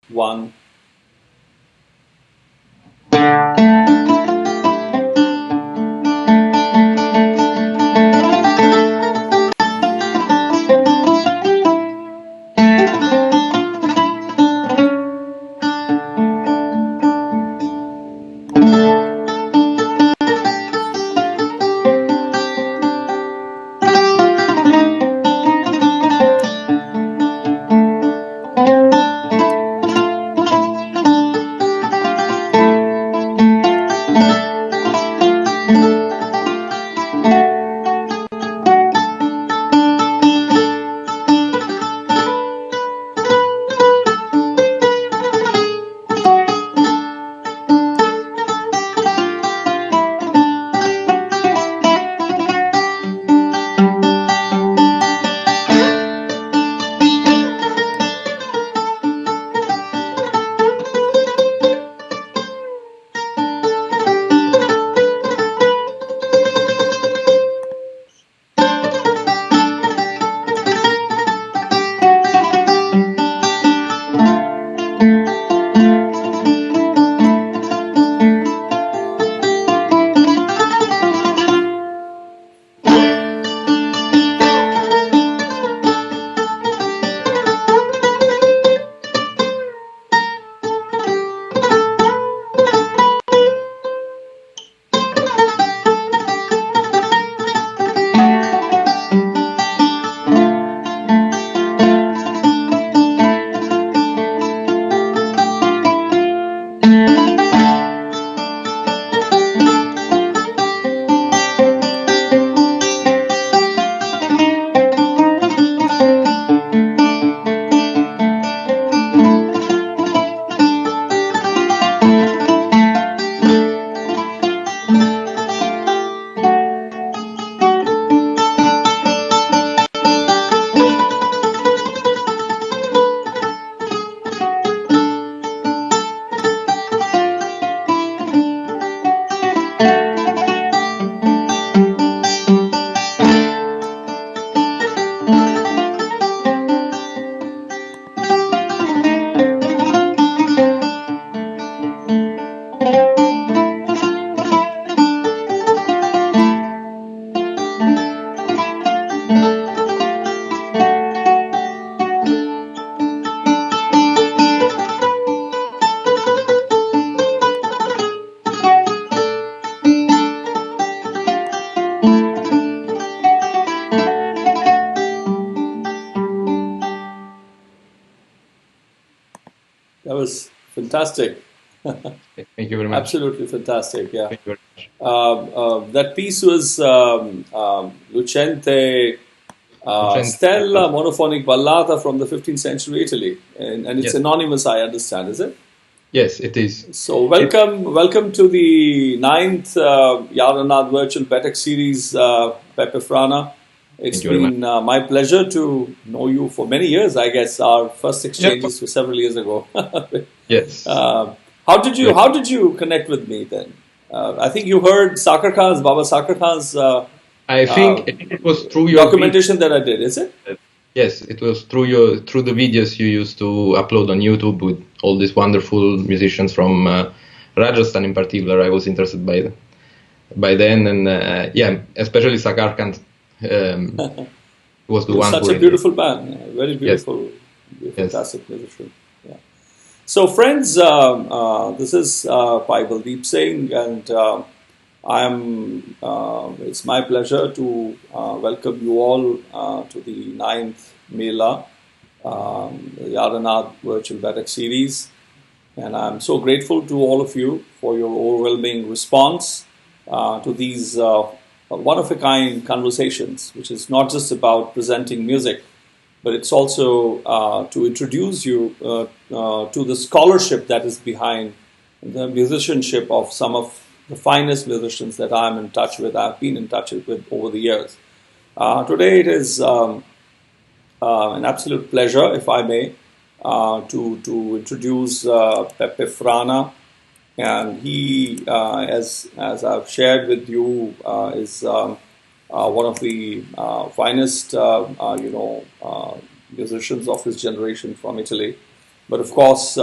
one. That was fantastic. Thank you very much. Absolutely fantastic, yeah. Thank you very much. That piece was Lucente Stella monophonic ballata from the 15th century Italy, and it's Yes. anonymous, I understand, is it? Yes, it is. So welcome to the 9th YaarAnād Virtual Baithak Series, Peppe Frana. It's Thank you very been my pleasure to know you for many years. I guess our first exchanges were several years ago. Yes. How did you connect with me then? I think you heard Baba Sakar Khan's I think it was through your documentation that I did. Is it? Yes, it was through the videos you used to upload on YouTube with all these wonderful musicians from Rajasthan in particular. I was interested by then, and especially Sakar Khan was the one. Such a beautiful band, very beautiful, fantastic musician. Yeah. So, friends, this is Bhai Baldeep Singh, and it's my pleasure to welcome you all to the 9th Mēlā, the YaarAnād Virtual Baithak Series. And I'm so grateful to all of you for your overwhelming response to these one-of-a-kind conversations, which is not just about presenting music, but it's also to introduce you to the scholarship that is behind the musicianship of some of the finest musicians that I've been in touch with over the years. Today it is an absolute pleasure, if I may, to introduce Peppe Frana, and he, as I've shared with you, is one of the finest, musicians of his generation from Italy. But of course,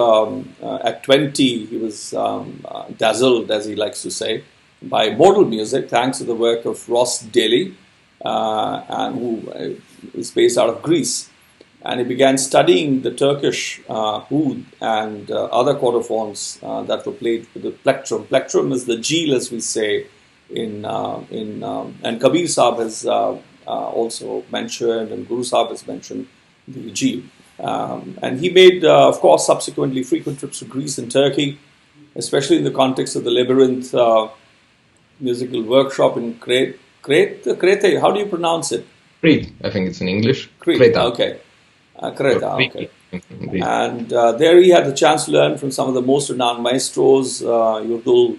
at 20, he was dazzled, as he likes to say, by modal music, thanks to the work of Ross Daly, and who is based out of Greece. And he began studying the Turkish oud and other quadraphones that were played with the plectrum. Plectrum is the jeel, as we say, and Kabir Sahib has also mentioned, and Guru Sahib has mentioned the jeel. And he made, of course, subsequently frequent trips to Greece and Turkey, especially in the context of the Labyrinth musical workshop in Crete. How do you pronounce it? Crete, I think it's in English. Crete, okay. Crete, okay. And there he had the chance to learn from some of the most renowned maestros, Yurdul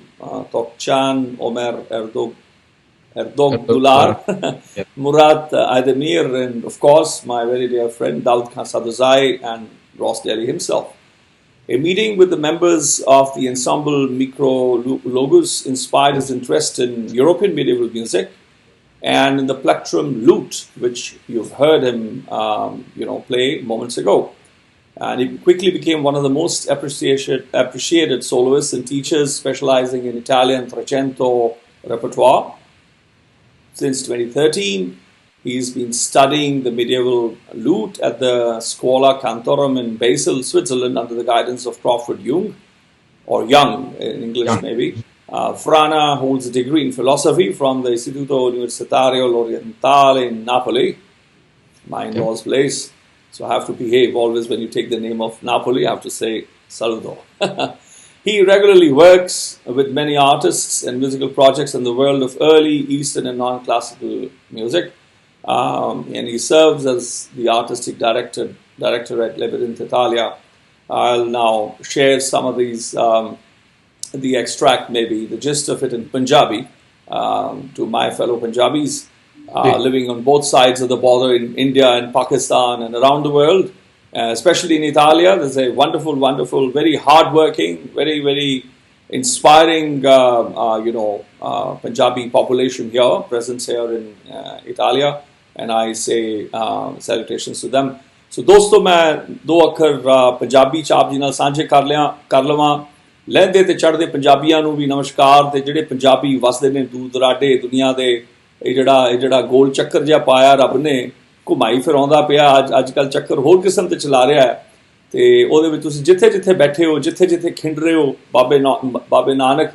Tokcan, Omer Erdogdular, Murat Aydemir, and of course my very dear friend Daud Khan Sadozai and Ross Daly himself. A meeting with the members of the Ensemble Micrologus inspired his interest in European medieval music and in the plectrum lute, which you've heard him play moments ago. And he quickly became one of the most appreciated soloists and teachers, specializing in Italian trecento repertoire. Since 2013, he's been studying the medieval lute at the Scuola Cantorum in Basel, Switzerland, under the guidance of Prophet Jung, or Young in English maybe. Frana holds a degree in philosophy from the Istituto Universitario Orientale in Napoli, my in-laws' place. So I have to behave always when you take the name of Napoli. I have to say saludo. He regularly works with many artists and musical projects in the world of early Eastern and non-classical music. And he serves as the artistic director at Labyrinth Italia. I'll now share some of these, the extract maybe, the gist of it in Punjabi, to my fellow Punjabis living on both sides of the border in India and Pakistan and around the world, especially in Italia. There's a wonderful, wonderful, very hardworking, very, very inspiring, Punjabi population here, presence here in Italia, and I say salutations to them. So ਦੋਸਤੋ ਮੈਂ ਦੋ ਅੱਖਰ ਪੰਜਾਬੀ ਚ ਆਪ ਜੀ ਨਾਲ ਸਾਂਝੇ ਕਰ ਲਵਾਂ। ਲਹਿੰਦੇ ਤੇ ਚੜ੍ਹਦੇ ਪੰਜਾਬੀਆਂ ਨੂੰ ਵੀ ਨਮਸਕਾਰ, ਤੇ ਜਿਹੜੇ ਪੰਜਾਬੀ ਵਸਦੇ ਨੇ ਦੂਰ ਦਰਾਡੇ ਦੁਨੀਆ ਦੇ, ਇਹ ਜਿਹੜਾ ਗੋਲ ਚੱਕਰ ਜਿਹਾ ਪਾਇਆ ਰੱਬ ਨੇ, ਘੁਮਾਈ ਫਿਰਾਉਂਦਾ ਪਿਆ, ਅੱਜ ਕੱਲ੍ਹ ਚੱਕਰ ਹੋਰ ਕਿਸਮ ਤੇ ਚਲਾ ਰਿਹਾ ਹੈ, ਤੇ ਉਹਦੇ ਵਿੱਚ ਤੁਸੀਂ ਜਿੱਥੇ ਜਿੱਥੇ ਬੈਠੇ ਹੋ, ਜਿੱਥੇ ਜਿੱਥੇ ਖਿੰਡ ਰਹੇ ਹੋ, ਬਾਬੇ ਨਾਨਕ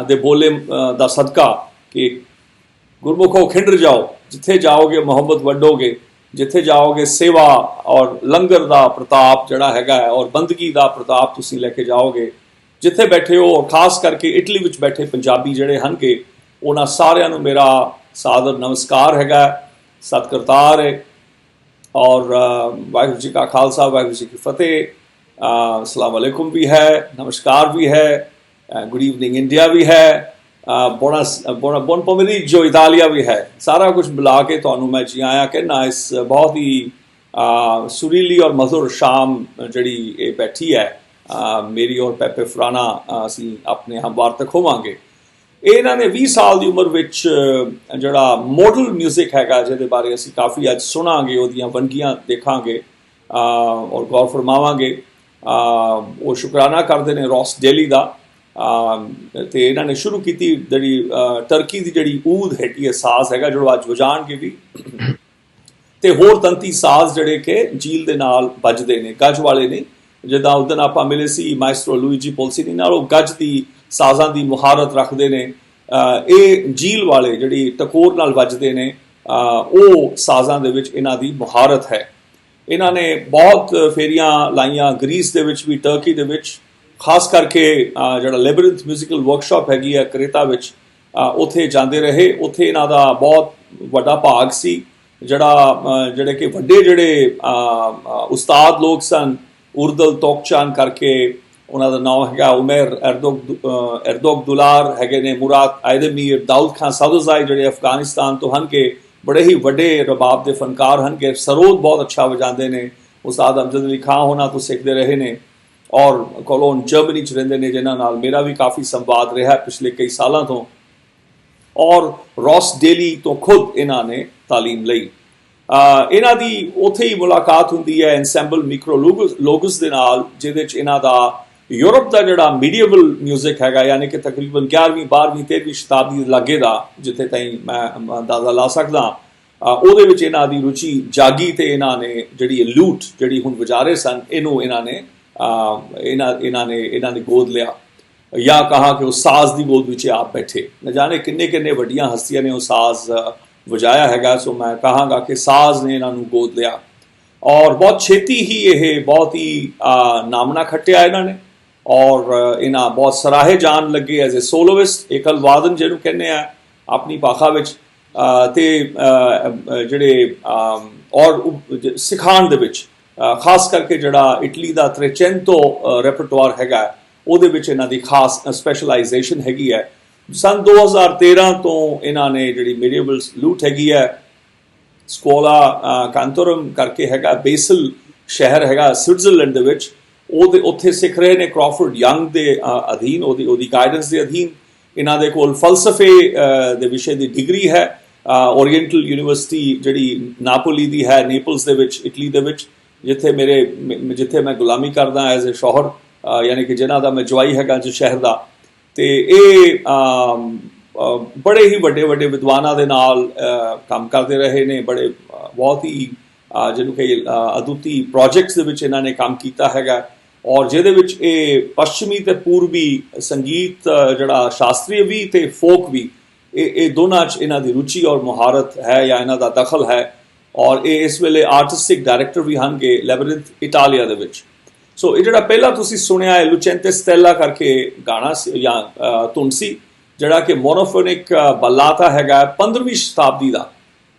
ਦੇ ਬੋਲੇ ਦਾ ਸਦਕਾ ਕਿ ਗੁਰਮੁਖੋ ਖਿੰਡਰ ਜਾਓ, ਜਿੱਥੇ ਜਾਓਗੇ ਮੁਹੱਬਤ ਵੱਡੋਗੇ, ਜਿੱਥੇ ਜਾਓਗੇ ਸੇਵਾ ਔਰ ਲੰਗਰ ਦਾ ਪ੍ਰਤਾਪ ਜਿਹੜਾ ਹੈਗਾ ਔਰ ਬੰਦਗੀ ਦਾ ਪ੍ਰਤਾਪ ਤੁਸੀਂ ਲੈ ਕੇ ਜਾਓਗੇ, ਜਿੱਥੇ ਬੈਠੇ ਹੋ। ਔਰ ਖਾਸ ਕਰਕੇ ਇਟਲੀ ਵਿੱਚ ਬੈਠੇ ਪੰਜਾਬੀ ਜਿਹੜੇ ਹਨਗੇ, ਉਹਨਾਂ ਸਾਰਿਆਂ ਨੂੰ ਮੇਰਾ ਸਾਦਰ ਨਮਸਕਾਰ ਹੈਗਾ, ਸਤਿਕਰਤਾਰ ਹੈ, ਔਰ ਵਾਹਿਗੁਰੂ ਜੀ ਕਾ ਖਾਲਸਾ ਵਾਹਿਗੁਰੂ ਜੀ ਕੀ ਫਤਿਹ, ਅਸਲਾਮ ਅਲੈਕੁਮ ਵੀ ਹੈ, ਨਮਸਕਾਰ ਵੀ ਹੈ, ਗੁੱਡ ਈਵਨਿੰਗ ਇੰਡੀਆ ਵੀ ਹੈ, buon pomeriggio Italia ਵੀ ਹੈ। ਸਾਰਾ ਕੁਝ ਮਿਲਾ ਕੇ ਤੁਹਾਨੂੰ ਮੈਂ ਜੀ ਆਇਆਂ ਕਹਿਣਾ ਇਸ ਬਹੁਤ ਹੀ ਸੁਰੀਲੀ ਔਰ ਮਧੁਰ ਸ਼ਾਮ ਜਿਹੜੀ ਇਹ ਬੈਠੀ ਹੈ ਮੇਰੀ ਔਰ ਪੈਪੇ ਫਰਾਨਾ, ਅਸੀਂ ਆਪਣੇ ਹਮਵਾਰਤਕ ਹੋਵਾਂਗੇ। ਇਹਨਾਂ ਨੇ 20 ਸਾਲ ਦੀ ਉਮਰ ਵਿੱਚ ਜਿਹੜਾ ਮੋਡਲ ਮਿਊਜ਼ਿਕ ਹੈਗਾ, ਜਿਹਦੇ ਬਾਰੇ ਅਸੀਂ ਕਾਫੀ ਅੱਜ ਸੁਣਾਂਗੇ, ਉਹਦੀਆਂ ਵੰਨਗੀਆਂ ਦੇਖਾਂਗੇ ਔਰ ਗੌਰ ਫਰਮਾਵਾਂਗੇ। ਉਹ ਸ਼ੁਕਰਾਨਾ ਕਰਦੇ ਨੇ ਰੌਸ ਡੇਲੀ ਦਾ, ਤੇ ਇਹਨਾਂ ਨੇ ਸ਼ੁਰੂ ਕੀਤੀ ਜਿਹੜੀ ਟਰਕੀ ਦੀ ਜਿਹੜੀ ਊਦ ਹੈਗੀ ਹੈ, ਸਾਜ਼ ਹੈਗਾ ਜਿਹੜਾ ਅੱਜ ਵਜਾਣਗੇ ਵੀ, ਤੇ ਹੋਰ ਤੰਤੀ ਸਾਜ਼ ਜਿਹੜੇ ਕਿ ਜੀਲ ਦੇ ਨਾਲ ਵੱਜਦੇ ਨੇ, ਗੱਜ ਵਾਲੇ ਨੇ। ਜਿੱਦਾਂ ਉਸ ਦਿਨ ਆਪਾਂ ਮਿਲੇ ਸੀ ਮਾਇਸਟਰੋ ਲੂਈਜੀ ਪੋਲਸੀਨੀ ਨਾਲ, ਉਹ ਗੱਜ ਦੀ ਸਾਜ਼ਾਂ ਦੀ ਮੁਹਾਰਤ ਰੱਖਦੇ ਨੇ। ਇਹ ਜੀਲ ਵਾਲੇ ਜਿਹੜੀ ਟਕੋਰ ਨਾਲ ਵੱਜਦੇ ਨੇ, ਉਹ ਸਾਜ਼ਾਂ ਦੇ ਵਿੱਚ ਇਹਨਾਂ ਦੀ ਮੁਹਾਰਤ ਹੈ। ਇਹਨਾਂ ਨੇ ਬਹੁਤ ਫੇਰੀਆਂ ਲਾਈਆਂ ਗ੍ਰੀਸ ਦੇ ਵਿੱਚ ਵੀ, ਟਰਕੀ ਦੇ ਵਿੱਚ, ਖਾਸ ਕਰਕੇ ਜਿਹੜਾ ਲੈਬਰਿੰਥ ਮਿਊਜ਼ੀਕਲ ਵਰਕਸ਼ਾਪ ਹੈਗੀ ਹੈ ਕਰੇਤਾ ਵਿੱਚ, ਉੱਥੇ ਜਾਂਦੇ ਰਹੇ। ਉੱਥੇ ਇਹਨਾਂ ਦਾ ਬਹੁਤ ਵੱਡਾ ਭਾਗ ਸੀ। ਜਿਹੜੇ ਕਿ ਵੱਡੇ ਜਿਹੜੇ ਉਸਤਾਦ ਲੋਕ ਸਨ, ਉਰਦਲ ਤੋਕਚਾਨ ਕਰਕੇ ਉਹਨਾਂ ਦਾ ਨਾਮ ਹੈਗਾ, ਉਮਰ ਐਰਦੋਗਦੁਲਾਰ ਹੈਗੇ ਨੇ, ਮੁਰਾਦ ਆਇਦਮੀਰ, ਦਾਊਦ ਖਾਨ ਸਾਦੋਜ਼ਾਈ ਜਿਹੜੇ ਅਫਗਾਨਿਸਤਾਨ ਤੋਂ ਹਨ, ਕਿ ਬੜੇ ਹੀ ਵੱਡੇ ਰਬਾਬ ਦੇ ਫਨਕਾਰ ਹਨ, ਕਿ ਸਰੋਦ ਬਹੁਤ ਅੱਛਾ ਵਜਾਉਂਦੇ ਨੇ। ਉਸਤਾਦ ਅਮਜਦ ਅਲੀ ਖਾਂ ਉਹਨਾਂ ਤੋਂ ਸਿੱਖਦੇ ਰਹੇ ਨੇ, ਔਰ ਕੋਲੋਨ ਜਰਮਨੀ 'ਚ ਰਹਿੰਦੇ ਨੇ, ਜਿਨ੍ਹਾਂ ਨਾਲ ਮੇਰਾ ਵੀ ਕਾਫੀ ਸੰਵਾਦ ਰਿਹਾ ਪਿਛਲੇ ਕਈ ਸਾਲਾਂ ਤੋਂ। ਔਰ ਰੌਸ ਡੇਲੀ ਤੋਂ ਖੁਦ ਇਹਨਾਂ ਨੇ ਤਾਲੀਮ ਲਈ। ਇਹਨਾਂ ਦੀ ਉੱਥੇ ਹੀ ਮੁਲਾਕਾਤ ਹੁੰਦੀ ਹੈ ਐਨਸੈਂਬਲ ਮਿਕਰੋਲੋਗਸ ਦੇ ਨਾਲ, ਜਿਹਦੇ 'ਚ ਇਹਨਾਂ ਦਾ ਯੂਰਪ ਦਾ ਜਿਹੜਾ ਮੀਡੀਏਵਲ ਮਿਊਜ਼ਿਕ ਹੈਗਾ, ਯਾਨੀ ਕਿ ਤਕਰੀਬਨ 11ਵੀਂ 12ਵੀਂ 13ਵੀਂ ਸ਼ਤਾਬਦੀ ਦੇ ਲਾਗੇ ਦਾ, ਜਿੱਥੇ ਤਾਈਂ ਮੈਂ ਅੰਦਾਜ਼ਾ ਲਾ ਸਕਦਾ, ਉਹਦੇ ਵਿੱਚ ਇਹਨਾਂ ਦੀ ਰੁਚੀ ਜਾਗੀ ਤੇ ਇਹਨਾਂ ਨੇ ਜਿਹੜੀ ਲੂਟ ਜਿਹੜੀ ਹੁਣ ਵਜਾ ਰਹੇ ਸਨ, ਇਹਨੂੰ ਇਹਨਾਂ ਨੇ ਗੋਦ ਲਿਆ, ਜਾਂ ਕਹਾ ਕਿ ਉਹ ਸਾਜ਼ ਦੀ ਗੋਦ ਵਿੱਚ ਆਪ ਬੈਠੇ। ਨਾ ਜਾਣੇ ਕਿੰਨੇ ਵੱਡੀਆਂ ਹਸਤੀਆਂ ਨੇ ਉਹ ਸਾਜ਼ ਵਜਾਇਆ ਹੈਗਾ। ਸੋ ਮੈਂ ਕਹਾਂਗਾ ਕਿ ਸਾਜ਼ ਨੇ ਇਹਨਾਂ ਨੂੰ ਗੋਦ ਲਿਆ, ਔਰ ਬਹੁਤ ਛੇਤੀ ਹੀ ਇਹ ਬਹੁਤ ਹੀ ਨਾਮਣਾ ਖੱਟਿਆ ਇਹਨਾਂ ਨੇ, ਔਰ ਇਹਨਾਂ ਬਹੁਤ ਸਰਾਹੇ ਜਾਣ ਲੱਗੇ ਐਜ਼ ਏ ਸੋਲੋਇਸਟ, ਏਕਲ ਵਾਦਨ ਜਿਹਨੂੰ ਕਹਿੰਦੇ ਆ ਆਪਣੀ ਭਾਖਾ ਵਿੱਚ, ਤੇ ਜਿਹੜੇ ਔਰ ਸਿਖਾਉਣ ਦੇ ਵਿੱਚ ਖਾਸ ਕਰਕੇ ਜਿਹੜਾ ਇਟਲੀ ਦਾ ਤ੍ਰੇਚੈਂਤੋ ਰੈਪਰਟਵਾਰ ਹੈਗਾ, ਉਹਦੇ ਵਿੱਚ ਇਹਨਾਂ ਦੀ ਖਾਸ ਸਪੈਸ਼ਲਾਈਜੇਸ਼ਨ ਹੈਗੀ ਹੈ। ਸਨ 2013 ਤੋਂ ਇਹਨਾਂ ਨੇ ਜਿਹੜੀ ਮੀਡੀਏਵਲ ਲੂਟ ਹੈਗੀ ਹੈ, ਸਕੋਲਾ ਕਾਂਤੋਰਮ ਕਰਕੇ ਹੈਗਾ, ਬੇਸਲ ਸ਼ਹਿਰ ਹੈਗਾ ਸਵਿਟਜ਼ਰਲੈਂਡ ਦੇ ਵਿੱਚ, ਉਹਦੇ ਉੱਥੇ ਸਿੱਖ ਰਹੇ ਨੇ ਕ੍ਰਾਫੋਰਡ ਯੰਗ ਦੇ ਅਧੀਨ, ਉਹਦੀ ਗਾਈਡੈਂਸ ਦੇ ਅਧੀਨ। ਇਹਨਾਂ ਦੇ ਕੋਲ ਫਲਸਫੇ ਦੇ ਵਿਸ਼ੇ ਦੀ ਡਿਗਰੀ ਹੈ, ਓਰੀਐਂਟਲ ਯੂਨੀਵਰਸਿਟੀ ਜਿਹੜੀ ਨਾਪੋਲੀ ਦੀ ਹੈ, ਨੇਪਲਸ ਦੇ ਵਿੱਚ, ਇਟਲੀ ਦੇ ਵਿੱਚ, ਜਿੱਥੇ ਮੈਂ ਗੁਲਾਮੀ ਕਰਦਾ ਐਜ਼ ਏ ਸ਼ੌਹਰ, ਯਾਨੀ ਕਿ ਜਿਨ੍ਹਾਂ ਦਾ ਮੈਂ ਜਵਾਈ ਹੈਗਾ ਜਿਸ ਸ਼ਹਿਰ ਦਾ। ਤੇ ਇਹ ਬੜੇ ਹੀ ਵੱਡੇ ਵਿਦਵਾਨਾਂ ਦੇ ਨਾਲ ਕੰਮ ਕਰਦੇ ਰਹੇ ਨੇ, ਬਹੁਤ ਹੀ ਜਿਹਨੂੰ ਕਿ ਅਦੁੱਤੀ ਪ੍ਰੋਜੈਕਟਸ ਦੇ ਵਿੱਚ ਇਹਨਾਂ ਨੇ ਕੰਮ ਕੀਤਾ ਹੈਗਾ, ਔਰ ਜਿਹਦੇ ਵਿੱਚ ਇਹ ਪੱਛਮੀ ਤੇ ਪੂਰਬੀ ਸੰਗੀਤ ਜਿਹੜਾ ਸ਼ਾਸਤਰੀ ਵੀ ਤੇ ਫੋਕ ਵੀ, ਇਹ ਦੋਨਾਂ 'ਚ ਇਹਨਾਂ ਦੀ ਰੁਚੀ ਔਰ ਮੁਹਾਰਤ ਹੈ ਜਾਂ ਇਹਨਾਂ ਦਾ ਦਖਲ ਹੈ, ਔਰ ਇਹ ਇਸ ਵੇਲੇ ਆਰਟਿਸਟਿਕ ਡਾਇਰੈਕਟਰ ਵੀ ਹਨਗੇ ਲੈਬਰਿੰਥ ਇਟਾਲੀਆ ਦੇ ਵਿੱਚ। ਸੋ ਇਹ ਜਿਹੜਾ ਪਹਿਲਾਂ ਤੁਸੀਂ ਸੁਣਿਆ ਹੈ ਲੁਚੈਂਤੇ ਸਟੈਲਾ ਕਰਕੇ ਗਾਣਾ ਜਾਂ ਧੁਨ ਸੀ, ਜਿਹੜਾ ਕਿ ਮੋਨੋਫੋਨਿਕ ਬੱਲਾਤਾ ਹੈਗਾ 15ਵੀਂ ਸ਼ਤਾਬਦੀ ਦਾ।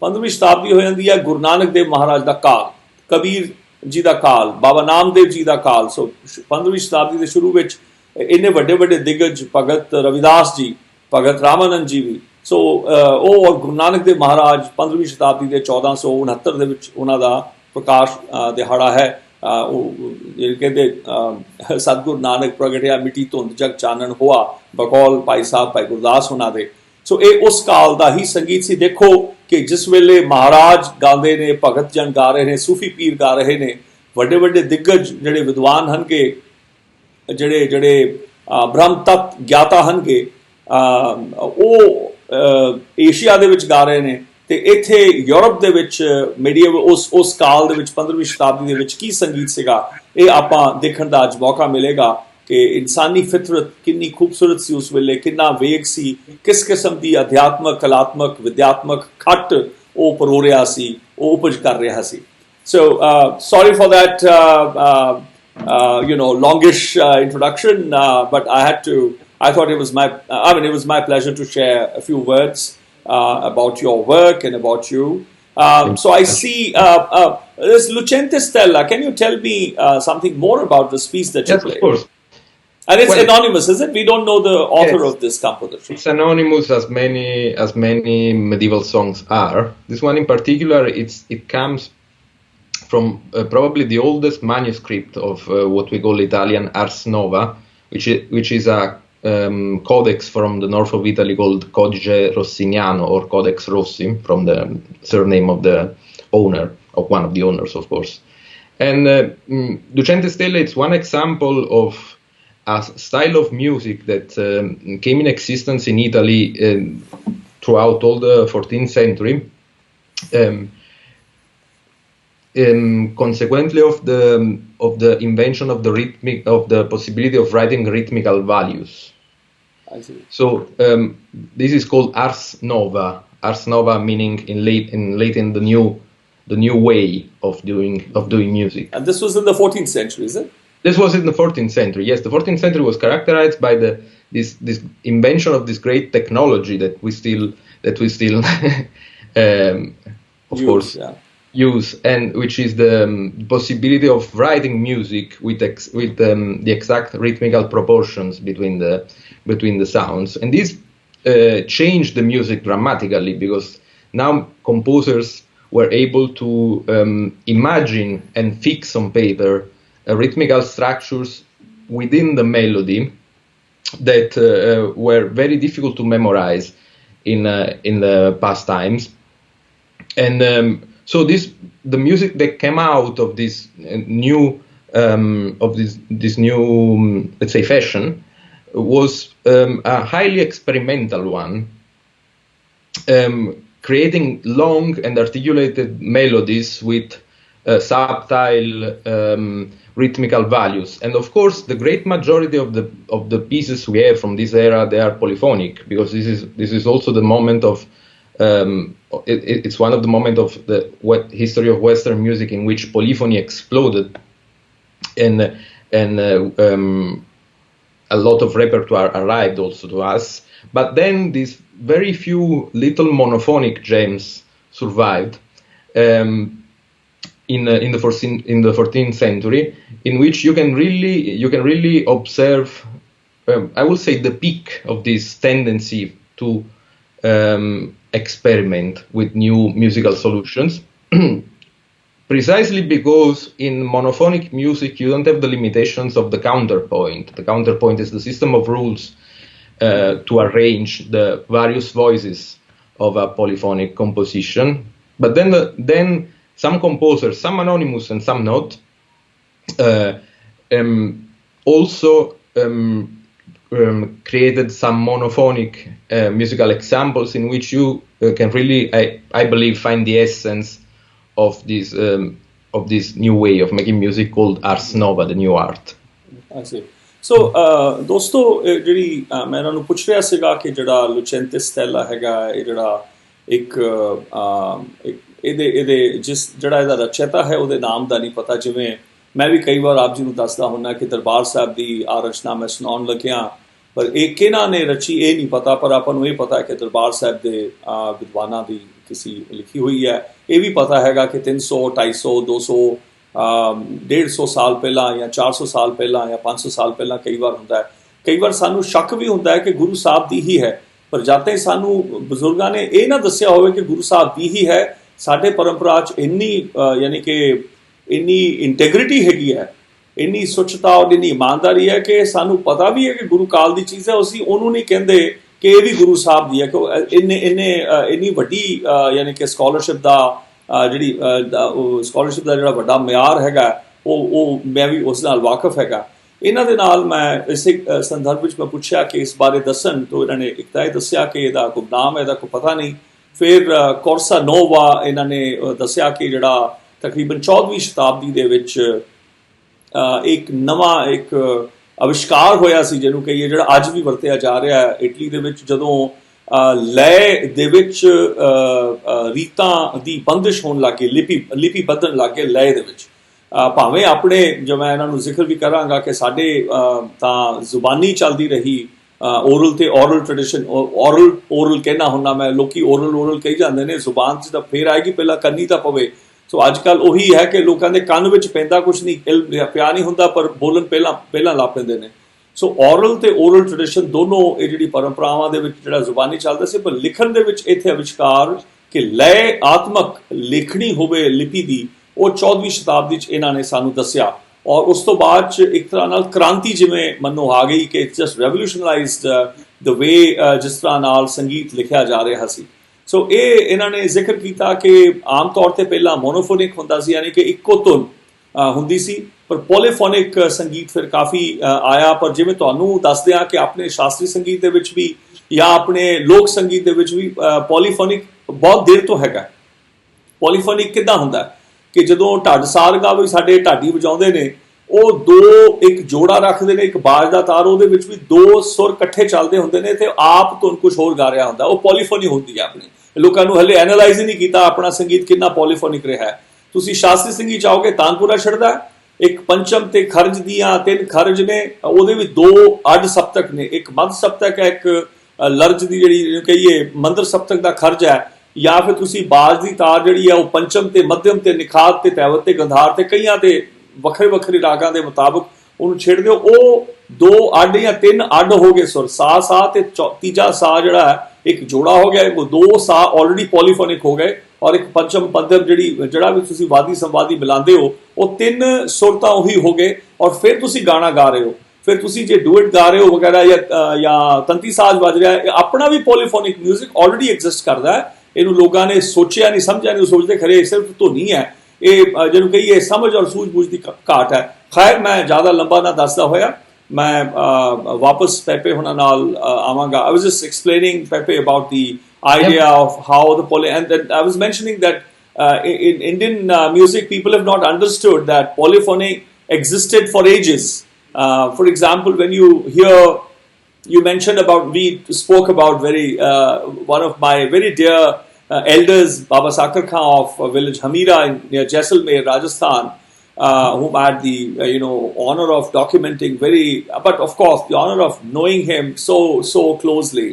15ਵੀਂ ਸ਼ਤਾਬਦੀ ਹੋ ਜਾਂਦੀ ਹੈ ਗੁਰੂ ਨਾਨਕ ਦੇਵ ਮਹਾਰਾਜ ਦਾ ਕਾਲ, ਕਬੀਰ ਜੀ ਦਾ ਕਾਲ, ਬਾਬਾ ਨਾਮਦੇਵ ਜੀ ਦਾ ਕਾਲ। ਸੋ 15ਵੀਂ ਸ਼ਤਾਬਦੀ ਦੇ ਸ਼ੁਰੂ ਵਿੱਚ ਇੰਨੇ ਵੱਡੇ ਦਿਗਜ ਭਗਤ ਰਵਿਦਾਸ ਜੀ, ਭਗਤ ਰਾਮਾਨੰਦ ਜੀ ਵੀ, ਸੋ ਉਹ ਔਰ ਗੁਰੂ ਨਾਨਕ ਦੇਵ ਮਹਾਰਾਜ 15ਵੀਂ ਸ਼ਤਾਬਦੀ ਦੇ 1469 ਦੇ ਵਿੱਚ ਉਹਨਾਂ ਦਾ ਪ੍ਰਕਾਸ਼ ਦਿਹਾੜਾ ਹੈ। ਉਹ ਕਹਿੰਦੇ ਸਤਿਗੁਰੂ ਨਾਨਕ ਪ੍ਰਗਟਿਆ ਮਿੱਟੀ ਧੁੰਦ ਜਗ ਚਾਨਣ ਹੋਆ, ਬਕੌਲ ਭਾਈ ਸਾਹਿਬ ਭਾਈ ਗੁਰਦਾਸ ਉਹਨਾਂ ਦੇ। ਸੋ ਇਹ ਉਸ ਕਾਲ ਦਾ ਹੀ ਸੰਗੀਤ ਸੀ। ਦੇਖੋ ਕਿ ਜਿਸ ਵੇਲੇ ਮਹਾਰਾਜ ਗਾਉਂਦੇ ਨੇ, ਭਗਤ ਜਨ ਗਾ ਰਹੇ ਨੇ, ਸੂਫੀ ਪੀਰ ਗਾ ਰਹੇ ਨੇ, ਵੱਡੇ ਦਿਗਜ ਜਿਹੜੇ ਵਿਦਵਾਨ ਹਨਗੇ, ਜਿਹੜੇ ਬ੍ਰਹਮ ਤੱਤ ਗਿਆਤਾ ਹਨਗੇ, ਉਹ ਏਸ਼ੀਆ ਦੇ ਵਿੱਚ ਗਾ ਰਹੇ ਨੇ, ਤੇ ਇੱਥੇ ਯੂਰਪ ਦੇ ਵਿੱਚ ਮੀਡੀਏਵਲ ਉਸ ਕਾਲ ਦੇ ਵਿੱਚ 15ਵੀਂ ਸ਼ਤਾਬਦੀ ਦੇ ਵਿੱਚ ਕੀ ਸੰਗੀਤ ਸੀਗਾ, ਇਹ ਆਪਾਂ ਦੇਖਣ ਦਾ ਅੱਜ ਮੌਕਾ ਮਿਲੇਗਾ ਕਿ ਇਨਸਾਨੀ ਫਿਤਰਤ ਕਿੰਨੀ ਖੂਬਸੂਰਤ ਸੀ ਉਸ ਵੇਲੇ, ਕਿੰਨਾ ਵੇਗ ਸੀ, ਕਿਸ ਕਿਸਮ ਦੀ ਅਧਿਆਤਮਕ, ਕਲਾਤਮਕ, ਵਿਦਿਆਤਮਕ ਖੱਟ ਉਹ ਪਰੋ ਰਿਹਾ ਸੀ, ਉਹ ਉਪਜ ਕਰ ਰਿਹਾ ਸੀ। ਸੋ sorry for that longish introduction, but I thought it was my pleasure to share a few words about your work and about you. So I see this Lucente Stella. Can you tell me something more about this piece that you played? Yes, of course. And it's anonymous, is it? We don't know the author of this composition. It's anonymous, as many medieval songs are. This one in particular, it comes from probably the oldest manuscript of what we call Italian Ars Nova, which is a codex from the north of Italy called Codice Rossiniano, or Codex Rossi, from the surname of the owner, of one of the owners, of course. And Lucente Stella, it's one example of a style of music that came in existence in Italy throughout all the 14th century, consequently of the invention of the possibility of writing rhythmical values. I see. So this is called Ars Nova. Ars Nova meaning in Latin the new way of doing music. And this was in the 14th century, is it? This was in the 14th century. Yes, the 14th century was characterized by this invention of this great technology that we still use, and which is the possibility of writing music with the exact rhythmical proportions between the sounds. And this changed the music dramatically, because now composers were able to imagine and fix on paper rhythmical structures within the melody that were very difficult to memorize in the past times. And So the music that came out of this new let's say, fashion was a highly experimental one, creating long and articulated melodies with subtle rhythmical values. And of course, the great majority of the pieces we have from this era, they are polyphonic, because this is also the moment of it's one of the moments of the history of Western music in which polyphony exploded, and a lot of repertoire arrived also to us. But then these very few little monophonic gems survived in the 14th century, in which you can really observe, I will say, the peak of this tendency to experiment with new musical solutions. Precisely because in monophonic music you don't have the limitations of the counterpoint. The counterpoint is the system of rules to arrange the various voices of a polyphonic composition. But then some composers, some anonymous and some not, also created some monophonic musical examples in which you can really, I believe, find the essence of this new way of making music called Ars Nova, the new art. I see. So, ਦੋਸਤੋ ਜਿਹੜੀ ਮੈਂ ਇਹਨਾਂ ਨੂੰ ਪੁੱਛ ਰਿਹਾ ਸੀਗਾ ਕਿ ਜਿਹੜਾ ਲੁਚੈਂਤੇ ਸਟੈਲਾ ਹੈਗਾ, ਇਹ ਜਿਹੜਾ ਇੱਕ ਇਹਦੇ ਜਿਹੜਾ ਇਹਦਾ ਰਚੈਤਾ ਹੈ ਉਹਦੇ ਨਾਮ ਦਾ ਨਹੀਂ ਪਤਾ। ਜਿਵੇਂ ਮੈਂ ਵੀ ਕਈ ਵਾਰ ਆਪ ਜੀ ਨੂੰ ਦੱਸਦਾ ਹੁੰਦਾ ਕਿ ਦਰਬਾਰ ਸਾਹਿਬ ਦੀ ਰਚਨਾ ਮੈਂ ਸੁਣਾਉਣ ਲੱਗਿਆ, ਪਰ ਇਹ ਕਿਹਨਾਂ ਨੇ ਰਚੀ ਇਹ ਨਹੀਂ ਪਤਾ, ਪਰ ਆਪਾਂ ਨੂੰ ਇਹ ਪਤਾ ਹੈ ਕਿ ਦਰਬਾਰ ਸਾਹਿਬ ਦੇ ਵਿਦਵਾਨਾਂ ਦੀ ਕਿਸੇ ਲਿਖੀ ਹੋਈ ਹੈ। ਇਹ ਵੀ ਪਤਾ ਹੈਗਾ ਕਿ 300, 250, 200, 150 ਸਾਲ ਪਹਿਲਾਂ ਜਾਂ 400 ਸਾਲ ਪਹਿਲਾਂ ਜਾਂ 500 ਸਾਲ ਪਹਿਲਾਂ ਕਈ ਵਾਰ ਹੁੰਦਾ ਹੈ। ਕਈ ਵਾਰ ਸਾਨੂੰ ਸ਼ੱਕ ਵੀ ਹੁੰਦਾ ਹੈ ਕਿ ਗੁਰੂ ਸਾਹਿਬ ਦੀ ਹੀ ਹੈ, ਪਰ ਜਦ ਤੱਕ ਸਾਨੂੰ ਬਜ਼ੁਰਗਾਂ ਨੇ ਇਹ ਨਾ ਦੱਸਿਆ ਹੋਵੇ ਕਿ ਗੁਰੂ ਸਾਹਿਬ ਦੀ ਹੀ ਹੈ, ਸਾਡੇ ਪਰੰਪਰਾ 'ਚ ਇੰਨੀ ਯਾਨੀ ਕਿ ਇੰਨੀ ਇੰਟੈਗਰਿਟੀ ਹੈਗੀ ਹੈ, ਇੰਨੀ ਸੁੱਚਤਾ ਔਰ ਇੰਨੀ ਇਮਾਨਦਾਰੀ ਹੈ ਕਿ ਸਾਨੂੰ ਪਤਾ ਵੀ ਹੈ ਕਿ ਗੁਰੂ ਕਾਲ ਦੀ ਚੀਜ਼ ਹੈ। ਅਸੀਂ ਉਹਨੂੰ ਨਹੀਂ ਕਹਿੰਦੇ ਕਿ ਇਹ ਵੀ ਗੁਰੂ ਸਾਹਿਬ ਦੀ ਹੈ, ਕਿ ਇੰਨੀ ਵੱਡੀ ਯਾਨੀ ਕਿ ਸਕਾਲਰਸ਼ਿਪ ਦਾ ਸਕਾਲਰਸ਼ਿਪ ਦਾ ਜਿਹੜਾ ਵੱਡਾ ਮਿਆਰ ਹੈਗਾ ਉਹ ਮੈਂ ਵੀ ਉਸ ਨਾਲ ਵਾਕਫ ਹੈਗਾ। ਇਹਨਾਂ ਦੇ ਨਾਲ ਮੈਂ ਇਸੇ ਸੰਦਰਭ ਵਿੱਚ ਮੈਂ ਪੁੱਛਿਆ ਕਿ ਇਸ ਬਾਰੇ ਦੱਸਣ, ਤਾਂ ਇਹਨਾਂ ਨੇ ਇੱਕ ਤਾਂ ਇਹ ਦੱਸਿਆ ਕਿ ਇਹਦਾ ਕੋਈ ਨਾਮ, ਇਹਦਾ ਕੋਈ ਪਤਾ ਨਹੀਂ। ਫਿਰ ਕੋਰਸਾ ਨੋਵਾ ਇਹਨਾਂ ਨੇ ਦੱਸਿਆ ਕਿ ਜਿਹੜਾ ਤਕਰੀਬਨ 14ਵੀਂ ਸ਼ਤਾਬਦੀ ਦੇ ਵਿੱਚ ਇੱਕ ਨਵਾਂ ਇੱਕ ਅਵਿਸ਼ਕਾਰ ਹੋਇਆ ਸੀ, ਜਿਹਨੂੰ ਕਹੀਏ ਜਿਹੜਾ ਅੱਜ ਵੀ ਵਰਤਿਆ ਜਾ ਰਿਹਾ ਹੈ ਇਟਲੀ ਦੇ ਵਿੱਚ, ਜਦੋਂ ਲਹਿ ਦੇ ਵਿੱਚ ਰੀਤਾਂ ਦੀ ਬੰਦਿਸ਼ ਹੋਣ ਲੱਗ ਗਈ, ਲਿਪੀ ਬੱਧਣ ਲੱਗ ਗਏ ਲਹਿ ਦੇ ਵਿੱਚ। ਭਾਵੇਂ ਆਪਣੇ ਜੋ ਮੈਂ ਇਹਨਾਂ ਨੂੰ ਜ਼ਿਕਰ ਵੀ ਕਰਾਂਗਾ ਕਿ ਸਾਡੇ ਤਾਂ ਜ਼ੁਬਾਨੀ ਚੱਲਦੀ ਰਹੀ, ਓਰਲ ਤੇ ਔਰਲ ਟ੍ਰੈਡੀਸ਼ਨ, ਓਰਲ ਕਹਿਣਾ ਹੁੰਦਾ ਮੈਂ, ਲੋਕੀ ਓਰਲ ਕਹੀ ਜਾਂਦੇ ਨੇ, ਜ਼ੁਬਾਨ 'ਚ ਤਾਂ ਫੇਰ ਆਏਗੀ, ਪਹਿਲਾਂ ਕੰਨੀ ਤਾਂ ਪਵੇ। ਸੋ ਅੱਜ ਕੱਲ੍ਹ ਉਹੀ ਹੈ ਕਿ ਲੋਕਾਂ ਦੇ ਕੰਨ ਵਿੱਚ ਪੈਂਦਾ ਕੁਛ ਨਹੀਂ, ਪਿਆ ਨਹੀਂ ਹੁੰਦਾ, ਪਰ ਬੋਲਣ ਪਹਿਲਾਂ ਲਾ ਪੈਂਦੇ ਨੇ। ਸੋ ਔਰਲ ਤੇ ਓਰਲ ਟ੍ਰੈਡੀਸ਼ਨ ਦੋਨੋਂ ਇਹ ਜਿਹੜੀ ਪਰੰਪਰਾਵਾਂ ਦੇ ਵਿੱਚ ਜਿਹੜਾ ਜ਼ੁਬਾਨੀ ਚੱਲਦਾ ਸੀ, ਪਰ ਲਿਖਣ ਦੇ ਵਿੱਚ ਇੱਥੇ ਅਵਿਸ਼ਕਾਰ ਕਿ ਲੈਅ ਆਤਮਕ ਲਿਖਣੀ ਹੋਵੇ ਲਿਪੀ ਦੀ, ਉਹ 14ਵੀਂ ਸ਼ਤਾਬਦੀ 'ਚ ਇਹਨਾਂ ਨੇ ਸਾਨੂੰ ਦੱਸਿਆ। ਔਰ ਉਸ ਤੋਂ ਬਾਅਦ 'ਚ ਇੱਕ ਤਰ੍ਹਾਂ ਨਾਲ ਕ੍ਰਾਂਤੀ ਜਿਵੇਂ ਮੰਨੋ ਆ ਗਈ ਕਿ ਇਟਸ ਜਸਟ ਰੈਵੋਲੂਸ਼ਨਲਾਈਜ਼ਡ ਦ ਵੇ ਜਿਸ ਤਰ੍ਹਾਂ ਨਾਲ ਸੰਗੀਤ ਲਿਖਿਆ ਜਾ ਰਿਹਾ ਸੀ। ਸੋ ਇਹ ਇਹਨਾਂ ਨੇ ਜ਼ਿਕਰ ਕੀਤਾ ਕਿ ਆਮ ਤੌਰ 'ਤੇ ਪਹਿਲਾਂ ਮੋਨੋਫੋਨਿਕ ਹੁੰਦਾ ਸੀ, ਯਾਨੀ ਕਿ ਇੱਕੋ ਧੁਨ ਹੁੰਦੀ ਸੀ, ਪਰ ਪੋਲੀਫੋਨਿਕ ਸੰਗੀਤ ਫਿਰ ਕਾਫੀ ਆਇਆ। ਪਰ ਜਿਵੇਂ ਤੁਹਾਨੂੰ ਦੱਸਦੇ ਹਾਂ ਕਿ ਆਪਣੇ ਸ਼ਾਸਤਰੀ ਸੰਗੀਤ ਦੇ ਵਿੱਚ ਵੀ ਜਾਂ ਆਪਣੇ ਲੋਕ ਸੰਗੀਤ ਦੇ ਵਿੱਚ ਵੀ ਪੋਲੀਫੋਨਿਕ ਬਹੁਤ ਦੇਰ ਤੋਂ ਹੈਗਾ। ਪੋਲੀਫੋਨਿਕ ਕਿੱਦਾਂ ਹੁੰਦਾ ਕਿ ਜਦੋਂ ਢੱਡ ਸਾਰਗਾ ਵੀ ਸਾਡੇ ਢਾਡੀ ਵਜਾਉਂਦੇ ਨੇ, ਉਹ ਇੱਕ ਜੋੜਾ ਰੱਖਦੇ ਨੇ, ਇੱਕ ਬਾਜ ਦਾ ਤਾਰ, ਉਹਦੇ ਵਿੱਚ ਵੀ 2 ਸੁਰ ਇਕੱਠੇ ਚੱਲਦੇ ਹੁੰਦੇ ਨੇ ਤੇ ਆਪ ਧੁਨ ਕੁਛ ਹੋਰ ਗਾ ਰਿਹਾ ਹੁੰਦਾ, ਉਹ ਪੋਲੀਫੋਨੀ ਹੁੰਦੀ ਹੈ। ਆਪਣੇ ਲੋਕਾਂ ਨੂੰ ਹਲੇ ਐਨਾਲਾਈਜ਼ ਹੀ ਨਹੀਂ ਕੀਤਾ ਆਪਣਾ ਸੰਗੀਤ ਕਿੰਨਾ ਪੋਲੀਫੋਨਿਕ ਰਿਹਾ ਹੈ। ਤੁਸੀਂ ਸ਼ਾਸਤਰੀ ਸੰਗੀਤ ਚਾਹੋਗੇ ਤਾਨਪੁਰਾ ਛੱਡਦਾ, ਇੱਕ ਪੰਚਮ ਤੇ ਖਰਜ ਦੀਆਂ 3 ਖਰਜ ਨੇ, ਉਹਦੇ ਵਿੱਚ 2 ਅੱਡ ਸਪਤਕ ਨੇ, ਇੱਕ ਮੱਧ ਸਪਤਕ ਹੈ, ਇੱਕ ਲਰਜ ਦੀ ਜਿਹੜੀ ਕਹੀਏ ਮੰਦਰ ਸਪਤਕ ਦਾ ਖਰਜ ਹੈ, ਜਾਂ ਫਿਰ ਤੁਸੀਂ ਬਾਜ ਦੀ ਤਾਰ ਜਿਹੜੀ ਹੈ ਉਹ ਪੰਚਮ ਤੇ ਮੱਧਮ ਤੇ ਨਿਖਾਤ ਤੇ ਤੈਵਤ ਤੇ ਗੰਧਾਰ ਤੇ ਕਈਆਂ ਤੇ ਵੱਖਰੇ ਰਾਗਾਂ ਦੇ ਮੁਤਾਬਕ ਉਹਨੂੰ ਛੇੜ ਦਿਓ। ਉਹ 2 ਅੱਡ ਜਾਂ 3 ਅੱਡ ਹੋ ਗਏ ਸੁਰ, ਸਾ ਤੇ ਤੀਜਾ ਸਾ ਜਿਹੜਾ ਹੈ ਇੱਕ ਜੋੜਾ ਹੋ ਗਿਆ, ਉਹ 2 ਸਾ ਆਲਰੇਡੀ ਪੋਲੀਫੋਨਿਕ ਹੋ ਗਏ, ਔਰ ਇੱਕ ਪੰਚਮ ਪੰਧਮ ਜਿਹੜਾ ਵੀ ਤੁਸੀਂ ਵਾਦੀ ਸੰਵਾਦੀ ਮਿਲਾਉਂਦੇ ਹੋ, ਉਹ 3 ਸੁਰ ਤਾਂ ਉਹੀ ਹੋ ਗਏ। ਔਰ ਫਿਰ ਤੁਸੀਂ ਗਾਣਾ ਗਾ ਰਹੇ ਹੋ, ਫਿਰ ਤੁਸੀਂ ਜੇ ਡੂਇਟ ਗਾ ਰਹੇ ਹੋ ਵਗੈਰਾ ਜਾਂ ਤੰਤੀ ਸਾਜ਼ ਵੱਜ ਰਿਹਾ ਹੈ, ਆਪਣਾ ਵੀ ਪੋਲੀਫੋਨਿਕ ਮਿਊਜ਼ਿਕ ਆਲਰੇਡੀ ਐਗਜ਼ਿਸਟ ਕਰਦਾ ਹੈ, ਇਹਨੂੰ ਲੋਕਾਂ ਨੇ ਸੋਚਿਆ ਨਹੀਂ, ਸਮਝਿਆ ਨਹੀਂ, सोचते खरे सिर्फ तो नहीं है, ਇਹ ਜਿਹਨੂੰ ਕਹੀਏ ਸਮਝ ਔਰ ਸੂਝ-ਬੂਝ ਦੀ ਘਾਟ ਹੈ। ਖੈਰ ਮੈਂ ਜ਼ਿਆਦਾ ਲੰਬਾ ਨਾ ਦੱਸਦਾ ਹੋਇਆ ਮੈਂ ਵਾਪਸ ਪੈਪੇ ਹੁਣਾਂ ਨਾਲ ਆਵਾਂਗਾ। I was just explaining Peppe about the idea of how the and then I was mentioning that in Indian music people have not understood that polyphony existed for ages. For example, when you mentioned about, we spoke about one of my very dear elders, Baba Sakar Khan of village Hamira near Jaisalmer, Rajasthan, whom I had the honor of documenting but of course the honor of knowing him so closely,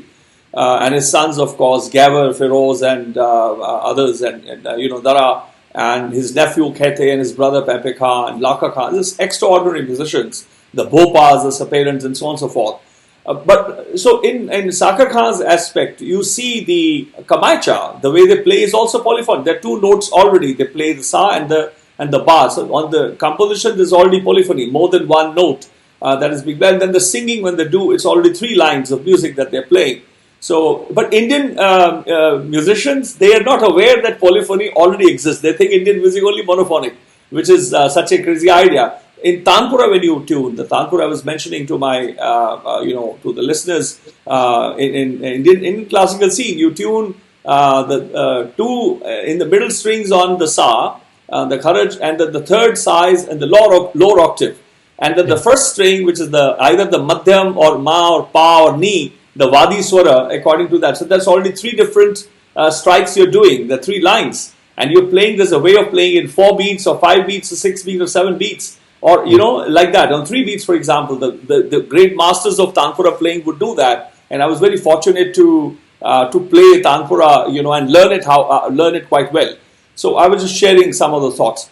and his sons, of course, Gavar, Feroz, and others, and Dara, and his nephew Khete, and his brother Peppe Khan and Laka Khan, just extraordinary musicians, the Bhopas, the Sapirans, and so on and so forth. But so in Sakar Khan's aspect, you see the Kamaicha, the way they play is also polyphonic. There are two notes already. They play the sa and the ba. So on the composition, there's already polyphony, more than one note that is being played. And then the singing, when they do, it's already 3 lines of music that they're playing. So, but Indian musicians, they are not aware that polyphony already exists. They think Indian music only monophonic, which is such a crazy idea. In Tanpura, when you tune, the Tanpura I was mentioning to my, to the listeners, in Indian classical scene, you tune the 2 in the middle strings on the sa, the kharaj, and then the third size and the lower octave. And then the first string, which is either the madhyam or ma or pa or ni, the vadi swara, according to that. So that's already 3 different strikes you're doing, the 3 lines. And you're playing, there's a way of playing in 4 beats or 5 beats or 6 beats or 7 beats. Or, like that, on 3 beats, for example. The great masters of Tanpura playing would do that. And I was very fortunate to play Tanpura, and learn it quite well. So I was just sharing some of the thoughts.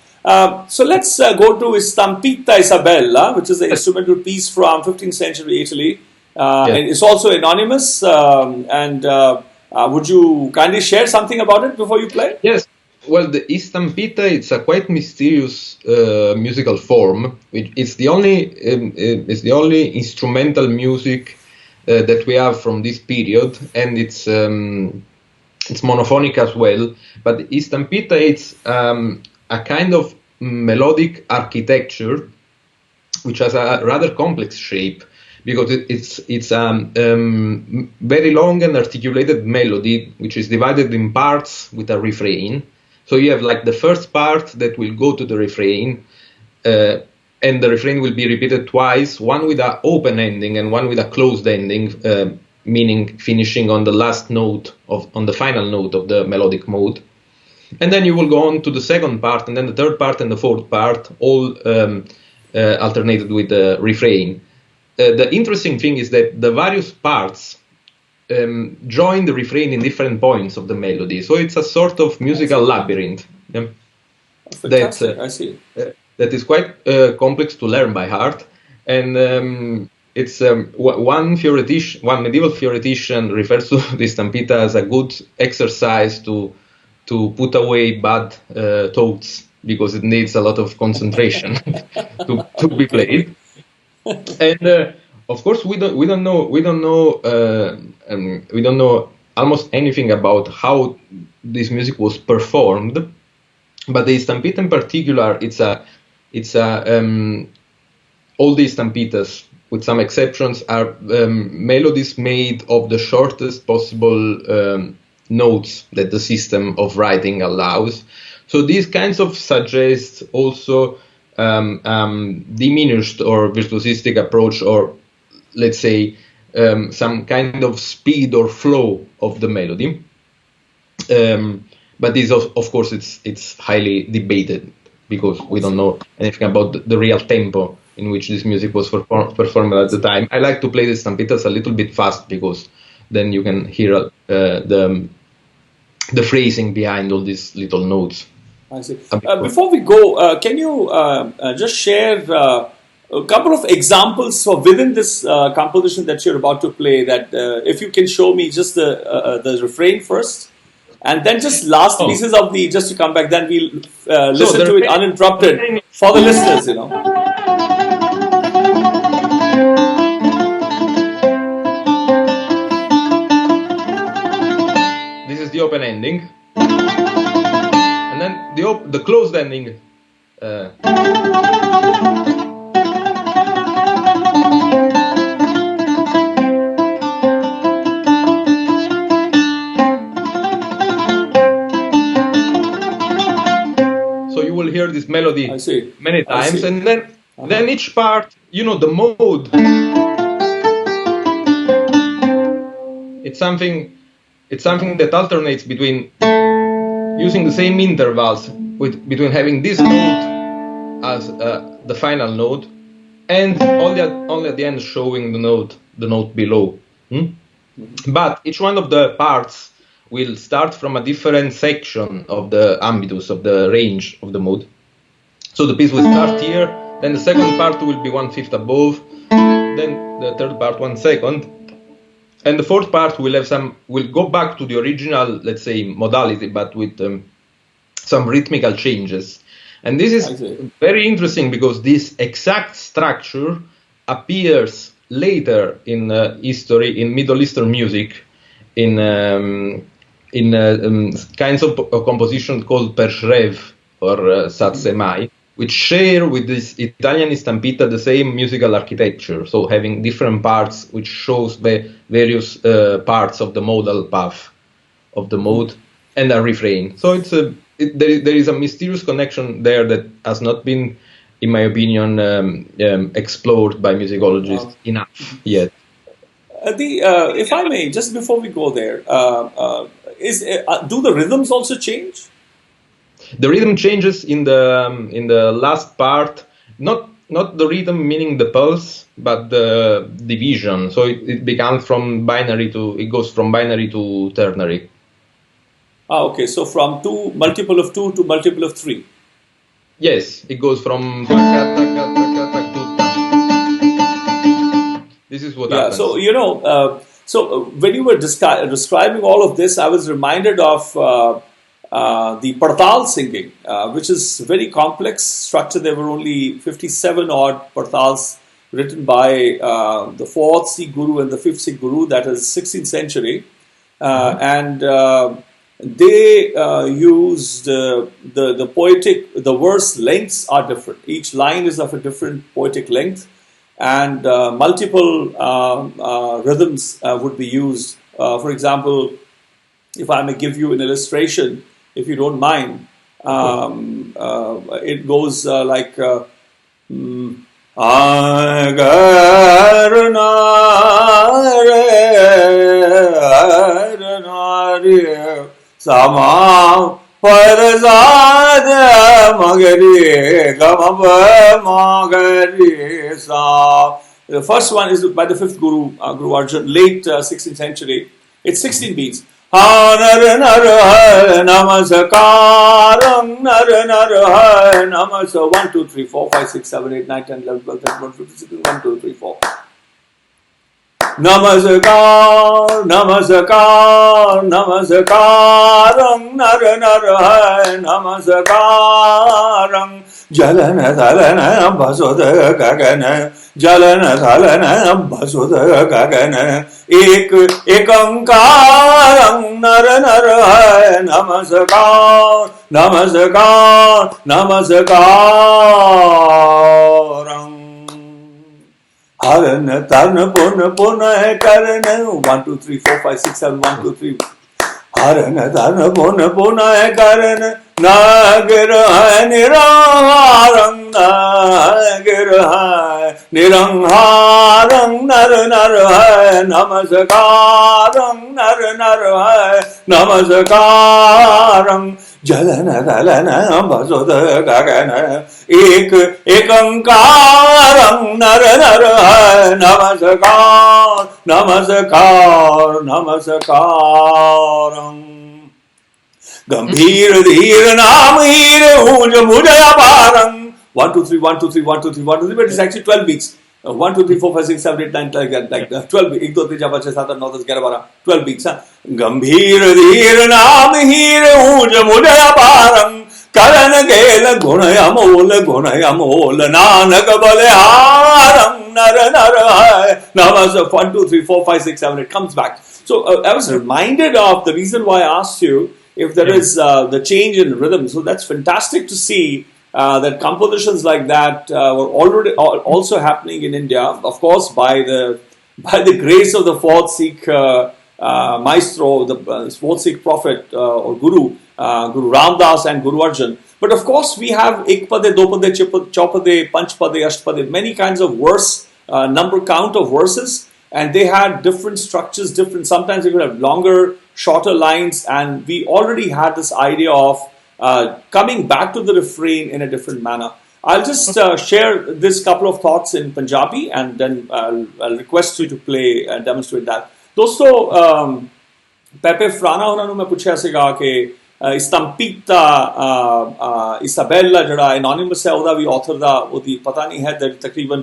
So let's go to Stampita Isabella, which is an instrumental piece from 15th century Italy. And it's also anonymous. Would you kindly share something about it before you play? Yes. Well, the Stampita, it's a quite mysterious musical form. It's the only instrumental music that we have from this period, and it's monophonic as well. But Stampita, it's a kind of melodic architecture which has a rather complex shape, because it's a very long and articulated melody which is divided in parts with a refrain. So you have like the first part that will go to the refrain, and the refrain will be repeated twice, one with an open ending and one with a closed ending, meaning finishing on the last note on the final note of the melodic mode. And then you will go on to the second part, and then the third part and the fourth part, all alternated with the refrain. The interesting thing is that the various parts join the refrain in different points of the melody, so it's a sort of musical labyrinth. I see. That is quite complex to learn by heart, and it's one medieval theoretician refers to the Stampita as a good exercise to put away bad thoughts, because it needs a lot of concentration to be played. And of course, we don't know almost anything about how this music was performed. But the Stampita in particular, all the Stampitas, with some exceptions, are melodies made of the shortest possible notes that the system of writing allows. So these kinds of suggest also diminished or virtuosistic approach, or let's say some kind of speed or flow of the melody. But this, of course, it's highly debated, because we don't know anything about the real tempo in which this music was performed at the time. I like to play the Stampitas a little bit fast, because then you can hear the phrasing behind all these little notes. I see. Before we go, can you just share a couple of examples within this composition that you're about to play? That if you can show me just the refrain first, and then just last pieces of just to come back. Then we'll listen to it uninterrupted for the listeners. This is the open ending, and then the closed ending. So you will hear this melody many times, and then each part, the mode. It's something that alternates between using the same intervals between having this note as the final note, and only at the end showing the note below. But each one of the parts will start from a different section of the ambitus, of the range of the mode. So the piece will start here, then the second part will be 1/5 above, then the third part 1/2, and the fourth part will go back to the original, let's say, modality, but with some rhythmical changes. And this is very interesting because this exact structure appears later in history, in Middle Eastern music, in kinds of composition called pershrev or satsemai, which share with this Italian stampita the same musical architecture, so having different parts which shows the various parts of the modal path of the mode and a refrain. So there is a mysterious connection there that has not been, in my opinion, explored by musicologists enough yet. If I may, just before we go there, do the rhythms also change? The rhythm changes in the last part, not the rhythm meaning the pulse, but the division. So it goes from binary to ternary. Okay. So from multiple of 2 to multiple of 3. Yes, it goes from. This is what happens. So so when you were describing all of this, I was reminded of the partal singing, which is very complex structure. There were only 57 odd partals written by the 4th Sikh Guru and the 5th Sikh Guru, that is 16th century, and they used the poetic. The verse lengths are different. Each line is of a different poetic length, and multiple rhythms would be used. For example, if I may give you an illustration, if you don't mind, it goes like Sama Parazad Magari Gamab Magari Sa. The first one is by the 5th Guru, Guru Arjan, late 16th century. It's 16 beats. Namaskaram, Namas 1, 2, 3, 4, 5, 6, 7, 8, 9, 10, 11, 12, 13, 14, 15, 1, 2, 3, 4. Namaskar, Namaskar, Namaskaram, Namaskaram, Jalana Thalana, Basuda Gagana, Jalana Thalana, Basuda Gagana, Ekankaram, Namaskar, Namaskar, Namaskaram. Haran Tarna Puna Puna Karana 1, 2, 3, 4, 5, 6, 7, 1, 2, 3. Haran Tarna Puna Puna Karana Nagara Niraharang Nagara Nirangharang Naranara Namaskaram Naranara Namaskaram Jalana Dalana Basuda Gagana Ekankaram Naranara Namaskar Namaskar Namaskaram Gambhir Dhir Naam Hir Uja Mujaya Parang 1, 2, 3, 1, 2, 3, 1, 2, 3, 1, 2, 3, but it's actually 12 beats. 1, 2, 3, 4, 5, 6, 7, 8, 9, like 12 beats. 1, 2, 3, 4, 5, 6, 7, 8, 9, 10, 11, 12 beats. Gambhir Dhir Naam Hir Uja Mujaya Parang Karan Gela Gunaya Mola Nanak Baleharam Nara Namas 1, 2, 3, 4, 5, 6, 7, 8 comes back. So I was reminded of the reason why I asked you if there is the change in rhythm. So that's fantastic to see that compositions like that were already also happening in India, of course, by the grace of the fourth Sikh Maestro, the fourth Sikh prophet or Guru, Guru Ramdas and Guru Arjan. But of course, we have Ekpade, Dopade, Chaupade, Panchpade, Ashtpade, many kinds of verse, number count of verses, and they had different structures, sometimes they could have longer, shorter lines, and we already had this idea of coming back to the refrain in a different manner. I'll just share this couple of thoughts in Punjabi, and then I'll request you to play and demonstrate that. Dosto, Peppe Frana ਉਹਨਾਂ ਨੂੰ ਮੈਂ ਪੁੱਛਿਆ ਸੀਗਾ ਕਿ Stampita Isabella ਜਿਹੜਾ anonymous ਹੈ ਉਹਦਾ ਵੀ author ਦਾ ਉਹਦੀ ਪਤਾ ਨਹੀਂ ਹੈ ਤਕਰੀਬਨ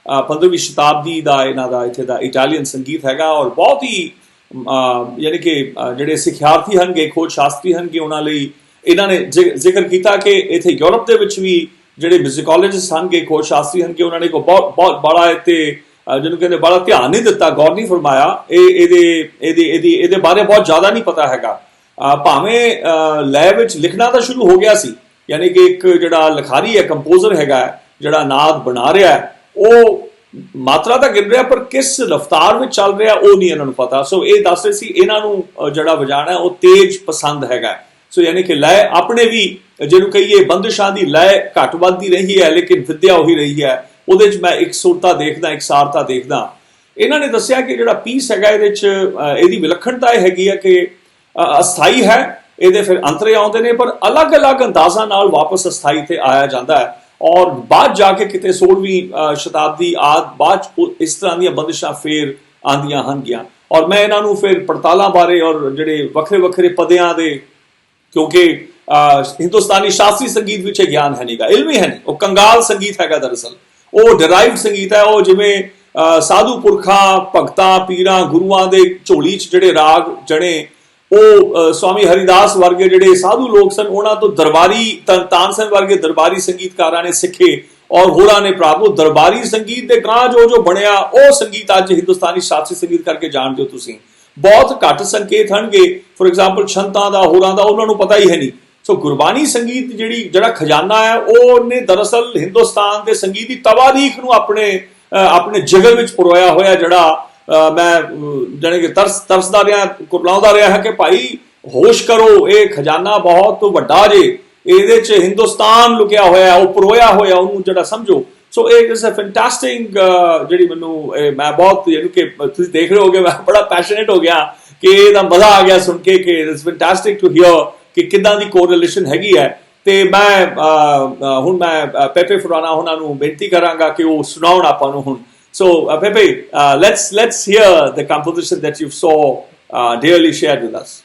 15ਵੀਂ ਸ਼ਤਾਬਦੀ ਦਾ ਇਹਨਾਂ ਦਾ ਇੱਥੇ ਦਾ ਇਟਾਲੀਅਨ ਸੰਗੀਤ ਹੈਗਾ ਔਰ ਬਹੁਤ ਹੀ ਯਾਨੀ ਕਿ ਜਿਹੜੇ ਸਿੱਖਿਆਰਥੀ ਹਨਗੇ ਖੋਜ ਸ਼ਾਸਤਰੀ ਹਨਗੇ ਉਹਨਾਂ ਲਈ ਇਹਨਾਂ ਨੇ ਜ਼ਿਕਰ ਕੀਤਾ ਕਿ ਇੱਥੇ ਯੂਰਪ ਦੇ ਵਿੱਚ ਵੀ ਜਿਹੜੇ ਮਿਊਜ਼ਿਕੋਲੋਜਿਸਟ ਹਨਗੇ ਖੋਜ ਸ਼ਾਸਤਰੀ ਹਨਗੇ ਉਹਨਾਂ ਨੇ ਬਹੁਤ ਬੜਾ ਇੱਥੇ ਜਿਹਨੂੰ ਕਹਿੰਦੇ ਬੜਾ ਧਿਆਨ ਨਹੀਂ ਦਿੱਤਾ ਗੌਰ ਨਹੀਂ ਫਰਮਾਇਆ ਇਹਦੇ ਬਾਰੇ ਬਹੁਤ ਜ਼ਿਆਦਾ ਨਹੀਂ ਪਤਾ ਹੈਗਾ ਭਾਵੇਂ ਲੈ ਵਿੱਚ ਲਿਖਣਾ ਤਾਂ ਸ਼ੁਰੂ ਹੋ ਗਿਆ ਸੀ ਯਾਨੀ ਕਿ ਇੱਕ ਜਿਹੜਾ ਲਿਖਾਰੀ ਹੈ ਕੰਪੋਜ਼ਰ ਹੈਗਾ ਜਿਹੜਾ ਨਾਦ ਬਣਾ ਰਿਹਾ ਹੈ ਉਹ ਮਾਤਰਾ ਤਾਂ ਗਿਣ ਰਿਹਾ ਪਰ ਕਿਸ ਰਫ਼ਤਾਰ ਵਿੱਚ ਚੱਲ ਰਿਹਾ ਉਹ ਨਹੀਂ ਇਹਨਾਂ ਨੂੰ ਪਤਾ ਸੋ ਇਹ ਦੱਸ ਰਹੇ ਸੀ ਇਹਨਾਂ ਨੂੰ ਜਿਹੜਾ ਵਜਾਣਾ ਉਹ ਤੇਜ਼ ਪਸੰਦ ਹੈਗਾ ਸੋ ਯਾਨੀ ਕਿ ਲੈ ਆਪਣੇ ਵੀ ਜਿਹਨੂੰ ਕਹੀਏ ਬੰਦਿਸ਼ਾਂ ਦੀ ਲੈ ਘੱਟ ਵੱਧਦੀ ਰਹੀ ਹੈ ਲੇਕਿਨ ਵਿਦਿਆ ਉਹੀ ਰਹੀ ਹੈ ਉਹਦੇ 'ਚ ਮੈਂ ਇੱਕ ਸੁਰਤਾ ਦੇਖਦਾ ਇੱਕ ਸਾਰਤਾ ਦੇਖਦਾ ਇਹਨਾਂ ਨੇ ਦੱਸਿਆ ਕਿ ਜਿਹੜਾ ਪੀਸ ਹੈਗਾ ਇਹਦੇ 'ਚ ਇਹਦੀ ਵਿਲੱਖਣਤਾ ਇਹ ਹੈਗੀ ਹੈ ਕਿ ਅਸਥਾਈ ਹੈ ਇਹਦੇ ਫਿਰ ਅੰਤਰੇ ਆਉਂਦੇ ਨੇ ਪਰ ਅਲੱਗ-ਅਲੱਗ ਅੰਦਾਜ਼ਾਂ ਨਾਲ ਵਾਪਸ ਅਸਥਾਈ ਤੇ ਆਇਆ ਜਾਂਦਾ ਹੈ ਔਰ ਬਾਅਦ ਜਾ ਕੇ ਕਿਤੇ 16ਵੀਂ ਸ਼ਤਾਬਦੀ ਬਾਅਦ ਇਸ ਤਰ੍ਹਾਂ ਦੀਆਂ ਬੰਦਿਸ਼ਾਂ ਫੇਰ ਆਉਂਦੀਆਂ ਹਨਗੀਆਂ ਔਰ ਮੈਂ ਇਹਨਾਂ ਨੂੰ ਫਿਰ ਪੜਤਾਲਾਂ ਬਾਰੇ ਔਰ ਜਿਹੜੇ ਵੱਖਰੇ ਪਦਿਆਂ ਦੇ ਕਿਉਂਕਿ ਹਿੰਦੁਸਤਾਨੀ ਸ਼ਾਸਤਰੀ ਸੰਗੀਤ ਵਿੱਚ ਗਿਆਨ ਹੈ ਨਹੀਂਗਾ ਇਲਮੀ ਹੈ ਨਹੀਂ ਉਹ ਕੰਗਾਲ ਸੰਗੀਤ ਹੈਗਾ ਦਰਅਸਲ ਉਹ ਡਿਰਾਈਵਡ ਸੰਗੀਤ ਹੈ ਉਹ ਜਿਵੇਂ ਸਾਧੂ ਪੁਰਖਾਂ ਭਗਤਾਂ ਪੀਰਾਂ ਗੁਰੂਆਂ ਦੇ ਝੋਲੀ 'ਚ ਜਿਹੜੇ ਰਾਗ ਜਣੇ ਉਹ ਸਵਾਮੀ ਹਰੀਦਾਸ ਵਰਗੇ ਜਿਹੜੇ ਸਾਧੂ ਲੋਕ ਸਨ ਉਹਨਾਂ ਤੋਂ ਦਰਬਾਰੀ ਤਾਨਸੇਨ ਵਰਗੇ ਦਰਬਾਰੀ ਸੰਗੀਤਕਾਰਾਂ ਨੇ ਸਿੱਖੇ ਔਰ ਹੋਰਾਂ ਨੇ ਪ੍ਰਾਪਤ ਦਰਬਾਰੀ ਸੰਗੀਤ ਦੇ ਗਾਂ ਜੋ ਬਣਿਆ ਉਹ ਸੰਗੀਤ ਅੱਜ ਹਿੰਦੁਸਤਾਨੀ ਸ਼ਾਸਤਰੀ ਸੰਗੀਤ ਕਰਕੇ ਜਾਣਦੇ ਹੋ ਤੁਸੀਂ ਬਹੁਤ ਘੱਟ ਸੰਕੇਤ ਹਨਗੇ ਫੋਰ ਐਗਜ਼ਾਮਪਲ ਛੰਤਾਂ ਦਾ ਹੋਰਾਂ ਦਾ ਉਹਨਾਂ ਨੂੰ ਪਤਾ ਹੀ ਹੈ ਨਹੀਂ ਸੋ ਗੁਰਬਾਣੀ ਸੰਗੀਤ ਜਿਹੜਾ ਖਜ਼ਾਨਾ ਹੈ ਉਹਨੇ ਦਰਅਸਲ ਹਿੰਦੁਸਤਾਨ ਦੇ ਸੰਗੀਤ ਦੀ ਤਵਾਰੀਖ ਨੂੰ ਆਪਣੇ ਜਿਗਰ ਵਿੱਚ ਪਰੋਇਆ ਹੋਇਆ ਜਿਹੜਾ ਮੈਂ ਜਾਣੀ ਕਿ ਤਰਸਦਾ ਰਿਹਾ ਕੁਰਲਾਉਂਦਾ ਰਿਹਾ ਹੈ ਕਿ ਭਾਈ ਹੋਸ਼ ਕਰੋ ਇਹ ਖਜ਼ਾਨਾ ਬਹੁਤ ਵੱਡਾ ਜੇ ਇਹਦੇ 'ਚ ਹਿੰਦੁਸਤਾਨ ਲੁਕਿਆ ਹੋਇਆ ਉਹ ਪਰੋਇਆ ਹੋਇਆ ਉਹਨੂੰ ਜਿਹੜਾ ਸਮਝੋ ਸੋ ਇਹ ਇਜ਼ ਅ ਫੈਂਟੈਸਟਿਕ ਜਿਹੜੀ ਮੈਨੂੰ ਮੈਂ ਬਹੁਤ ਯਾਨੀ ਕਿ ਤੁਸੀਂ ਦੇਖ ਰਹੇ ਹੋਗੇ ਮੈਂ ਬੜਾ ਪੈਸ਼ਨੇਟ ਹੋ ਗਿਆ ਕਿ ਇਹਦਾ ਮਜ਼ਾ ਆ ਗਿਆ ਸੁਣ ਕੇ ਕਿ ਇਟਸ ਫੈਂਟੈਸਟਿਕ ਟੂ ਹੀਅਰ ਕਿ ਕਿੱਦਾਂ ਦੀ ਕੋਰਿਲੇਸ਼ਨ ਹੈਗੀ ਹੈ ਤੇ ਮੈਂ ਹੁਣ ਮੈਂ ਪੈਪੇ ਫਰਾਨਾ ਉਹਨਾਂ ਨੂੰ ਬੇਨਤੀ ਕਰਾਂਗਾ ਕਿ ਉਹ ਸੁਣਾਉਣ ਆਪਾਂ ਨੂੰ ਹੁਣ So, Peppe, let's hear the composition that you so dearly shared with us.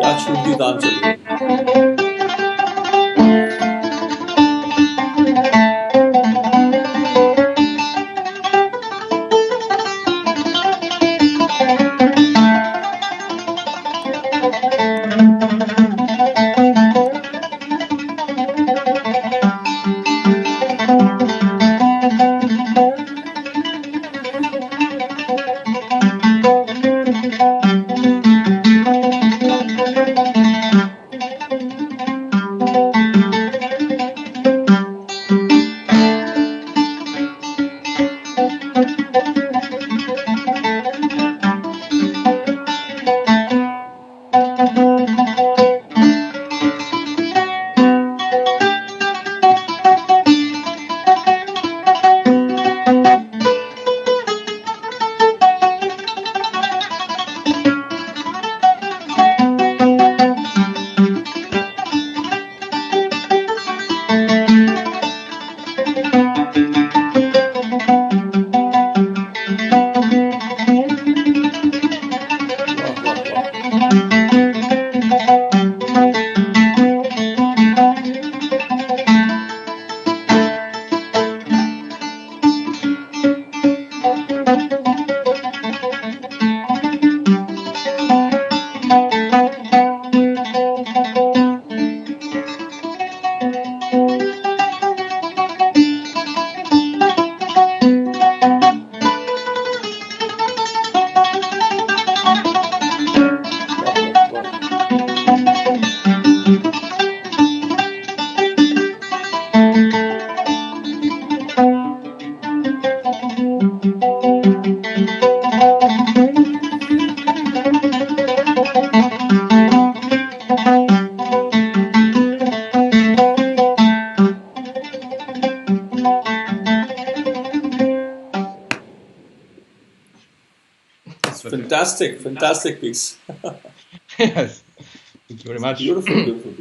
क्या शुद्धि दान चलिए Fantastic piece. Yes, thank you very much. Beautiful.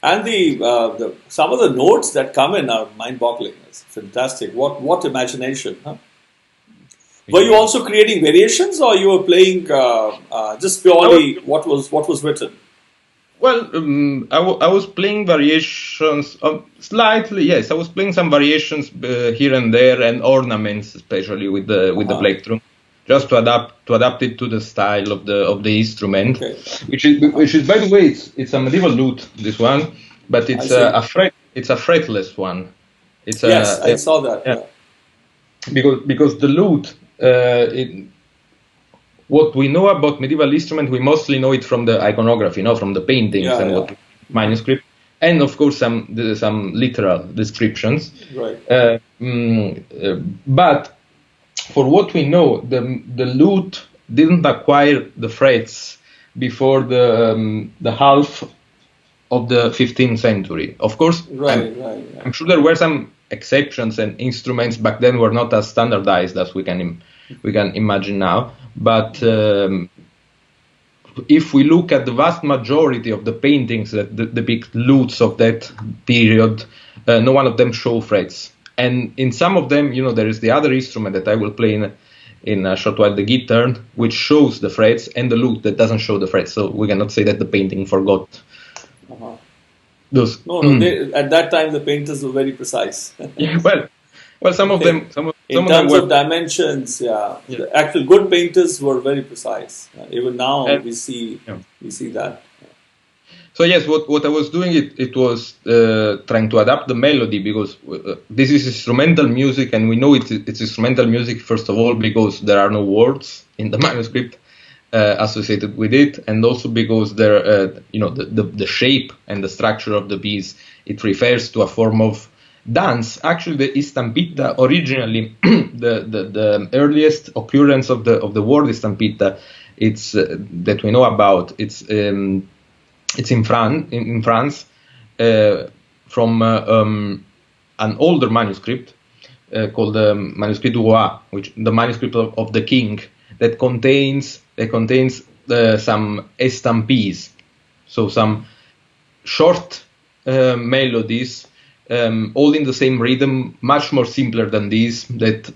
And the some of the notes that come in are mind-boggling. It's fantastic. What imagination, huh? Were you also creating variations, or you were playing just purely what was written? Well, I was playing variations, slightly. Yes, I was playing some variations here and there, and ornaments, especially with the plectrum, just to adapt it to the style of the instrument, okay. which is by the way it's a medieval lute, this one, but it's a fretless one. Yes, I saw that. Yeah. Because the lute, what we know about medieval instrument, we mostly know it from the iconography, from the paintings what manuscript, and of course some literal descriptions. Right. But for what we know, the lute didn't acquire the frets before the half of the 15th century. Of course, I'm sure there were some exceptions, and instruments back then were not as standardized as we can imagine now. But if we look at the vast majority of the paintings that depict lutes of that period, no one of them show frets. And in some of them, there is the other instrument that I will play in a short while, the guitar, which shows the frets, and the lute that doesn't show the frets. So we cannot say that the painting forgot those. No, at that time the painters were very precise. Yeah, well, some of them. In terms of dimensions, the actual good painters were very precise. Even now, we see that. So yes, what I was doing, it was trying to adapt the melody, because this is instrumental music, and we know it's instrumental music first of all because there are no words in the manuscript associated with it, and also because there, the shape and the structure of the piece, it refers to a form of dance. Actually, the estampita originally, the earliest occurrence of the word estampita, it's that we know about. It's in France, from an older manuscript called the Manuscrit du Roi, which the manuscript of the king, that contains some estampes, so some short melodies, all in the same rhythm, much more simpler than these, that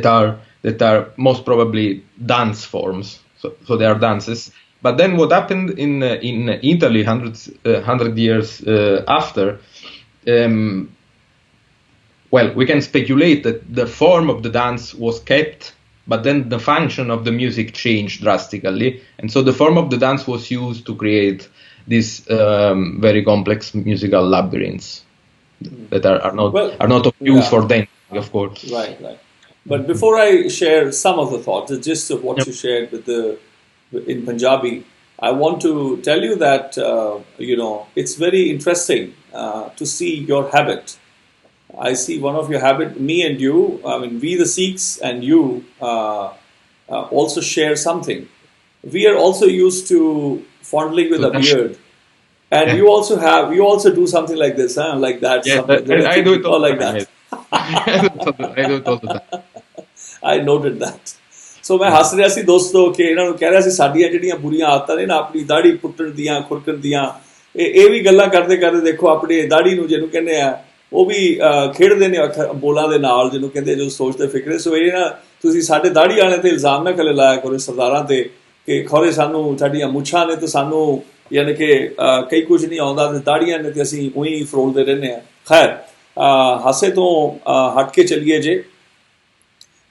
are that are most probably dance forms. So they are dances. But then what happened in Italy 100 years after, well, we can speculate that the form of the dance was kept, but then the function of the music changed drastically. And so the form of the dance was used to create these very complex musical labyrinths that are not of use for dancing, of course. Right. But before I share some of the thoughts, the gist of what you shared in Punjabi, I want to tell you that, it's very interesting to see your habit. I see one of your habit, me and you, we the Sikhs and you also share something. We are also used to fondling with a beard. And you also do something like this, like that. Yeah, I do it all like that. I do it all the time. I noted that. So मैं हंस रहा सी दोस्तों कि इन्हां नूं कह रहा सी साडियां ਜਿਹੜੀਆਂ बुरियां आदतां ने ना अपनी दाढ़ी पुੱਟਣ ਦੀਆਂ खुरकਣ ਦੀਆਂ ਇਹ ਵੀ ਗੱਲਾਂ ਕਰਦੇ ਦੇਖੋ ਆਪਣੀ ਦਾढ़ी ਨੂੰ ਜਿਹਨੂੰ ਕਹਿੰਦੇ ਆ ਉਹ ਵੀ ਖੇਡਦੇ ਨੇ ਬੋਲਾਂ ਦੇ ਨਾਲ ਜਿਹਨੂੰ ਕਹਿੰਦੇ ਜੋ ਸੋਚਦੇ ਫਿਕਰੇ ਸੋ ਇਹ ਨਾ ਤੁਸੀਂ ਸਾਡੇ ਦਾढ़ी ਵਾਲਿਆਂ ਤੇ ਇਲਜ਼ਾਮ ਨਾ ਖਲੇ ਲਾਇਆ ਕਰੋ ਸਰਦਾਰਾਂ ਤੇ ਕਿ ਖੌਰੇ ਸਾਨੂੰ ਸਾਡੀਆਂ ਮੁੱਛਾਂ ਨੇ ਤੇ ਸਾਨੂੰ ਯਾਨੀ ਕਿ ਕਈ ਕੁਝ ਨਹੀਂ ਆਉਂਦਾ ਤੇ ਦਾੜੀਆਂ ਨੇ ਤੇ ਅਸੀਂ ਉਹੀ ਫਰੋਲਦੇ ਰਹਿੰਦੇ ਆ ਖੈਰ ਹਾਸੇ ਤੋਂ ਹਟ ਕੇ ਚੱਲੀਏ ਜੇ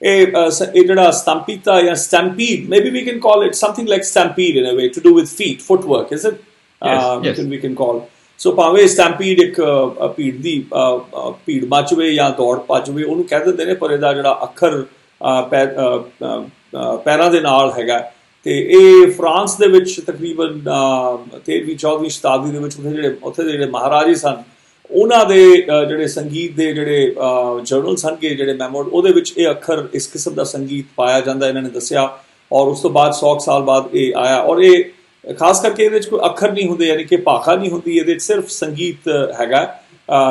ਇਹ ਜਿਹੜਾ stampita ਜਾਂ stampede, maybe we can call it something like stampede in a way, to do with feet, footwork, is it? Yes. We can call. So ਭਾਵੇਂ stampede ਇੱਕ ਭੀੜ ਦੀ ਭੀੜ ਮੱਚ ਜਾਵੇ ਜਾਂ ਦੌੜ ਭੱਜ ਜਾਵੇ ਉਹਨੂੰ ਕਹਿ ਦਿੰਦੇ ਨੇ ਪਰ ਇਹਦਾ ਜਿਹੜਾ ਅੱਖਰ ਪੈਰਾਂ ਦੇ ਨਾਲ ਹੈਗਾ ਤੇ ਇਹ ਫਰਾਂਸ ਦੇ ਵਿੱਚ ਤਕਰੀਬਨ 13ਵੀਂ 14ਵੀਂ ਸ਼ਤਾਬਦੀ ਦੇ ਵਿੱਚ ਉੱਥੇ ਦੇ ਜਿਹੜੇ ਮਹਾਰਾਜੇ ਸਨ ਉਹਨਾਂ ਦੇ ਜਿਹੜੇ ਸੰਗੀਤ ਦੇ ਜਿਹੜੇ ਜਰਨਲ ਸਨਗੇ ਜਿਹੜੇ ਮੈਮੋਰ ਉਹਦੇ ਵਿੱਚ ਇਹ ਅੱਖਰ ਇਸ ਕਿਸਮ ਦਾ ਸੰਗੀਤ ਪਾਇਆ ਜਾਂਦਾ ਇਹਨਾਂ ਨੇ ਦੱਸਿਆ ਔਰ ਉਸ ਤੋਂ ਬਾਅਦ 100 ਸਾਲ ਬਾਅਦ ਇਹ ਆਇਆ ਔਰ ਇਹ ਖਾਸ ਕਰਕੇ ਇਹਦੇ ਵਿੱਚ ਕੋਈ ਅੱਖਰ ਨਹੀਂ ਹੁੰਦੇ ਯਾਨੀ ਕਿ ਭਾਖਾ ਨਹੀਂ ਹੁੰਦੀ ਇਹਦੇ ਵਿੱਚ ਸਿਰਫ ਸੰਗੀਤ ਹੈਗਾ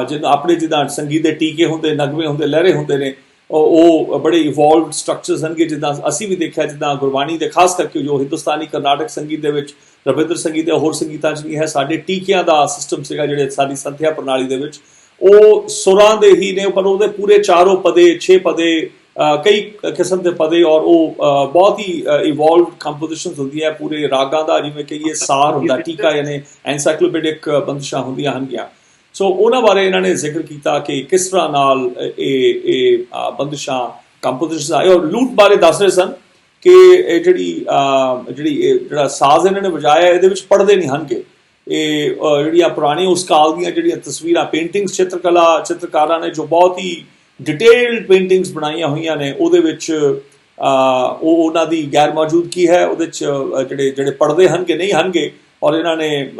ਜਿਹਨੂੰ ਆਪਣੇ ਜਿੱਦਾਂ ਸੰਗੀਤ ਦੇ ਟੀਕੇ ਹੁੰਦੇ ਨਗਮੇ ਹੁੰਦੇ ਲਹਿਰੇ ਹੁੰਦੇ ਨੇ ਉਹ ਬੜੇ ਇਵੋਲਵਡ ਸਟਰਕਚਰਸ ਹਨਗੇ ਜਿੱਦਾਂ ਅਸੀਂ ਵੀ ਦੇਖਿਆ ਜਿੱਦਾਂ ਗੁਰਬਾਣੀ ਦੇ ਖਾਸ ਕਰਕੇ ਜੋ ਹਿੰਦੁਸਤਾਨੀ ਕਰਨਾਟਕ ਸੰਗੀਤ ਦੇ ਵਿੱਚ ਰਵਿੰਦਰ ਸੰਗੀਤ ਦੇ ਹੋਰ ਸੰਗੀਤਾਂ 'ਚ ਨਹੀਂ ਹੈ ਸਾਡੇ ਟੀਕਿਆਂ ਦਾ ਸਿਸਟਮ ਸੀਗਾ ਜਿਹੜੇ ਸਾਡੀ ਸੰਥਿਆ ਪ੍ਰਣਾਲੀ ਦੇ ਵਿੱਚ ਉਹ ਸੁਰਾਂ ਦੇ ਹੀ ਨੇ ਪਰ ਉਹਦੇ ਪੂਰੇ ਚਾਰੋਂ ਪਦੇ 6 ਪਦੇ ਕਈ ਕਿਸਮ ਦੇ ਪਦੇ ਔਰ ਉਹ ਬਹੁਤ ਹੀ ਇਵੋਲਵਡ ਕੰਪੋਜੀਸ਼ਨਸ ਹੁੰਦੀਆਂ ਪੂਰੇ ਰਾਗਾਂ ਦਾ ਜਿਵੇਂ ਕਹੀਏ ਸਾਰ ਹੁੰਦਾ ਟੀਕਾ ਯਾਨੀ ਐਨਸਾਈਕਲੋਪੀਡਿਕ ਬੰਦਿਸ਼ਾਂ ਹੁੰਦੀਆਂ ਹਨਗੀਆਂ ਸੋ ਉਹਨਾਂ ਬਾਰੇ ਇਹਨਾਂ ਨੇ ਜ਼ਿਕਰ ਕੀਤਾ ਕਿ ਕਿਸ ਤਰ੍ਹਾਂ ਨਾਲ ਇਹ ਬੰਦਿਸ਼ਾਂ ਕੰਪੋਜੀਸ਼ਨਸ ਆਏ ਔਰ ਲੂਟ ਬਾਰੇ ਦੱਸ ਰਹੇ ਸਨ ਕਿ ਇਹ ਜਿਹੜਾ ਸਾਜ਼ ਇਹਨਾਂ ਨੇ ਵਜਾਇਆ ਇਹਦੇ ਵਿੱਚ ਪੜ੍ਹਦੇ ਨਹੀਂ ਹਨਗੇ ਇਹ ਜਿਹੜੀਆਂ ਪੁਰਾਣੀਆਂ ਉਸ ਕਾਲ ਦੀਆਂ ਜਿਹੜੀਆਂ ਤਸਵੀਰਾਂ ਪੇਂਟਿੰਗਸ ਚਿੱਤਰਕਾਰਾਂ ਨੇ ਜੋ ਬਹੁਤ ਹੀ ਡਿਟੇਲਡ ਪੇਂਟਿੰਗਸ ਬਣਾਈਆਂ ਹੋਈਆਂ ਨੇ ਉਹਦੇ ਵਿੱਚ ਉਹ ਉਹਨਾਂ ਦੀ ਗੈਰ ਮੌਜੂਦਗੀ ਹੈ ਉਹਦੇ 'ਚ ਜਿਹੜੇ ਪੜ੍ਹਦੇ ਹਨਗੇ ਨਹੀਂ ਹਨਗੇ ਔਰ ਇਹਨਾਂ ਨੇ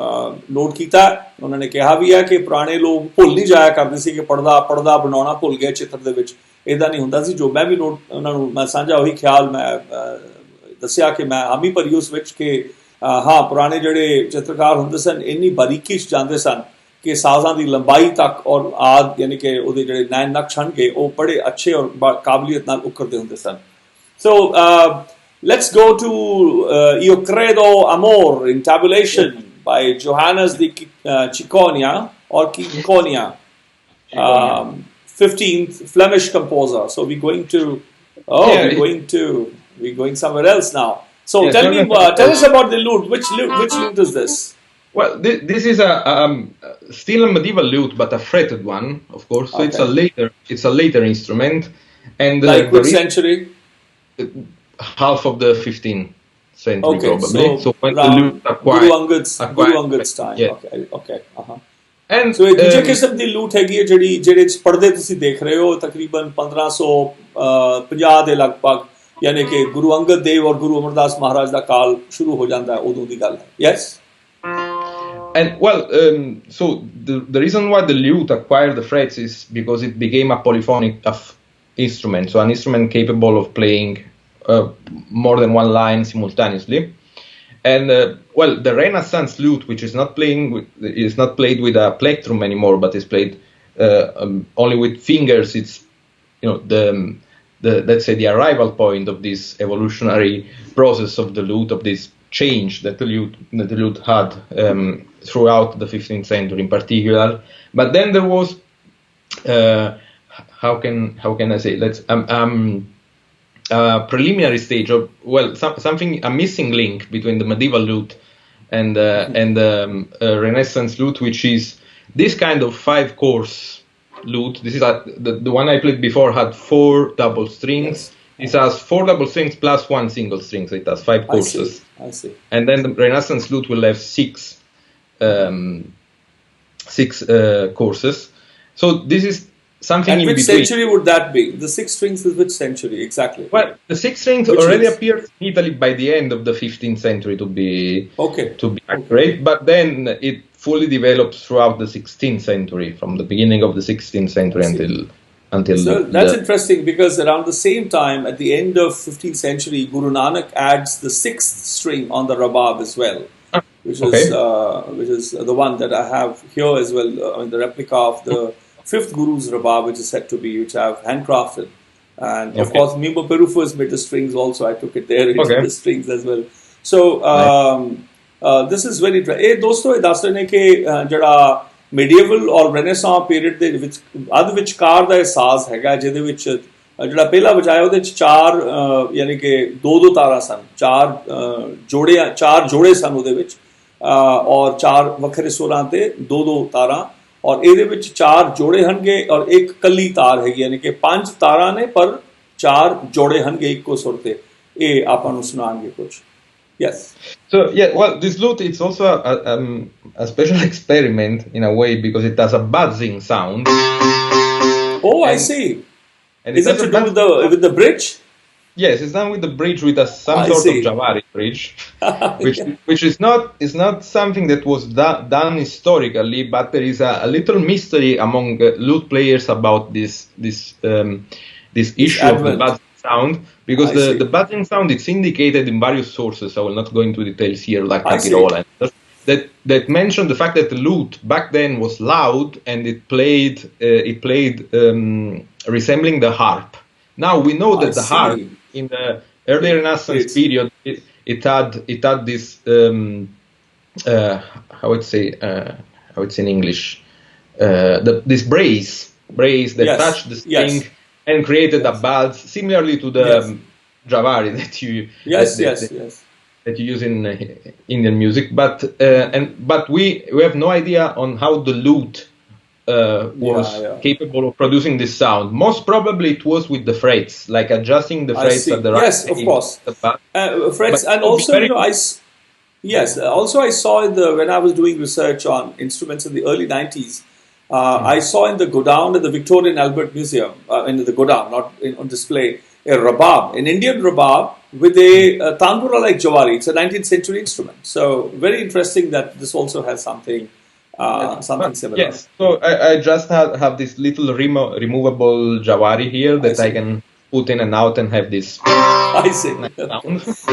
ਨੋਟ ਕੀਤਾ ਉਹਨਾਂ ਨੇ ਕਿਹਾ ਵੀ ਹੈ ਕਿ ਪੁਰਾਣੇ ਲੋਕ ਭੁੱਲ ਨਹੀਂ ਜਾਇਆ ਕਰਦੇ ਸੀ ਕਿ ਪੜਦਾ ਬਣਾਉਣਾ ਭੁੱਲ ਗਏ ਚਿੱਤਰ ਦੇ ਵਿੱਚ ਇੱਦਾਂ ਨਹੀਂ ਹੁੰਦਾ ਸੀ ਜੋ ਮੈਂ ਵੀ ਨੋਟ ਉਹਨਾਂ ਨੂੰ ਮੈਂ ਸਾਂਝਾ ਉਹੀ ਖਿਆਲ ਮੈਂ ਦੱਸਿਆ ਕਿ ਮੈਂ ਹਾਮੀ ਭਰੀ ਉਸ ਵਿੱਚ ਕਿ ਹਾਂ ਪੁਰਾਣੇ ਜਿਹੜੇ ਚਿੱਤਰਕਾਰ ਹੁੰਦੇ ਸਨ ਇੰਨੀ ਬਾਰੀਕੀ 'ਚ ਜਾਂਦੇ ਸਨ ਕਿ ਸਾਜ਼ਾਂ ਦੀ ਲੰਬਾਈ ਤੱਕ ਔਰ ਆਦ ਯਾਨੀ ਕਿ ਉਹਦੇ ਜਿਹੜੇ ਨੈਣ ਨਕਸ਼ ਹਨਗੇ ਉਹ ਬੜੇ ਅੱਛੇ ਔਰ ਕਾਬਲੀਅਤ ਨਾਲ ਉਕਰਦੇ ਹੁੰਦੇ ਸਨ ਸੋ let's go to Io Credo Amor in tabulation by Johannes de Cicogna or Cicogna 15th Flemish composer so we're going somewhere else now so tell us about the lute which lute is this well this is a still a medieval lute but a fretted one of course so okay. it's a later instrument and like which century half of the 15th century probably so when the lute acquired Guru Angad's time yeah. okay and so ਦੂਜੇ ਕਿਸਮ ਦੀ ਲੂਟ ਹੈਗੀ ਹੈ ਜਿਹੜੇ ਪਰਦੇ ਤੁਸੀਂ ਦੇਖ ਰਹੇ ਹੋ ਤਕਰੀਬਨ 1550 ਦੇ ਲਗਭਗ ਯਾਨੀ ਕਿ ਗੁਰੂ ਅੰਗਦ ਦੇਵ ਔਰ ਗੁਰੂ ਅਮਰਦਾਸ ਮਹਾਰਾਜ ਦਾ ਕਾਲ ਸ਼ੁਰੂ ਹੋ ਜਾਂਦਾ ਹੈ ਉਦੋਂ ਦੀ ਗੱਲ ਹੈ yes and well so the reason why the lute acquired the frets is because it became a polyphonic instrument so an instrument capable of playing more than one line simultaneously and well the Renaissance lute which is not played with a plectrum anymore but is played only with fingers it's the let's say the arrival point of this evolutionary process of the lute of this change that the lute had throughout the 15th century in particular but then there was how can I say preliminary stage of, well, something, a missing link between the medieval lute and Renaissance lute, which is this kind of 5-course lute. This is the one I played before had 4 double strings. Yes. It has 4 double strings plus 1 single string, so it has 5 courses. I see. And then the Renaissance lute will have 6 courses. So this is something and in which between. Which century would that be? The 6 strings is which century exactly? Well, the 6 strings already appeared in Italy by the end of the 15th century, to be accurate. But then it fully develops throughout the 16th century, from the beginning of the 16th century until. So that's interesting, because around the same time, at the end of 15th century, Guru Nanak adds the 6th string on the rabab as well, which is the one that I have here as well. The replica of the 5th Guru's rabab, which is said to be, which I have handcrafted, and of course Mimba Perufu has made the strings also. I took it there into the strings as well. So this is very interesting. ਇਹ ਦੋਸਤੋ ਇਹ ਦੱਸ ਰਹੇ ਨੇ ਕਿ ਜਿਹੜਾ medieval or Renaissance period ਦੇ ਵਿੱਚ ਅੱਧ ਵਿਚਕਾਰ ਦਾ ਅਹਿਸਾਸ ਹੈਗਾ, ਜਿਹਦੇ ਵਿੱਚ ਜਿਹੜਾ ਪਹਿਲਾ ਵਜਾਇਆ ਉਹਦੇ ਵਿੱਚ 4 ਯਾਨੀ ਕਿ 2 ਤਾਰਾਂ ਸਨ, 4 ਜੋੜੇ ਸਨ ਉਹਦੇ ਵਿੱਚ, ਔਰ 4 ਵੱਖਰੇ ਸੁਰਾਂ ਤੇ 2 ਤਾਰਾਂ, ਔਰ ਇਹਦੇ ਵਿੱਚ 4 ਜੋੜੇ ਹਨਗੇ ਔਰ ਇੱਕ ਕੱਲੀ ਤਾਰ ਹੈਗੀ, ਯਾਨੀ ਕਿ 5 ਤਾਰਾਂ ਨੇ ਪਰ 4 ਜੋੜੇ ਹਨਗੇ ਇੱਕੋ ਸੁਰ ਤੇ. ਇਹ ਆਪਾਂ ਨੂੰ ਸੁਣਾਉਣਗੇ ਕੁਝ. Yes. So well, this lute is also a special experiment in a way, because it has a buzzing sound. Oh, I see. And is it to do with the bridge? Yes, it's done with the bridge, with some sort of Javari bridge, which is not something that was done historically, but there is a little mystery among lute players about this issue of the buzzing sound, because the buzzing sound is indicated in various sources. I will not go into details here, like Capirola, that mention the fact that the lute back then was loud and it played resembling the harp. Now we know that the harp in the early Renaissance period it had this how would say in English this brace that touched the string. And created a buzz similarly to the Javari that you that you use in Indian music, but we have no idea on how the lute was capable of producing this sound. Most probably it was with the frets, like adjusting the frets at the right. Yes, of course. Frets, and also also I saw when I was doing research on instruments in the early 90s. I saw in the godown at the Victorian Albert Museum, in the godown, not on display, a rabab, an Indian rabab with a tanpura-like javari. It's a 19th century instrument. So very interesting that this also has something similar. Yes. So I just have this little removable javari here that I can put in and out and have this. I see.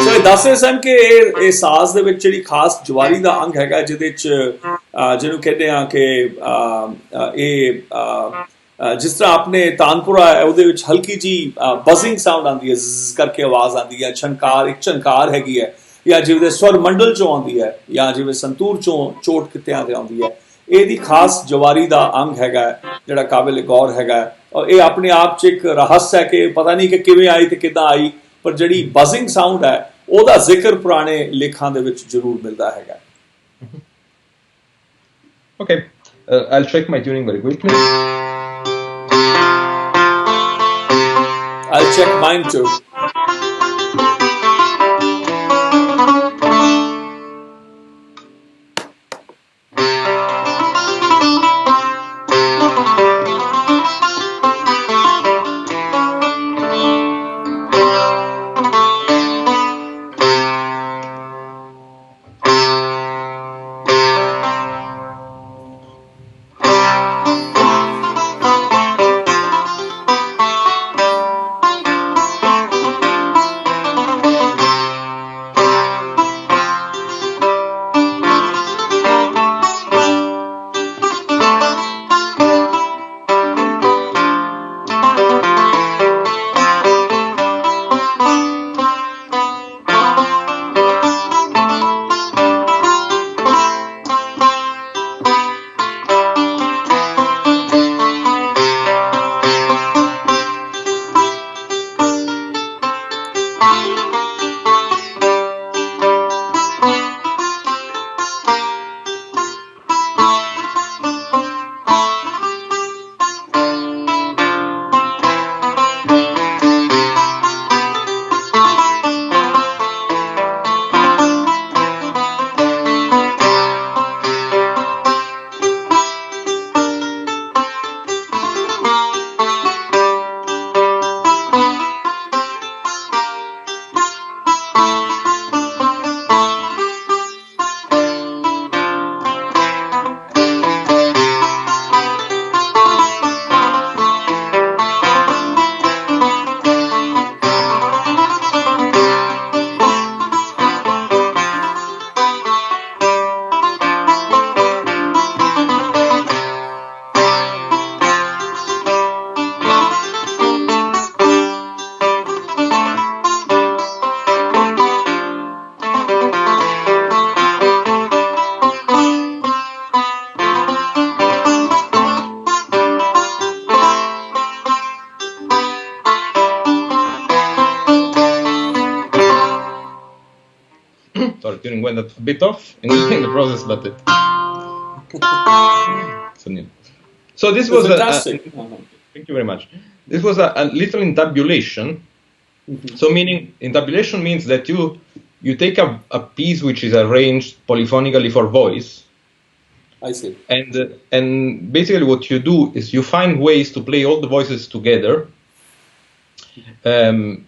So ਇਹ ਦੱਸ ਰਹੇ ਸਨ ਕਿ ਇਹ ਸਾਜ਼ ਦੇ ਵਿੱਚ ਜਿਹੜੀ ਖਾਸ ਜਵਾਰੀ ਦਾ ਅੰਗ ਹੈਗਾ, ਜਿਹਦੇ ਚ ਜਿਹਨੂੰ ਕਹਿੰਦੇ ਆ ਕਿ ਇਹ ਜਿਸ ਤਰ੍ਹਾਂ ਆਪਣੇ ਤਾਨਪੁਰਾ ਹੈ ਉਹਦੇ ਵਿੱਚ ਹਲਕੀ ਜੀ ਬਜ਼ਿੰਗ ਸਾਊਂਡ ਆਉਂਦੀ ਹੈ, ਜ਼ ਕਰਕੇ ਆਵਾਜ਼ ਆਉਂਦੀ ਹੈ, ਇੱਕ ਝੰਕਾਰ ਹੈਗੀ ਹੈ, ਜਾਂ ਜਿਵੇਂ ਸਵਰ ਮੰਡਲ ਚੋਂ ਆਉਂਦੀ ਹੈ, ਜਾਂ ਜਿਵੇਂ ਸੰਤੂਰ ਚੋਂ ਚੋਟ ਕਿੱਤਿਆਂ ਤੇ ਆਉਂਦੀ ਹੈ. ਇਹਦੀ ਖਾਸ ਜਵਾਰੀ ਦਾ ਅੰਗ ਹੈਗਾ ਜਿਹੜਾ ਕਾਬਿਲ ਗੌਰ ਹੈਗਾ, ਔਰ ਇਹ ਆਪਣੇ ਆਪ ਚ ਇੱਕ ਰਹੱਸ ਹੈ ਕਿ ਪਤਾ ਨਹੀਂ ਕਿ ਕਿਵੇਂ ਆਈ ਤੇ ਕਿੱਦਾਂ ਆਈ, ਪਰ ਜਿਹੜੀ ਬਜ਼ਿੰਗ ਸਾਊਂਡ ਹੈ ਉਹਦਾ ਜ਼ਿਕਰ ਪੁਰਾਣੇ ਲੇਖਾਂ ਦੇ ਵਿੱਚ ਜ਼ਰੂਰ ਮਿਲਦਾ ਹੈਗਾ. Okay, I'll check my tuning very quickly. I'll check mine too. sorry, tuning went a bit off in the process, but so this was fantastic. Thank you very much. This was a little intabulation. So meaning intabulation means that you take a piece which is arranged polyphonically for voice. I see. And basically what you do is you find ways to play all the voices together in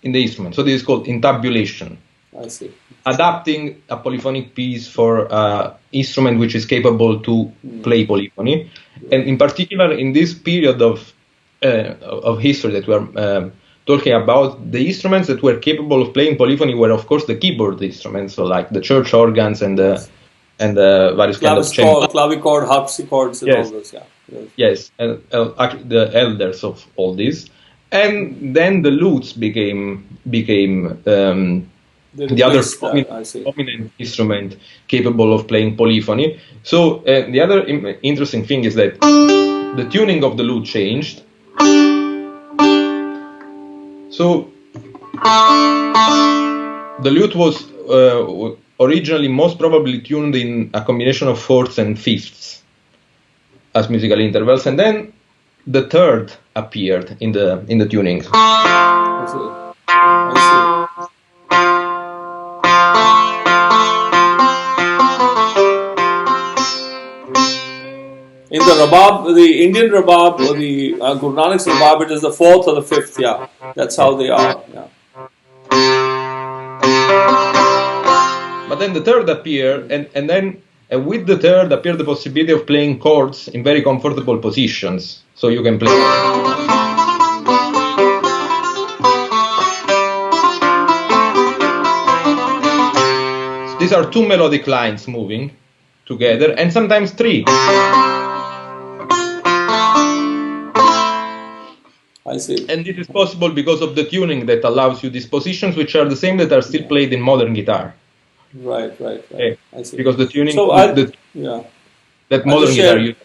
the instrument. So this is called intabulation. I see. Adapting a polyphonic piece for an instrument which is capable to play polyphony. And in particular, in this period of history that we are talking about, the instruments that were capable of playing polyphony were, of course, the keyboard instruments, so like the church organs and the various kind of clavichord, harpsichords, and all those. Yes, and the elders of all these. And then the lutes became the other prominent instrument capable of playing polyphony. So the other interesting thing is that the tuning of the lute changed. So the lute was originally most probably tuned in a combination of fourths and fifths as musical intervals, and then the third appeared in the tuning. I see. In the rabab, the Indian rabab or the Guru Nanak's rabab, it is the fourth or the fifth. Yeah, that's how they are. Yeah. But then the third appeared, and then with the third appeared the possibility of playing chords in very comfortable positions. So you can play. So these are two melodic lines moving together, and sometimes three. I see. And this is possible because of the tuning that allows you these positions, which are the same that are still played in modern guitar. Right. Okay. I see. Because the tuning, so that modern guitar uses.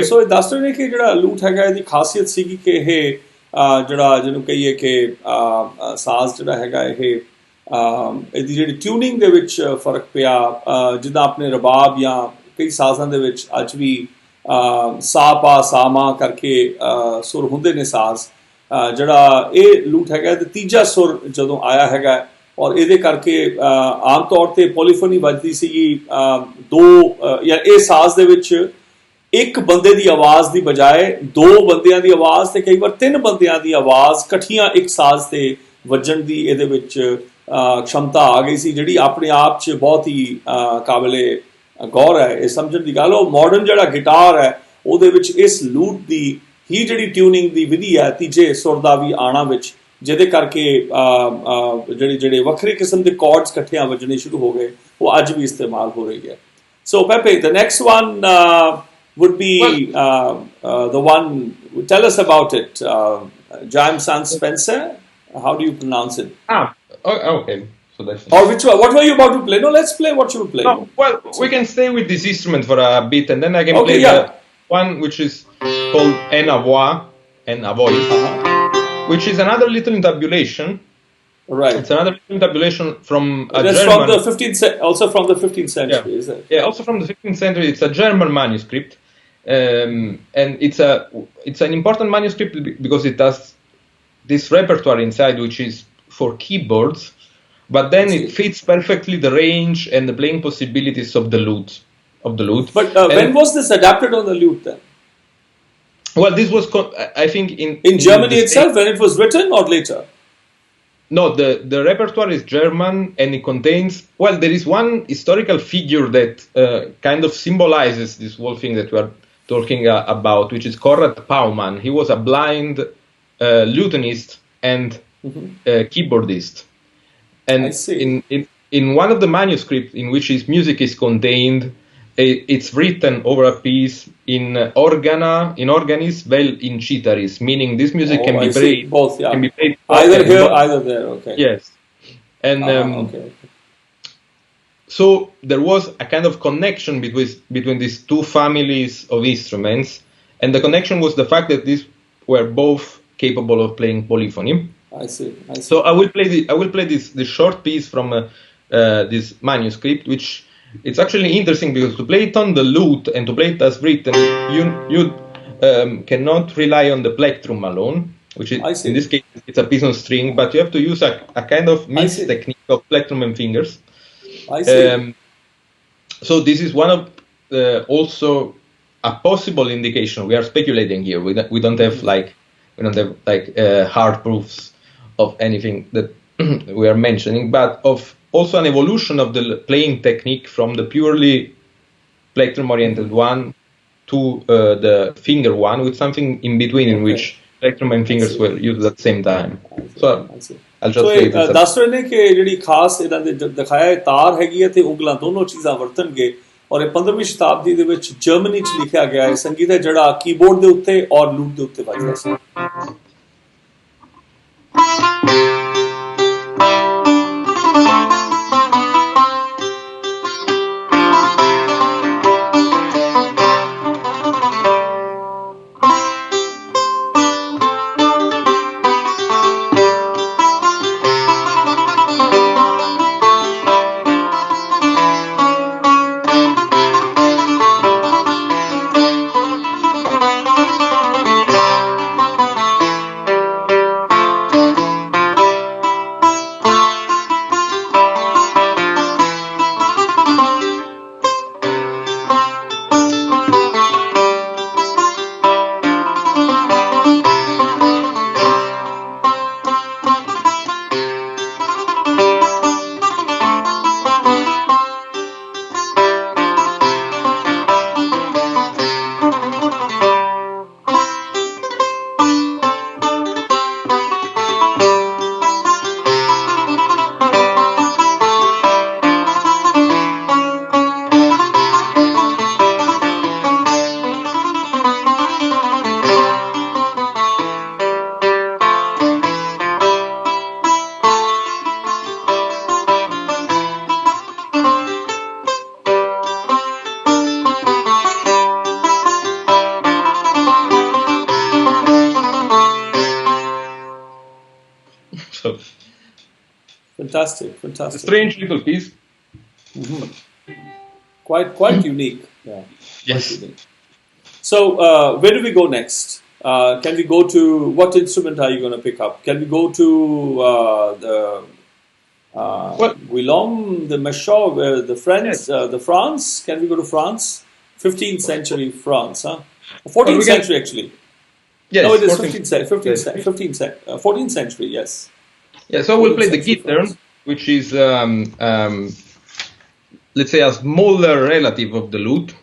ਸੋ ਇਹ ਦੱਸ ਰਹੇ ਨੇ ਕਿ ਜਿਹੜਾ ਲੂਟ ਹੈਗਾ ਇਹਦੀ ਖਾਸੀਅਤ ਸੀਗੀ ਕਿ ਇਹ ਜਿਹੜਾ ਜਿਹਨੂੰ ਕਹੀਏ ਕਿ ਸਾਜ਼ ਜਿਹੜਾ ਹੈਗਾ ਇਹ ਇਹਦੀ ਜਿਹੜੀ ਟਿਊਨਿੰਗ ਦੇ ਵਿੱਚ ਫਰਕ ਪਿਆ ਜਿੱਦਾਂ ਆਪਣੇ ਰਬਾਬ ਜਾਂ ਕਈ ਸਾਜ਼ਾਂ ਦੇ ਵਿੱਚ ਅੱਜ ਵੀ ਸਾ ਪਾ ਸਾ ਮਾ ਕਰਕੇ ਸੁਰ ਹੁੰਦੇ ਨੇ ਸਾਜ਼ ਜਿਹੜਾ ਇਹ ਲੂਟ ਹੈਗਾ ਤੇ ਤੀਜਾ ਸੁਰ ਜਦੋਂ ਆਇਆ ਹੈਗਾ ਔਰ ਇਹਦੇ ਕਰਕੇ ਆਮ ਤੌਰ ਤੇ ਪੋਲੀਫੋਨੀ ਵੱਜਦੀ ਸੀਗੀ ਦੋ ਜਾਂ ਇਹ ਸਾਜ਼ ਦੇ ਵਿੱਚ ਇੱਕ ਬੰਦੇ ਦੀ ਆਵਾਜ਼ ਦੀ ਬਜਾਏ ਦੋ ਬੰਦਿਆਂ ਦੀ ਆਵਾਜ਼ ਤੇ ਕਈ ਵਾਰ ਤਿੰਨ ਬੰਦਿਆਂ ਦੀ ਆਵਾਜ਼ ਇਕੱਠੀਆਂ ਇੱਕ ਸਾਜ਼ ਤੇ ਵੱਜਣ ਦੀ ਇਹਦੇ ਵਿੱਚ क्षमता आ गई सी ਜਿਹੜੀ ਆਪਣੇ ਆਪ 'ਚ ਬਹੁਤ ਹੀ ਕਾਬਲੇ ਗੌਰ ਹੈ ਇਹ ਸਮਝਣ ਦੀ ਗੱਲ ਉਹ ਮਾਡਰਨ ਜਿਹੜਾ ਗਿਟਾਰ ਹੈ ਉਹਦੇ ਵਿੱਚ ਇਸ ਲੂਟ ਦੀ ਹੀ ਜਿਹੜੀ ਟਿਊਨਿੰਗ ਦੀ ਵਿਧੀ ਹੈ ਤੀਜੇ ਸੁਰ ਦਾ ਵੀ ਆਣਾ ਵਿੱਚ ਜਿਹਦੇ ਕਰਕੇ ਜਿਹੜੇ ਵੱਖਰੇ ਕਿਸਮ ਦੇ ਕਾਰਡਸ ਇਕੱਠਿਆਂ ਵੱਜਣੇ ਸ਼ੁਰੂ ਹੋ ਗਏ ਉਹ ਅੱਜ ਵੀ ਇਸਤੇਮਾਲ ਹੋ ਰਹੀ ਹੈ ਸੋ Peppe, the next one would be the one tell us about it James and Spencer how do you pronounce it Okay, so that's or which one? What were you about to play? No, let's play what you would play. No, well, we can stay with this instrument for a bit, and then I can play the one which is called En voix, which is another little intabulation. Right. It's another little intabulation from a German. From the 15th, also from the 15th century, is it? Yeah, also from the 15th century. It's a German manuscript, and it's an important manuscript because it has this repertoire inside, which is for keyboards, but then it fits perfectly the range and the playing possibilities of the lute. But when was this adapted on the lute then? Well, this was, I think, in Germany itself when it was written or later? No, the repertoire is German and it contains, well, there is one historical figure that kind of symbolizes this whole thing that we are talking about, which is Konrad Paumann. He was a blind lutenist and keyboardist, and in one of the manuscripts in which his music is contained, it's written over a piece in organis vel incitaris, meaning this music can be played both, can be played either here either there. Okay. Yes, and so there was a kind of connection between these two families of instruments, and the connection was the fact that these were both capable of playing polyphony. I see. So I will play this short piece from this manuscript, which it's actually interesting because to play it on the lute and to play it as written, you cannot rely on the plectrum alone, which is, in this case it's a piece on string, but you have to use a kind of mix technique of plectrum and fingers. I see. So this is one of also a possible indication. We are speculating here. We don't have hard proofs of anything that we are mentioning, but of also an evolution of the playing technique from the purely plectrum-oriented one to the finger one, with something in between in which plectrum and fingers were used at the same time. So I'll just say ਦੱਸ ਰਹੇ ਨੇ ਕਿ ਜਿਹੜੀ ਖਾਸ ਇਹਨਾਂ ਦੇ ਦਿਖਾਇਆ ਹੈ ਤਾਰ ਹੈਗੀ ਹੈ ਤੇ ਉਂਗਲਾਂ ਦੋਨੋਂ ਚੀਜ਼ਾਂ ਵਰਤਣਗੇ ਔਰ ਇਹ 15ਵੀਂ ਸ਼ਤਾਬਦੀ ਦੇ ਵਿੱਚ ਜਰਮਨੀ 'ਚ ਲਿਖਿਆ ਗਿਆ ਹੈ ਸੰਗੀਤ ਹੈ ਜਿਹੜਾ ਕੀਬੋਰਡ ਦੇ ਉੱਤੇ ਔਰ ਲੂਟ ਦੇ ਉੱਤੇ ਵੱਜਦਾ ਸੀ. Fantastic. Strange little piece. Mm-hmm. Quite unique. Yeah. Yes. Unique. So where do we go next? Can we go to what instrument are you going to pick up? Can we go to the Guillaume, the Maestro, the French, the France? Can we go to France? 15th century France, huh? 14th century actually. Yes. No, it is 14th century. Yes. Yeah. So we'll play the guitar, which is let's say a smaller relative of the lute,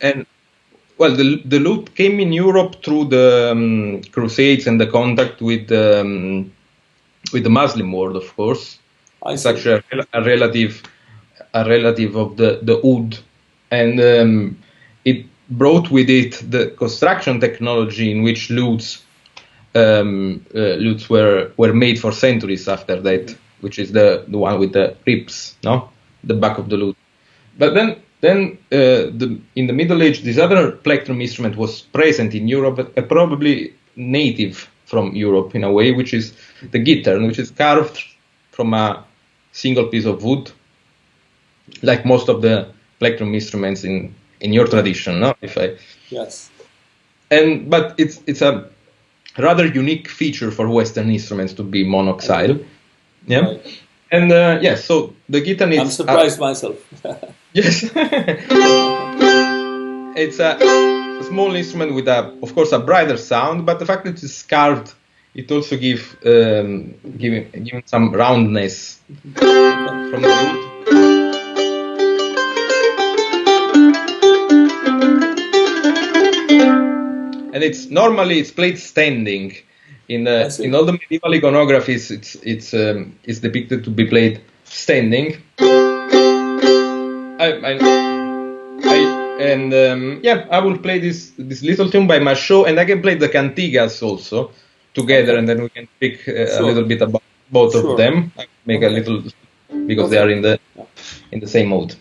and well, the lute came in Europe through the Crusades and the contact with the Muslim world, of course. It's actually a relative of the oud, and it brought with it the construction technology in which lutes were made for centuries after that, which is the one with the ribs, no, the back of the lute. But then in the Middle Age, this other plectrum instrument was present in Europe, probably native from Europe in a way, which is the guitar, which is carved from a single piece of wood, like most of the plectrum instruments in your tradition, no? Yes. But it's a rather unique feature for Western instruments to be monoxyle. Yeah. Right. And so the guitar is... I'm surprised myself. Yes. It's a small instrument with, of course, a brighter sound, but the fact that it's carved, it also gives some roundness from the lute. And it's played standing. In all the medieval iconographies, it's depicted to be played standing. I will play this little tune by Maestro, and I can play the cantigas also together, and then we can pick a little bit about both of them. I make a little because they are in the same mode.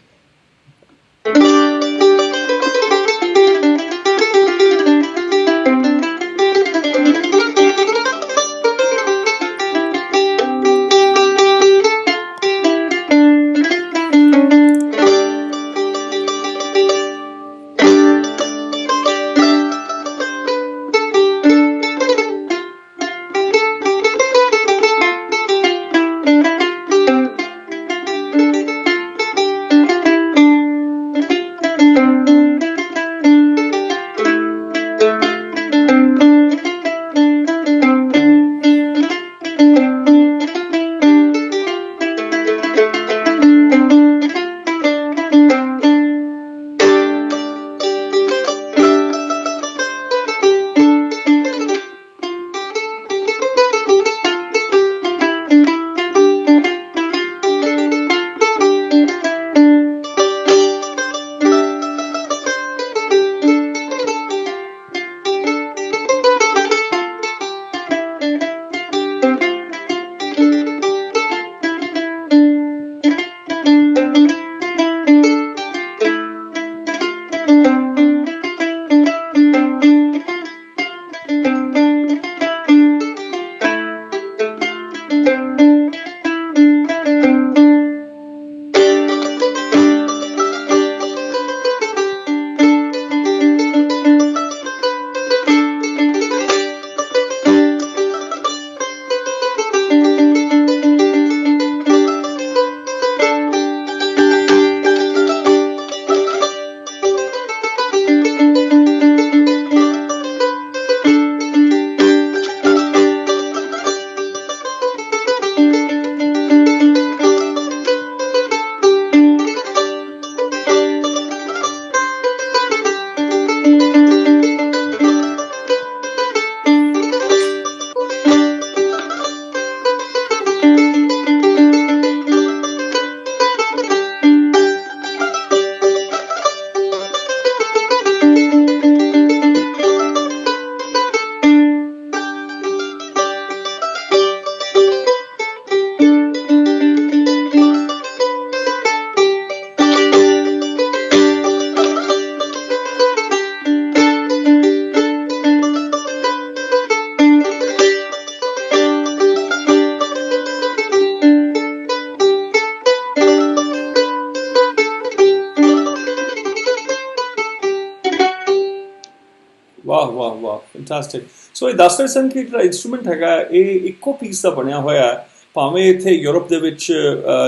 ਵਾਹ fantastic. ਸੋ ਇਹ ਦੱਸ ਰਹੇ ਸਨ ਕਿ ਜਿਹੜਾ instrument ਹੈਗਾ ਇਹ ਇੱਕੋ piece ਦਾ ਬਣਿਆ ਹੋਇਆ ਹੈ, ਭਾਵੇਂ ਇੱਥੇ ਯੂਰਪ ਦੇ ਵਿੱਚ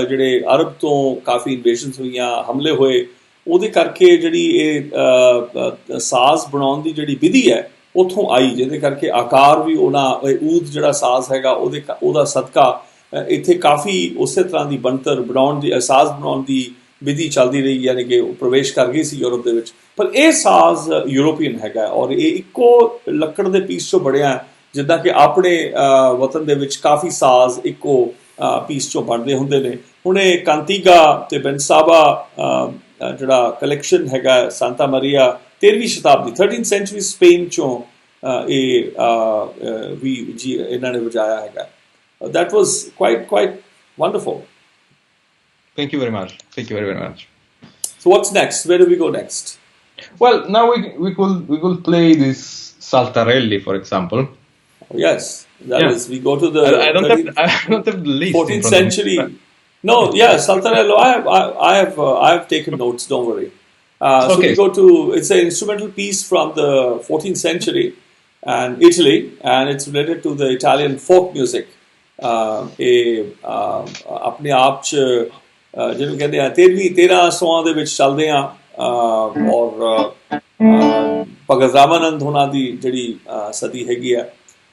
ਜਿਹੜੇ ਅਰਬ ਤੋਂ ਕਾਫੀ ਇਨਵੇਸ਼ਨਸ ਹੋਈਆਂ, ਹਮਲੇ ਹੋਏ, ਉਹਦੇ ਕਰਕੇ ਜਿਹੜੀ ਇਹ ਸਾਜ਼ ਬਣਾਉਣ ਦੀ ਜਿਹੜੀ ਵਿਧੀ ਹੈ ਉੱਥੋਂ ਆਈ, ਜਿਹਦੇ ਕਰਕੇ ਆਕਾਰ ਵੀ ਊਦ ਜਿਹੜਾ ਸਾਜ਼ ਹੈਗਾ ਉਹਦਾ ਸਦਕਾ ਇੱਥੇ ਕਾਫੀ ਉਸੇ ਤਰ੍ਹਾਂ ਦੀ ਬਣਤਰ ਬਣਾਉਣ ਦੀ, ਸਾਜ਼ ਬਣਾਉਣ ਦੀ ਵਿਧੀ ਚੱਲਦੀ ਰਹੀ, ਯਾਨੀ ਕਿ ਉਹ ਪ੍ਰਵੇਸ਼ ਕਰ ਗਈ ਸੀ ਯੂਰਪ ਦੇ ਵਿੱਚ। ਪਰ ਇਹ ਸਾਜ਼ ਯੂਰੋਪੀਅਨ ਹੈਗਾ ਔਰ ਇਹ ਇੱਕੋ ਲੱਕੜ ਦੇ ਪੀਸ 'ਚੋਂ ਬਣਿਆ, ਜਿੱਦਾਂ ਕਿ ਆਪਣੇ ਵਤਨ ਦੇ ਵਿੱਚ ਕਾਫੀ ਸਾਜ਼ ਇੱਕੋ ਪੀਸ 'ਚੋਂ ਬਣਦੇ ਹੁੰਦੇ ਨੇ। ਹੁਣ ਇਹ ਕਾਂਤੀਗਾ ਤੇ ਬੈਨਸਾਬਾ ਜਿਹੜਾ ਕਲੈਕਸ਼ਨ ਹੈਗਾ ਸਾਂਤਾ ਮਰੀਆ 13ਵੀਂ ਸ਼ਤਾਬਦੀ 13th ਸੈਂਚੁਰੀ ਸਪੇਨ 'ਚੋਂ ਇਹ ਵੀ ਜੀ ਇਹਨਾਂ ਨੇ ਵਜਾਇਆ ਹੈਗਾ। That was quite wonderful. Thank you very much. Thank you very much. So what's next? Where do we go next? Well, now we could play this Saltarelli, for example. Oh, yes, that is. We go to the. I don't have the list. 14th century. No, yeah, Saltarello. I have taken notes. Don't worry. So we go to. It's an instrumental piece from the 14th century and Italy, and it's related to the Italian folk music. ਇਹ ਆਪਣੇ ਆਪ 'ਚ ਜਿਹਨੂੰ ਕਹਿੰਦੇ ਆ 1300 ਦੇ ਵਿੱਚ ਚੱਲਦੇ ਆ, ਔਰ ਭਗਤ ਰਾਮਾਨੰਦ ਹੋਣਾ ਦੀ ਜਿਹੜੀ ਸਦੀ ਹੈਗੀ ਆ,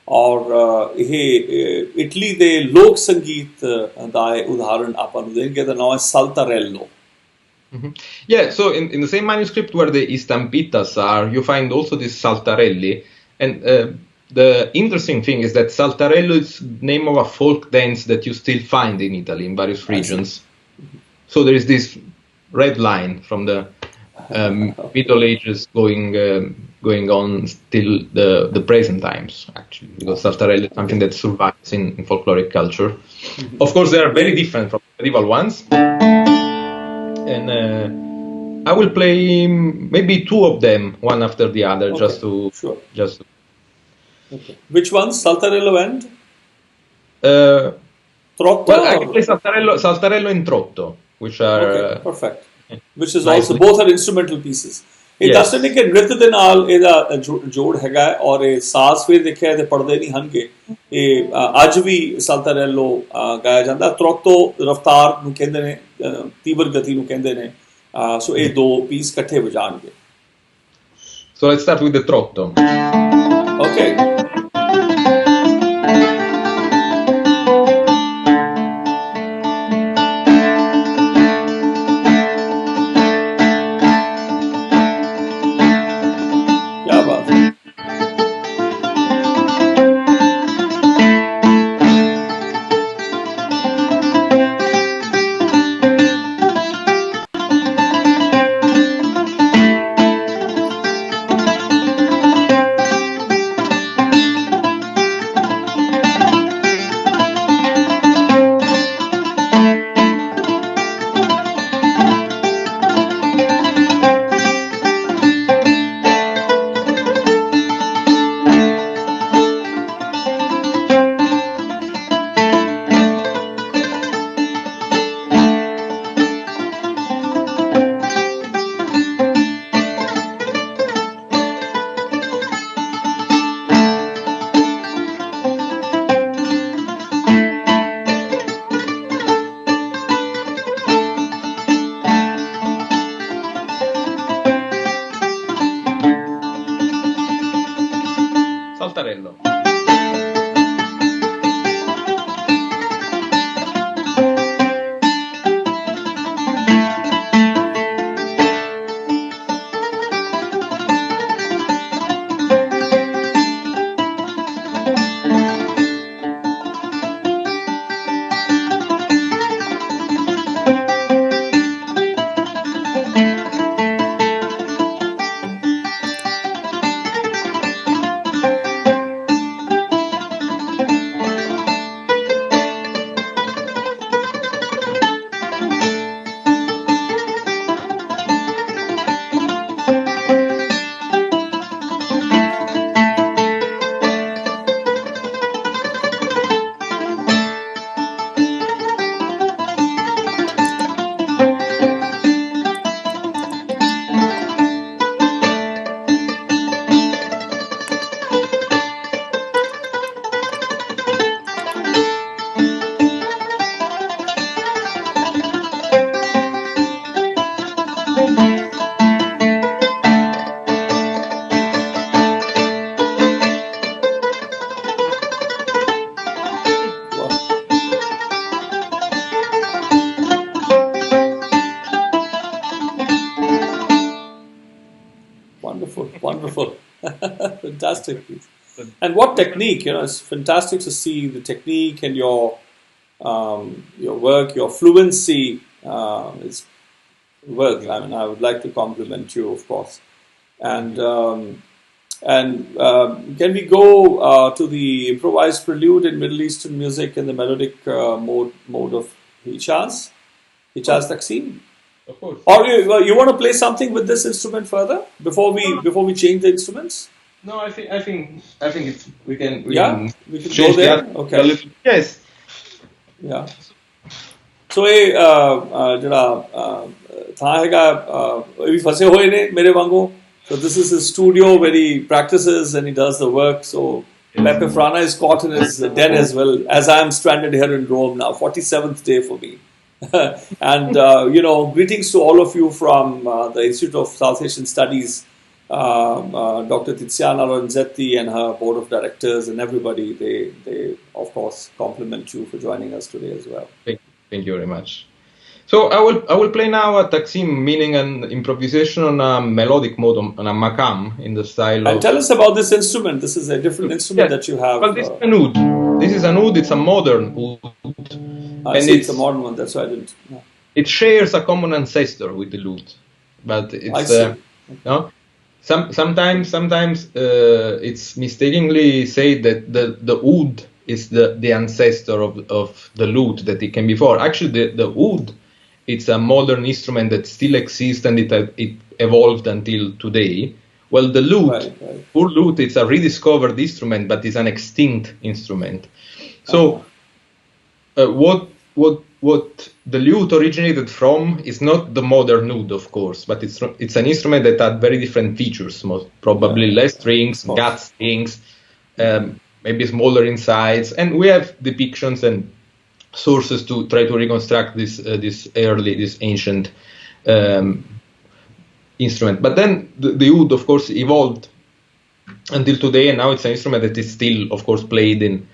ਔਰ ਇਹ ਇਟਲੀ ਦੇ ਲੋਕ ਸੰਗੀਤ ਦਾ ਉਦਾਹਰਣ ਆਪਾਂ ਨੂੰ ਦੇਣਗੇ। ਦਾ ਨਾਮ ਹੈ Saltarello. Yeah, so in the same manuscript where the Istampitas are, you find also this Saltarelli, and the interesting thing is that Saltarello is the name of a folk dance that you still find in Italy in various regions. So there is this red line from the Middle Ages going on till the present times, actually, because Saltarello is something that survives in folkloric culture. Of course, they are very different from medieval ones, and I will play maybe two of them, one after the other, okay. just to. Okay. Which ones? Saltarello and? Trotto? Well, I can play Saltarello and Trotto, which are... Okay, perfect. Which is also, both are instrumental pieces. ਇਹ ਦੱਸ ਰਹੇ ਨੇ ਕਿ ਨ੍ਰਿਤ ਦੇ ਨਾਲ ਇਹਦਾ ਜੋੜ ਹੈਗਾ, ਔਰ ਇਹ ਸਾਜ਼ ਫਿਰ ਦੇਖਿਆ ਤੇ ਪੜਦੇ ਨਹੀਂ ਹਨਗੇ। ਇਹ ਅੱਜ ਵੀ Saltarello ਗਾਇਆ ਜਾਂਦਾ। Trotto ਰਫਤਾਰ ਨੂੰ ਕਹਿੰਦੇ ਨੇ, ਤੀਬਰ ਗਤੀ ਨੂੰ ਕਹਿੰਦੇ ਨੇ। ਸੋ ਇਹ ਦੋ ਪੀਸ ਇਕੱਠੇ ਵਜਾਣਗੇ। So let's start with the Trotto. Okay. Fantastic. And what technique? It's fantastic to see the technique and your work, your fluency. It's work. I mean, I would like to compliment you, of course. And can we go to the improvised prelude in Middle Eastern music and the melodic mode of Hijaz Taqsim? Of course. Or you want to play something with this instrument further before we change the instruments? No, I think we can we can change go there. Okay. Yes. Yeah. So so this is his studio where he practices and he does the work. So Peppe Frana is caught in his den as well, as I am stranded here in Rome now, 47th day for me. And greetings to all of you from the Institute of South Asian Studies, Dr. Tiziana Lorenzetti and her board of directors and everybody. They of course compliment you for joining us today as well. Thank you very much. So I will play now a Taqsim, meaning an improvisation on a melodic mode, on a makam in the style of... And tell us about this instrument. This is a different instrument that you have. Well, this is an oud. This is an oud. It's a modern oud. I see it's a modern one. That's why I didn't... No. It shares a common ancestor with the lute. But it's... Sometimes it's mistakenly said that the oud is the ancestor of the lute that it came before. Actually, the oud, it's a modern instrument that still exists and it evolved until today. Well, the lute, poor lute, it's a rediscovered instrument, but it's an extinct instrument. So, what the lute originated from is not the modern oud, of course, but it's an instrument that had very different features, most probably less strings, gut strings, maybe smaller in size, and we have depictions and sources to try to reconstruct this ancient instrument. But then the oud, of course, evolved until today, and now it's an instrument that is still, of course, played in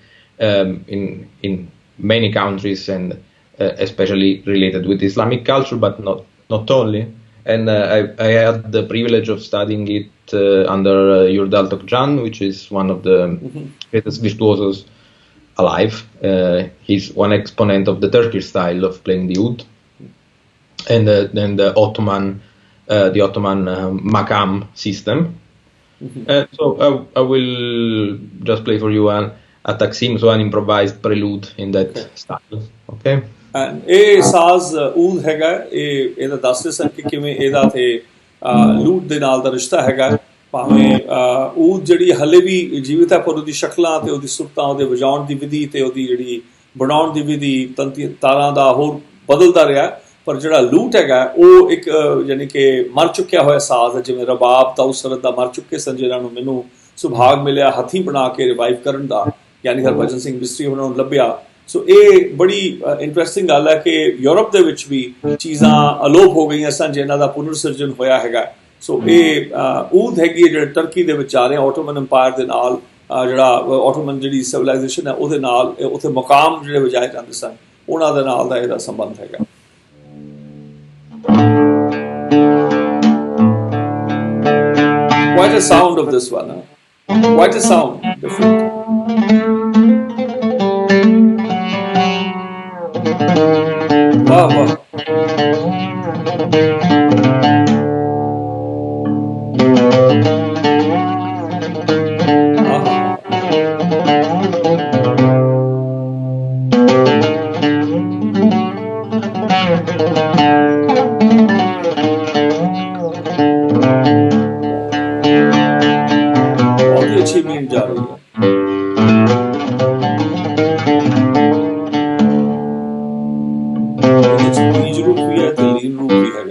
many countries, and especially related with Islamic culture, but not only. And I had the privilege of studying it under your Daud Khan, which is one of the greatest virtuosos alive. He's one exponent of the Turkish style of playing the oud, and then the Ottoman makam system. So I will just play for you a Taqsim, so an improvised prelude in that style. Okay. And ਇਹ ਸਾਜ਼ ਊਦ ਹੈਗਾ, ਇਹਦਾ ਦੱਸਦੇ ਸਨ ਕਿ ਕਿਵੇਂ ਇਹਦਾ ਤੇ ਲੂਟ ਦੇ ਨਾਲ ਦਾ ਰਿਸ਼ਤਾ ਹੈਗਾ, ਭਾਵੇਂ ਊਦ ਜਿਹੜੀ ਹਲੇ ਵੀ ਜੀਵਿਤ ਹੈ, ਪਰ ਉਹਦੀ ਸ਼ਕਲਾਂ ਤੇ ਉਹਦੀ ਸੁਰਤਾਂ, ਉਹਦੇ ਵਜਾਉਣ ਦੀ ਵਿਧੀ ਤੇ ਉਹਦੀ ਜਿਹੜੀ ਬਣਾਉਣ ਦੀ ਵਿਧੀ, ਤਾਰਾਂ ਦਾ ਹੋਰ ਬਦਲਦਾ ਰਿਹਾ। ਪਰ ਜਿਹੜਾ ਲੂਟ ਹੈਗਾ ਉਹ ਇੱਕ ਯਾਨੀ ਕਿ ਮਰ ਚੁੱਕਿਆ ਹੋਇਆ ਸਾਜ਼ ਹੈ, ਜਿਵੇਂ ਰਬਾਬ ਤਾਂ ਉਸ ਸਰਤ ਦਾ ਮਰ ਚੁੱਕੇ ਸਨ, ਜਿਹਨਾਂ ਨੂੰ ਮੈਨੂੰ ਸੁਭਾਗ ਮਿਲਿਆ ਹੱਥੀਂ ਬਣਾ ਕੇ ਰਿਵਾਈਵ ਕਰਨ ਦਾ, ਯਾਨੀ ਹਰਭਜਨ ਸਿੰਘ ਮਿਸਤਰੀ ਉਹਨਾਂ ਨੂੰ ਲੱਭਿਆ। ਸੋ ਇਹ ਬੜੀ ਇੰਟਰਸਟਿੰਗ ਗੱਲ ਹੈ ਕਿ ਯੂਰਪ ਦੇ ਵਿੱਚ ਵੀ ਚੀਜ਼ਾਂ ਅਲੋਪ ਹੋ ਗਈਆਂ ਸਨ ਜਿਨ੍ਹਾਂ ਦਾ ਪੁਨਰ ਸਿਰਜਣ ਹੋਇਆ ਹੈਗਾ। ਸੋ ਇਹ ਊਦ ਹੈਗੀ ਹੈ ਜਿਹੜੇ ਟਰਕੀ ਦੇ ਵਿੱਚ ਆ ਰਹੇ, ਆਟੋਮਨ ਅੰਪਾਇਰ ਦੇ ਨਾਲ, ਜਿਹੜਾ ਆਟੋਮਨ ਜਿਹੜੀ ਸਿਵਲਾਈਜੇਸ਼ਨ ਹੈ ਉਹਦੇ ਨਾਲ ਉੱਥੇ ਮੁਕਾਮ ਜਿਹੜੇ ਵਜਾਏ ਜਾਂਦੇ ਸਨ, ਉਹਨਾਂ ਦੇ ਨਾਲ ਦਾ ਇਹਦਾ ਸੰਬੰਧ ਹੈਗਾ। Quite a sound of this one, quite a sound, different. Wow, wow. बहुत ही अच्छी बीट जा रही है। बीज रूप भी है, तल्लीन रूप भी है।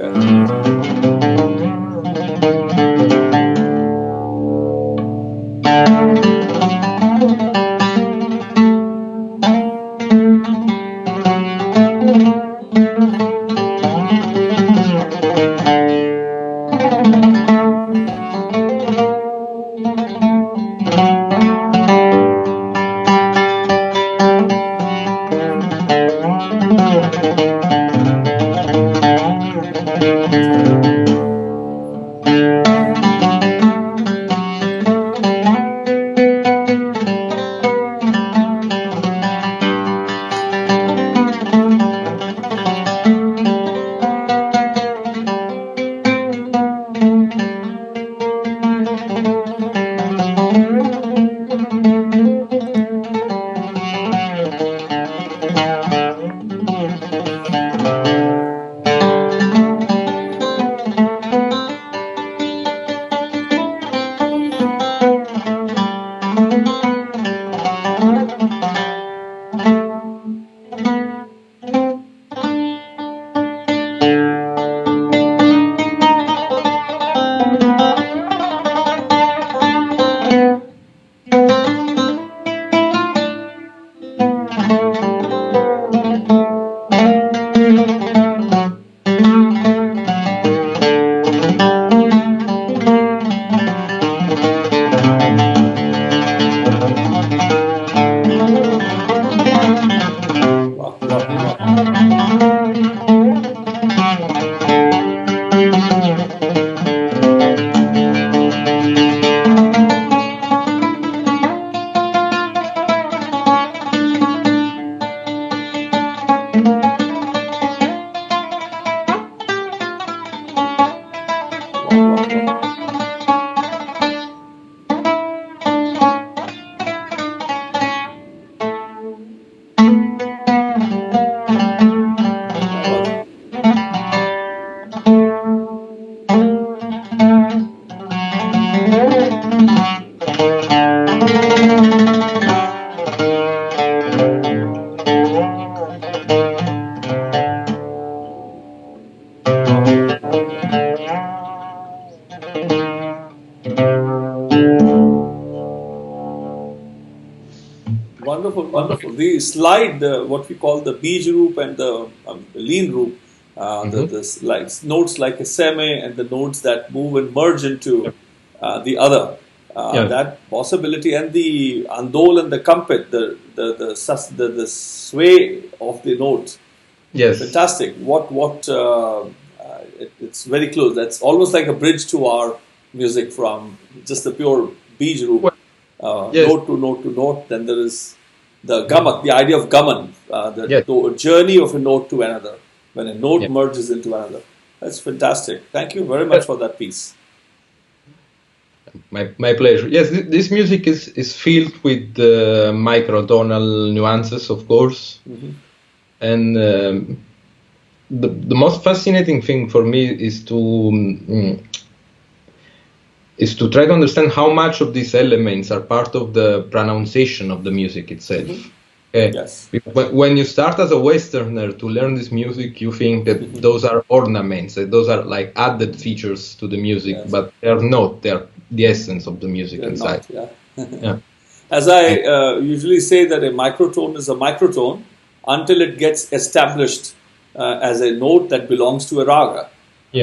the slide, what we call the Bij Roop and the Lean Roop, the notes like a semi and the notes that move and merge into the other. That possibility, and the andol and the kampit, the sway of the notes. Yes. Fantastic. It's very close. That's almost like a bridge to our music from just the pure Bij Roop, note to note to note. Then there is the gaman, the idea of gaman, the journey of a note to another, when a note merges into another. That's fantastic. Thank you very much for that piece. My pleasure. Yes, this music is filled with microtonal nuances, of course. And the most fascinating thing for me is to try to understand how much of these elements are part of the pronunciation of the music itself. Yes. When you start as a Westerner to learn this music, you think that those are ornaments, that those are like added features to the music, but they're not. They're the essence of the music inside. As I usually say, that a microtone is a microtone until it gets established as a note that belongs to a raga.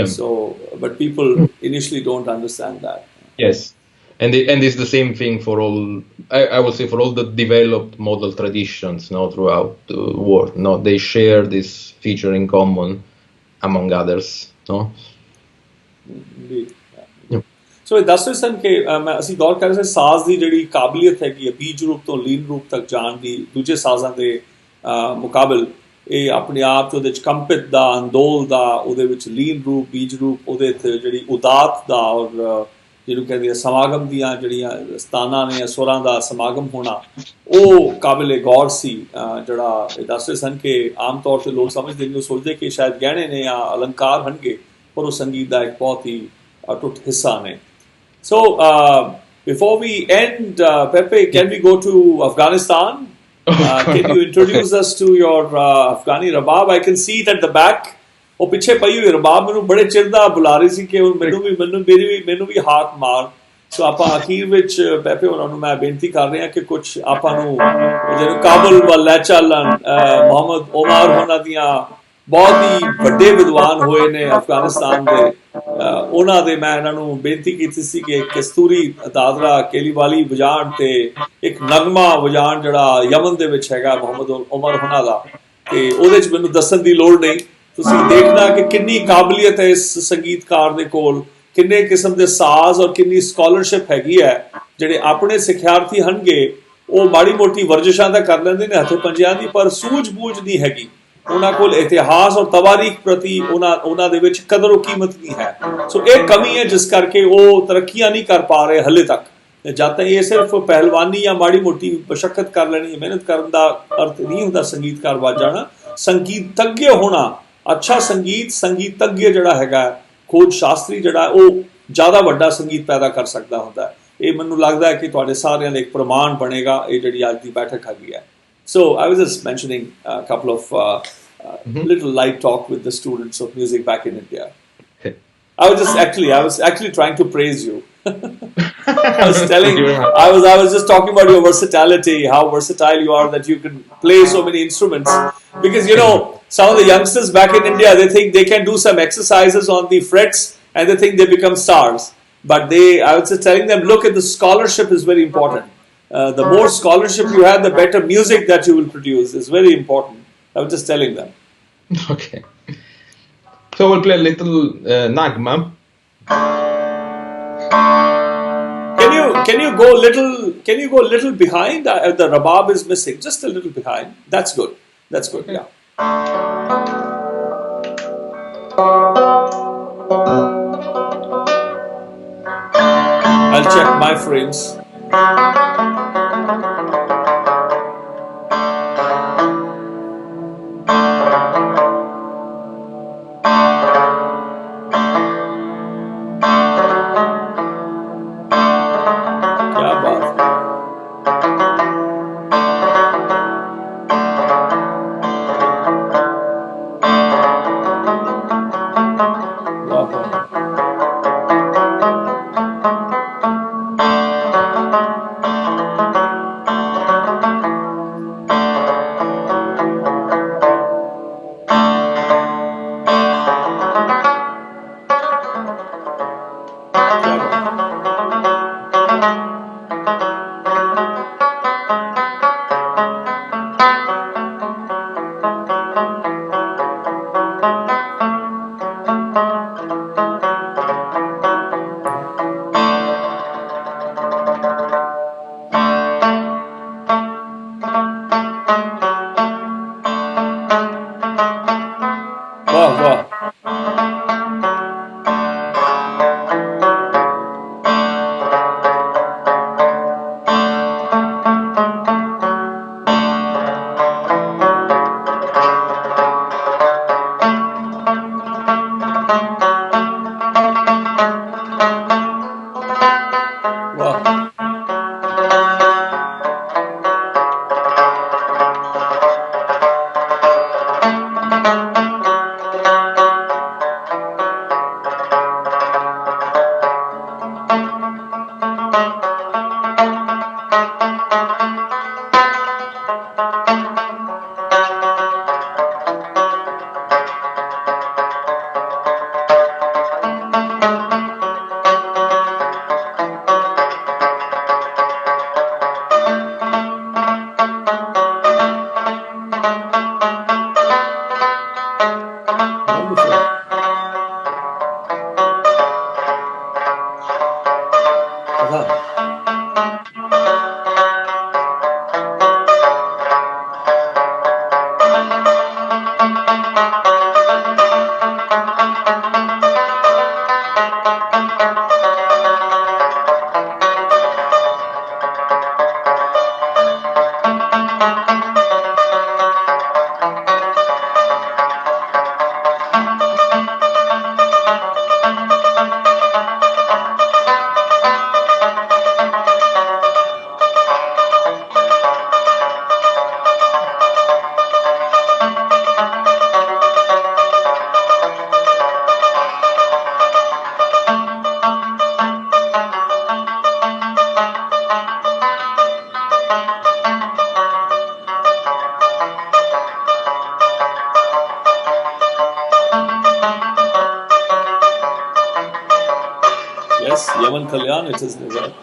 So, but people initially don't understand that. Yes. And it's the same thing for all, I would say, for all the developed modal traditions throughout the world. They share this feature in common, among others. Indeed. So ਇਹ ਦੱਸ ਰਹੇ ਸਨ ਕਿ ਅਸੀਂ ਗੌਰ ਕਰ ਰਹੇ ਸੀ ਸਾਜ਼ ਦੀ ਜਿਹੜੀ ਕਾਬਲੀਅਤ ਹੈਗੀ ਹੈ ਬੀਜ ਰੂਪ ਤੋਂ ਲੀਨ ਰੂਪ ਤੱਕ ਜਾਣ ਦੀ ਦੂਜੇ ਸਾਜ਼ਾਂ ਦੇ ਮੁਕਾਬਲ, ਇਹ ਆਪਣੇ ਆਪ 'ਚ ਉਹਦੇ 'ਚ ਕੰਪਿਤ ਦਾ, ਅੰਦੋਲ ਦਾ, ਉਹਦੇ ਵਿੱਚ ਲੀਨ ਰੂਪ, ਬੀਜ ਰੂਪ, ਉਹਦੇ 'ਤੇ ਜਿਹੜੀ ਉਦਾਤ ਦਾ ਔਰ ਜਿਹਨੂੰ ਕਹਿੰਦੇ ਆ ਸਮਾਗਮ ਦੀਆਂ ਜਿਹੜੀਆਂ ਸਤਾਨਾਂ ਨੇ, ਸੁਰਾਂ ਦਾ ਸਮਾਗਮ ਹੋਣਾ, ਉਹ ਕਾਬਿਲੇ ਗੌਰ ਸੀ। ਜਿਹੜਾ ਇਹ ਦੱਸ ਰਹੇ ਸਨ ਕਿ ਆਮ ਤੌਰ 'ਤੇ ਲੋਕ ਸਮਝਦੇ ਨੇ, ਸੋਚਦੇ ਕਿ ਸ਼ਾਇਦ ਗਹਿਣੇ ਨੇ ਜਾਂ ਅਲੰਕਾਰ ਹੋਣਗੇ, ਪਰ ਉਹ ਸੰਗੀਤ ਦਾ ਇੱਕ ਬਹੁਤ ਹੀ ਅਟੁੱਟ ਹਿੱਸਾ ਨੇ। So, before we end, Peppe, can we go to Afghanistan? Can you introduce us to your Afghani rabab? I can see it at the back. ਉਹ ਪਿੱਛੇ ਪਈ ਹੋਈ ਰਬਾਬ ਮੈਨੂੰ ਬੜੇ ਚਿਰ ਦਾ ਬੁਲਾ ਰਹੀ ਸੀ ਕਿ ਮੈਨੂੰ ਵੀ ਹਾਕ ਮਾਰ। ਸੋ ਆਪਾਂ ਅਖੀਰ ਵਿੱਚ ਪੈਪੇ ਉਹਨਾਂ ਨੂੰ ਮੈਂ ਬੇਨਤੀ ਕਰ ਰਿਹਾ ਕਿ ਕੁਝ ਆਪਾਂ ਨੂੰ ਜਿਵੇਂ ਕਾਬਲ ਵੱਲ ਲੈ ਚੱਲਣ, ਮੁਹੰਮਦ ਉਮਰ ਉਹਨਾਂ ਦੀਆਂ ਬਹੁਤ ਹੀ ਵੱਡੇ ਵਿਦਵਾਨ ਹੋਏ ਨੇ ਅਫਗਾਨਿਸਤਾਨ ਦੇ, ਉਹਨਾਂ ਦੇ ਮੈਂ ਇਹਨਾਂ ਨੂੰ ਬੇਨਤੀ ਕੀਤੀ ਸੀ ਕਿ ਕਸਤੂਰੀ ਦਾਦਰਾ ਕੇਲੀਵਾਲੀ ਵਜਾਣ ਤੇ ਇੱਕ ਨਗਮਾ ਵਜਾਣ ਜਿਹੜਾ ਯਮਨ ਦੇ ਵਿੱਚ ਹੈਗਾ ਮੁਹੰਮਦ ਉਮਰ ਉਹਨਾਂ ਦਾ, ਤੇ ਉਹਦੇ 'ਚ ਮੈਨੂੰ ਦੱਸਣ ਦੀ ਲੋੜ ਨਹੀਂ। ਤੁਸੀਂ ਦੇਖਣਾ ਕਿ ਕਿੰਨੀ ਕਾਬਲੀਅਤ ਹੈ ਇਸ ਸੰਗੀਤਕਾਰ ਦੇ ਕੋਲ, ਕਿੰਨੇ ਕਿਸਮ ਦੇ ਸਾਜ਼ ਔਰ ਕਿੰਨੀ ਸਕਾਲਰਸ਼ਿਪ ਹੈਗੀ ਹੈ। ਜਿਹੜੇ ਆਪਣੇ ਸਿੱਖਿਆਰਥੀ ਹਨਗੇ ਉਹ ਮਾੜੀ ਮੋਟੀ ਵਰਜਿਸ਼ਾਂ ਤਾਂ ਕਰ ਲੈਂਦੇ ਨੇ ਹੱਥੇ ਪੰਜਿਆਂ ਦੀ, ਪਰ ਸੂਝ ਬੂਝ ਨਹੀਂ ਹੈਗੀ ਉਹਨਾਂ ਕੋਲ, ਇਤਿਹਾਸ ਔਰ ਤਵਾਰੀਖ ਪ੍ਰਤੀ ਉਹਨਾਂ ਦੇ ਵਿੱਚ ਕਦਰ ਔਰ ਕੀਮਤ ਨਹੀਂ ਹੈ। ਸੋ ਇਹ ਕਮੀ ਹੈ ਜਿਸ ਕਰਕੇ ਉਹ ਤਰੱਕੀਆਂ ਨਹੀਂ ਕਰ ਪਾ ਰਹੇ ਹਲੇ ਤੱਕ। ਜਦ ਤੱਕ ਇਹ ਸਿਰਫ ਪਹਿਲਵਾਨੀ ਜਾਂ ਮਾੜੀ ਮੋਟੀ ਮਸ਼ੱਕਤ ਕਰ ਲੈਣੀ, ਮਿਹਨਤ ਕਰਨ ਦਾ ਅਰਥ ਨਹੀਂ ਹੁੰਦਾ ਸੰਗੀਤਕਾਰ ਵੱਜ ਜਾਣਾ। ਸੰਗੀਤজ্ঞ ਹੋਣਾ, ਅੱਛਾ ਸੰਗੀਤজ্ঞ ਜਿਹੜਾ ਹੈਗਾ, ਖੋਜ ਸ਼ਾਸਤਰੀ ਜਿਹੜਾ, ਉਹ ਜ਼ਿਆਦਾ ਵੱਡਾ ਸੰਗੀਤ ਪੈਦਾ ਕਰ ਸਕਦਾ ਹੁੰਦਾ। ਇਹ ਮੈਨੂੰ ਲੱਗਦਾ ਹੈ ਕਿ ਤੁਹਾਡੇ ਸਾਰਿਆਂ ਲਈ ਇੱਕ ਪ੍ਰਮਾਣ ਬਣੇਗਾ ਇਹ ਜਿਹੜੀ ਅੱਜ ਦੀ ਬੈਠਕ ਹੈਗੀ ਹੈ। So I was just mentioning a couple of little light talk with the students of music back in India. I was actually trying to praise you. I was just talking about your versatility, how versatile you are, that you can play so many instruments. Because some of the youngsters back in India, they think they can do some exercises on the frets and they think they become stars. But I was just telling them, look, the scholarship is very important. The more scholarship you have, the better music that you will produce. It's very important. I was just telling them. Okay. So we'll play a little nagma. Can you go little behind? The rabab is missing. Just a little behind. That's good. Yeah. I'll check my frames. Wow, wow. Wow. Wonderful. Uh-huh. Yes, Yaman Kalyan, it is Nizar.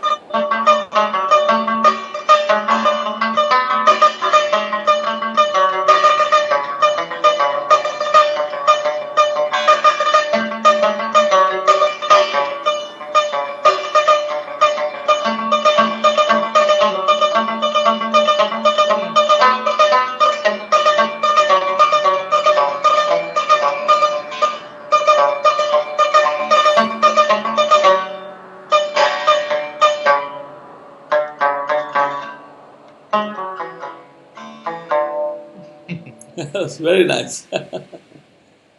That's very nice.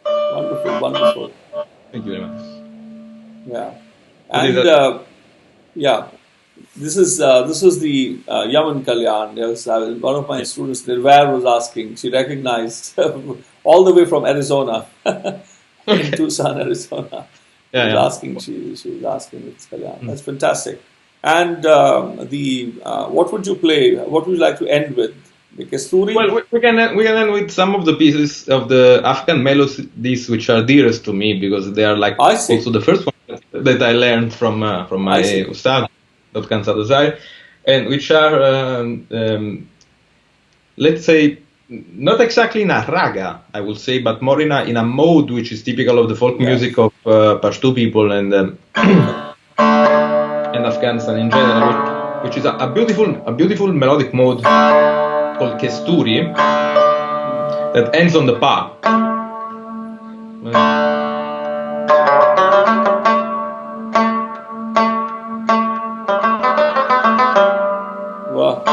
Wonderful, wonderful. Thank you very much. Yeah. What is And that? yeah, this is the Yaman Kalyan. Yes, one of my students, Nirvair, was asking. She recognized all the way from Arizona, in Tucson, Arizona. Yeah, She was yeah. asking. She was asking it's Kalyan. That's fantastic. And what would you play? What would you like to end with? The Kasturi? Well, we can end with some of the pieces of the Afghan melodies which are dearest to me because they are like I see. also the first one that I learned from my I see. Ustad, Daud Khan Sadozai, and which are let's say not exactly in a raga, I would say, but more in a mode which is typical of the folk Yes. music of Pashto people and Afghanistan in general, which is a beautiful melodic mode called Kesturi that ends on the pa. Wow.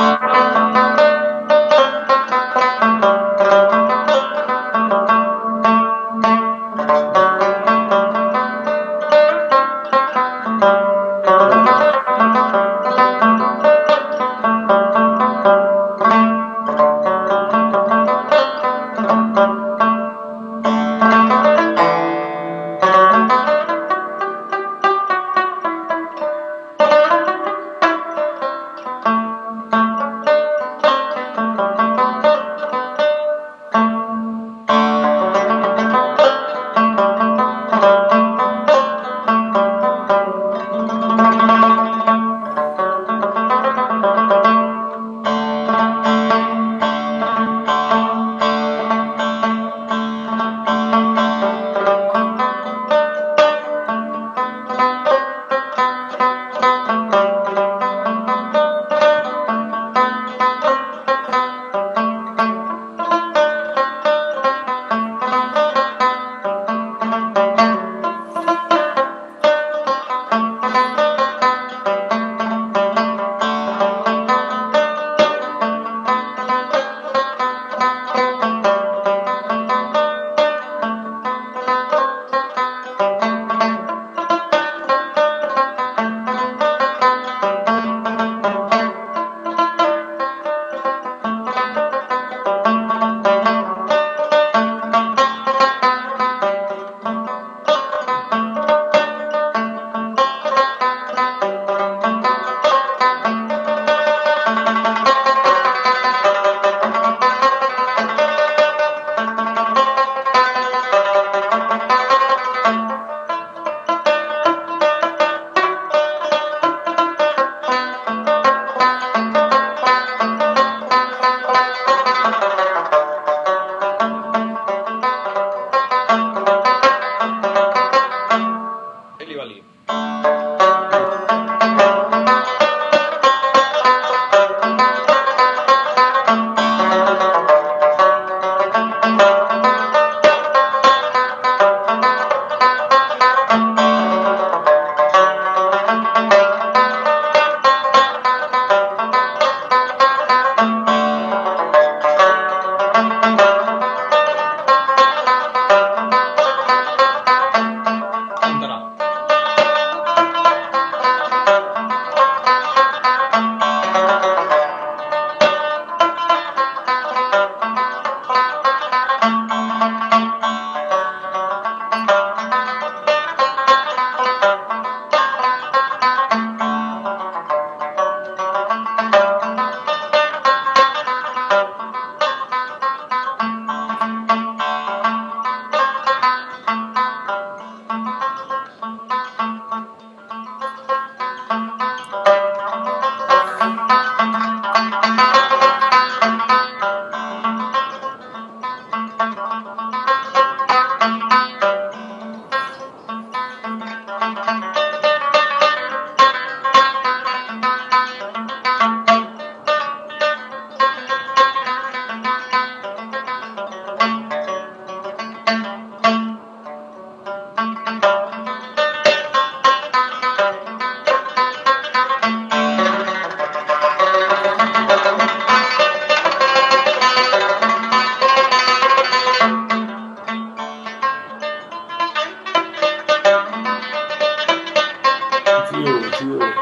you.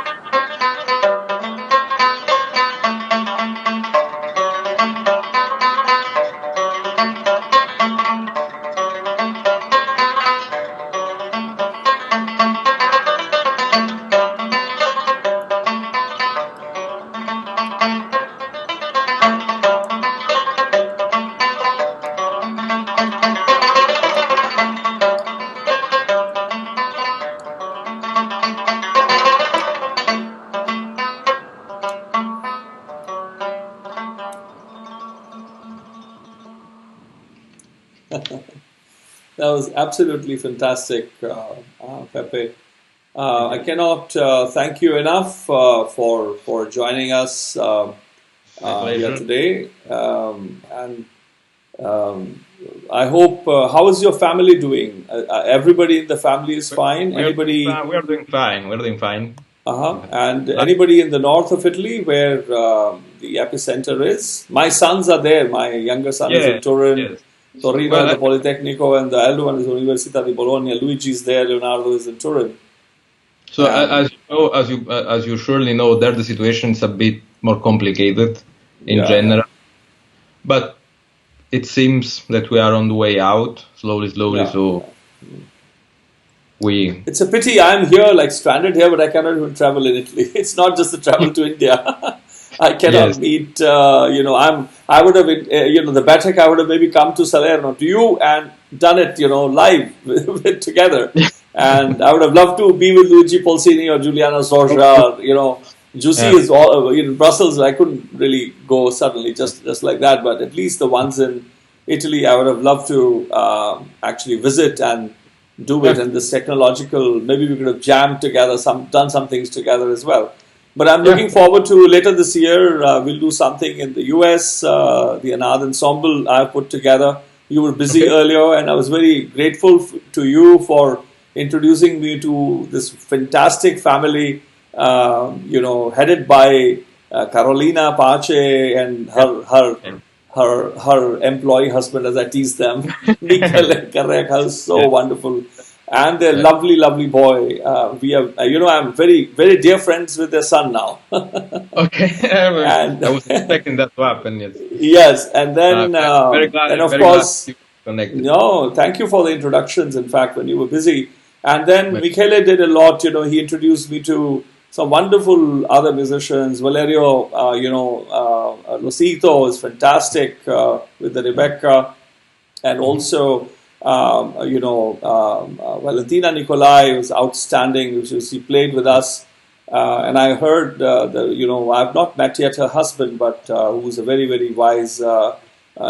That was absolutely fantastic, Peppe. I cannot thank you enough for joining us here today. And I hope, how is your family doing? Everybody in the family is fine? Anybody? We are doing fine. We're doing fine. And anybody in the north of Italy where the epicenter is? My sons are there. My younger son is in Turin. Yes. Torino, the Politecnico, and the elder one is Università di Bologna. Luigi is there. Leonardo is in Turin. So as you surely know, there the situation is a bit more complicated in general, but it seems that we are on the way out slowly. So it's a pity I'm here, like stranded here, but I cannot even travel in Italy. It's not just the travel to India. I cannot meet. I would have, the Baithak. I would have maybe come to Salerno to you and done it, live together. And I would have loved to be with Luigi Polsini or Giuliano Zorja. Giussi is all in Brussels. I couldn't really go suddenly just like that. But at least the ones in Italy, I would have loved to actually visit and do it. And this technological, maybe we could have jammed together, done some things together as well. But I'm looking forward to later this year, we'll do something in the US, the Anād Ensemble I've put together. You were busy earlier, and I was very grateful to you for introducing me to this fantastic family, headed by Carolina Pace and her employee husband, as I tease them, Michele Carreca, so wonderful. And their lovely boy. We have, I'm very, very dear friends with their son now. And I was expecting that to happen. Yes. Yes, and then, very glad, and of very course, glad you connected. No, thank you for the introductions. In fact, when you were busy, and then Michele did a lot. He introduced me to some wonderful other musicians. Valerio, Losito is fantastic with the Rebecca, and also. Valentina Nicolai was outstanding. She played with us, and I heard I've not met yet her husband, but who's a very, very wise.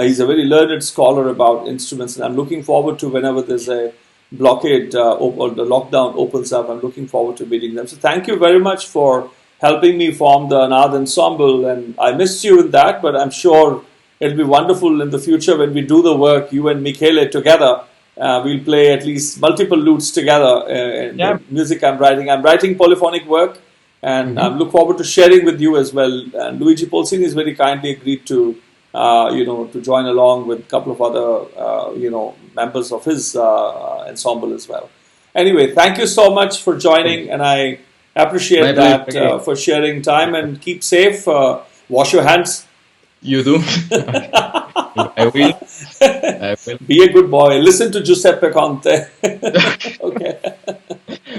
He's a very learned scholar about instruments, and I'm looking forward to whenever there's a blockade or the lockdown opens up. I'm looking forward to meeting them. So thank you very much for helping me form the Anād Ensemble, and I missed you in that, but I'm sure. It'll be wonderful in the future when we do the work, you and Michele together. We'll play at least multiple lutes together in the music I'm writing. I'm writing polyphonic work, and I look forward to sharing with you as well. And Luigi Polsini has very kindly agreed to, to join along with a couple of other, members of his ensemble as well. Anyway, thank you so much for joining, and I appreciate that for sharing time. And keep safe. Wash your hands. You do. I will. Be a good boy. Listen to Giuseppe Conte. Okay.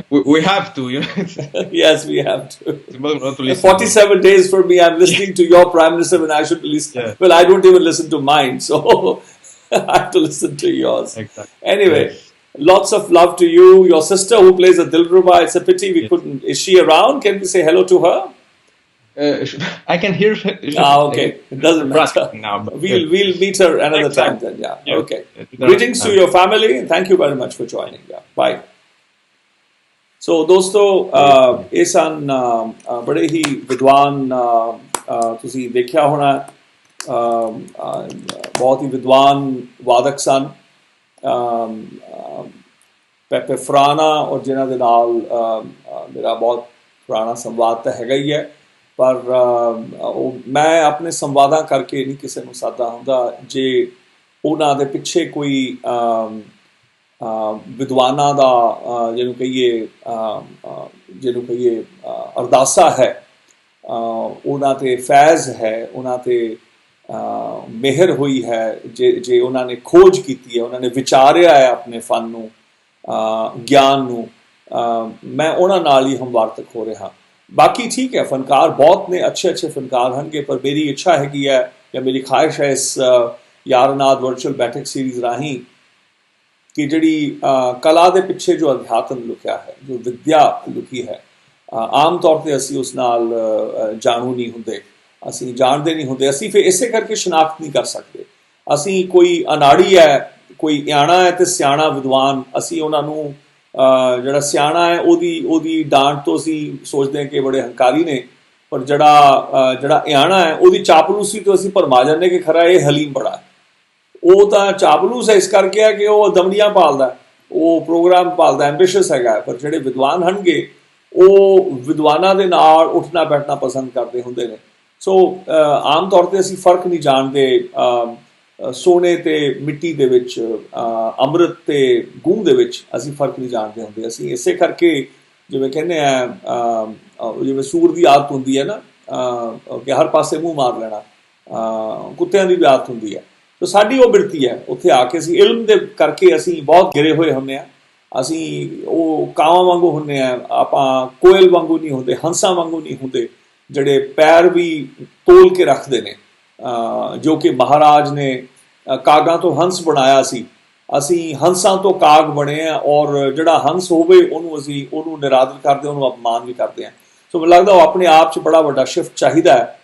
We have to, Yes, we have to. 47 days for me, I'm listening to your Prime Minister when I should listen. Yeah. Well, I don't even listen to mine, so I have to listen to yours. Exactly. Anyway, lots of love to you. Your sister who plays a Dilruba, it's a pity we couldn't. Is she around? Can we say hello to her? I can hear her. Okay. It doesn't matter. Now, but we'll meet her another time then. Yeah. Okay. Greetings to your family, and thank you very much for joining. Yeah. Bye. So, दोस्तों, ये सन बड़े ही विद्वान तुसी देखा होना बहुत ही विद्वान वादक सन Peppe Frana और जिन्हां दे नाल मेरा बहुत पुराना संवाद तो हैगा ही है पर मैं अपने संवादां करके नहीं किसी नूं सादा हुंदा जे उन्हां दे पिछे कोई ਵਿਦਵਾਨਾਂ ਦਾ ਜਿਹਨੂੰ ਕਹੀਏ ਅਰਦਾਸਾ ਹੈ, ਉਹਨਾਂ 'ਤੇ ਫੈਜ਼ ਹੈ, ਉਹਨਾਂ 'ਤੇ ਮਿਹਰ ਹੋਈ ਹੈ, ਜੇ ਉਹਨਾਂ ਨੇ ਖੋਜ ਕੀਤੀ ਹੈ, ਉਹਨਾਂ ਨੇ ਵਿਚਾਰਿਆ ਹੈ ਆਪਣੇ ਫਨ ਨੂੰ, ਗਿਆਨ ਨੂੰ, ਮੈਂ ਉਹਨਾਂ ਨਾਲ ਹੀ ਹਮਵਾਰਤਕ ਹੋ ਰਿਹਾ। ਬਾਕੀ ਠੀਕ ਹੈ, ਫਨਕਾਰ ਬਹੁਤ ਨੇ, ਅੱਛੇ ਫਨਕਾਰ ਹੋਣਗੇ, ਪਰ ਮੇਰੀ ਇੱਛਾ ਹੈਗੀ ਹੈ ਜਾਂ ਮੇਰੀ ਖਾਹਿਸ਼ ਹੈ ਇਸ ਯਾਰਨਾਦ ਵਰਚੁਅਲ ਬੈਠਕ ਸੀਰੀਜ਼ ਰਾਹੀਂ ਕਿ ਜਿਹੜੀ ਕਲਾ ਦੇ ਪਿੱਛੇ ਜੋ ਅਧਿਆਤਮ ਲੁਕਿਆ ਹੈ, ਜੋ ਵਿਦਿਆ ਲੁਕੀ ਹੈ, ਆਮ ਤੌਰ 'ਤੇ ਅਸੀਂ ਉਸ ਨਾਲ ਜਾਣੂ ਨਹੀਂ ਹੁੰਦੇ, ਅਸੀਂ ਜਾਣਦੇ ਨਹੀਂ ਹੁੰਦੇ, ਅਸੀਂ ਫਿਰ ਇਸੇ ਕਰਕੇ ਸ਼ਨਾਖਤ ਨਹੀਂ ਕਰ ਸਕਦੇ। ਅਸੀਂ ਕੋਈ ਅਨਾੜੀ ਹੈ, ਕੋਈ ਇਆਣਾ ਹੈ ਅਤੇ ਸਿਆਣਾ ਵਿਦਵਾਨ, ਅਸੀਂ ਉਹਨਾਂ ਨੂੰ ਜਿਹੜਾ ਸਿਆਣਾ ਹੈ ਉਹਦੀ ਡਾਂਟ ਤੋਂ ਅਸੀਂ ਸੋਚਦੇ ਹਾਂ ਕਿ ਬੜੇ ਹੰਕਾਰੀ ਨੇ, ਪਰ ਜਿਹੜਾ ਇਆਣਾ ਹੈ ਉਹਦੀ ਚਾਪਲੂਸੀ ਤੋਂ ਅਸੀਂ ਭਰਮਾ ਜਾਂਦੇ ਕਿ ਖਰਾ ਇਹ ਹਲੀਮ ਬੜਾ। ਉਹ ਤਾਂ ਚਾਪਲੂਸ ਹੈ ਇਸ ਕਰਕੇ ਹੈ ਕਿ ਉਹ ਦਮੜੀਆਂ ਪਾਲਦਾ, ਉਹ ਪ੍ਰੋਗਰਾਮ ਪਾਲਦਾ, ਐਂਬੀਸ਼ੀਅਸ ਹੈਗਾ, ਪਰ ਜਿਹੜੇ ਵਿਦਵਾਨ ਹੋਣਗੇ ਉਹ ਵਿਦਵਾਨਾਂ ਦੇ ਨਾਲ ਉੱਠਣਾ ਬੈਠਣਾ ਪਸੰਦ ਕਰਦੇ ਹੁੰਦੇ ਨੇ। ਸੋ ਆਮ ਤੌਰ 'ਤੇ ਅਸੀਂ ਫਰਕ ਨਹੀਂ ਜਾਣਦੇ ਸੋਨੇ ਤੇ ਮਿੱਟੀ ਦੇ ਵਿੱਚ, ਅੰਮ੍ਰਿਤ ਤੇ ਗੂੰ ਦੇ ਵਿੱਚ ਅਸੀਂ ਫਰਕ ਨਹੀਂ ਜਾਣਦੇ ਹੁੰਦੇ। ਅਸੀਂ ਇਸੇ ਕਰਕੇ ਜਿਵੇਂ ਕਹਿੰਦੇ ਆ, ਜਿਵੇਂ ਸੂਰ ਦੀ ਆਦਤ ਹੁੰਦੀ ਹੈ ਨਾ ਕਿ ਹਰ ਪਾਸੇ ਮੂੰਹ ਮਾਰ ਲੈਣਾ, ਕੁੱਤਿਆਂ ਦੀ ਵੀ ਆਦਤ ਹੁੰਦੀ ਹੈ। ਸੋ ਸਾਡੀ ਉਹ ਬਿਰਤੀ ਹੈ, ਉੱਥੇ ਆ ਕੇ ਅਸੀਂ ਇਲਮ ਦੇ ਕਰਕੇ ਅਸੀਂ ਬਹੁਤ ਗਿਰੇ ਹੋਏ ਹੁੰਦੇ ਹਾਂ, ਅਸੀਂ ਉਹ ਕਾਵਾਂ ਵਾਂਗੂ ਹੁੰਦੇ ਹਾਂ, ਆਪਾਂ ਕੋਇਲ ਵਾਂਗੂ ਨਹੀਂ ਹੁੰਦੇ, ਹੰਸਾਂ ਵਾਂਗੂ ਨਹੀਂ ਹੁੰਦੇ ਜਿਹੜੇ ਪੈਰ ਵੀ ਤੋਲ ਕੇ ਰੱਖਦੇ ਨੇ, ਜੋ ਕਿ ਮਹਾਰਾਜ ਨੇ ਕਾਗਾਂ ਤੋਂ ਹੰਸ ਬਣਾਇਆ ਸੀ, ਅਸੀਂ ਹੰਸਾਂ ਤੋਂ ਕਾਗ ਬਣੇ ਹਾਂ, ਔਰ ਜਿਹੜਾ ਹੰਸ ਹੋਵੇ ਉਹਨੂੰ ਨਿਰਾਦਰ ਕਰਦੇ, ਉਹਨੂੰ ਅਪਮਾਨ ਵੀ ਕਰਦੇ ਹਾਂ। ਸੋ ਮੈਨੂੰ ਲੱਗਦਾ ਉਹ ਆਪਣੇ ਆਪ 'ਚ ਬੜਾ ਵੱਡਾ ਸ਼ਿਫਟ ਚਾਹੀਦਾ ਹੈ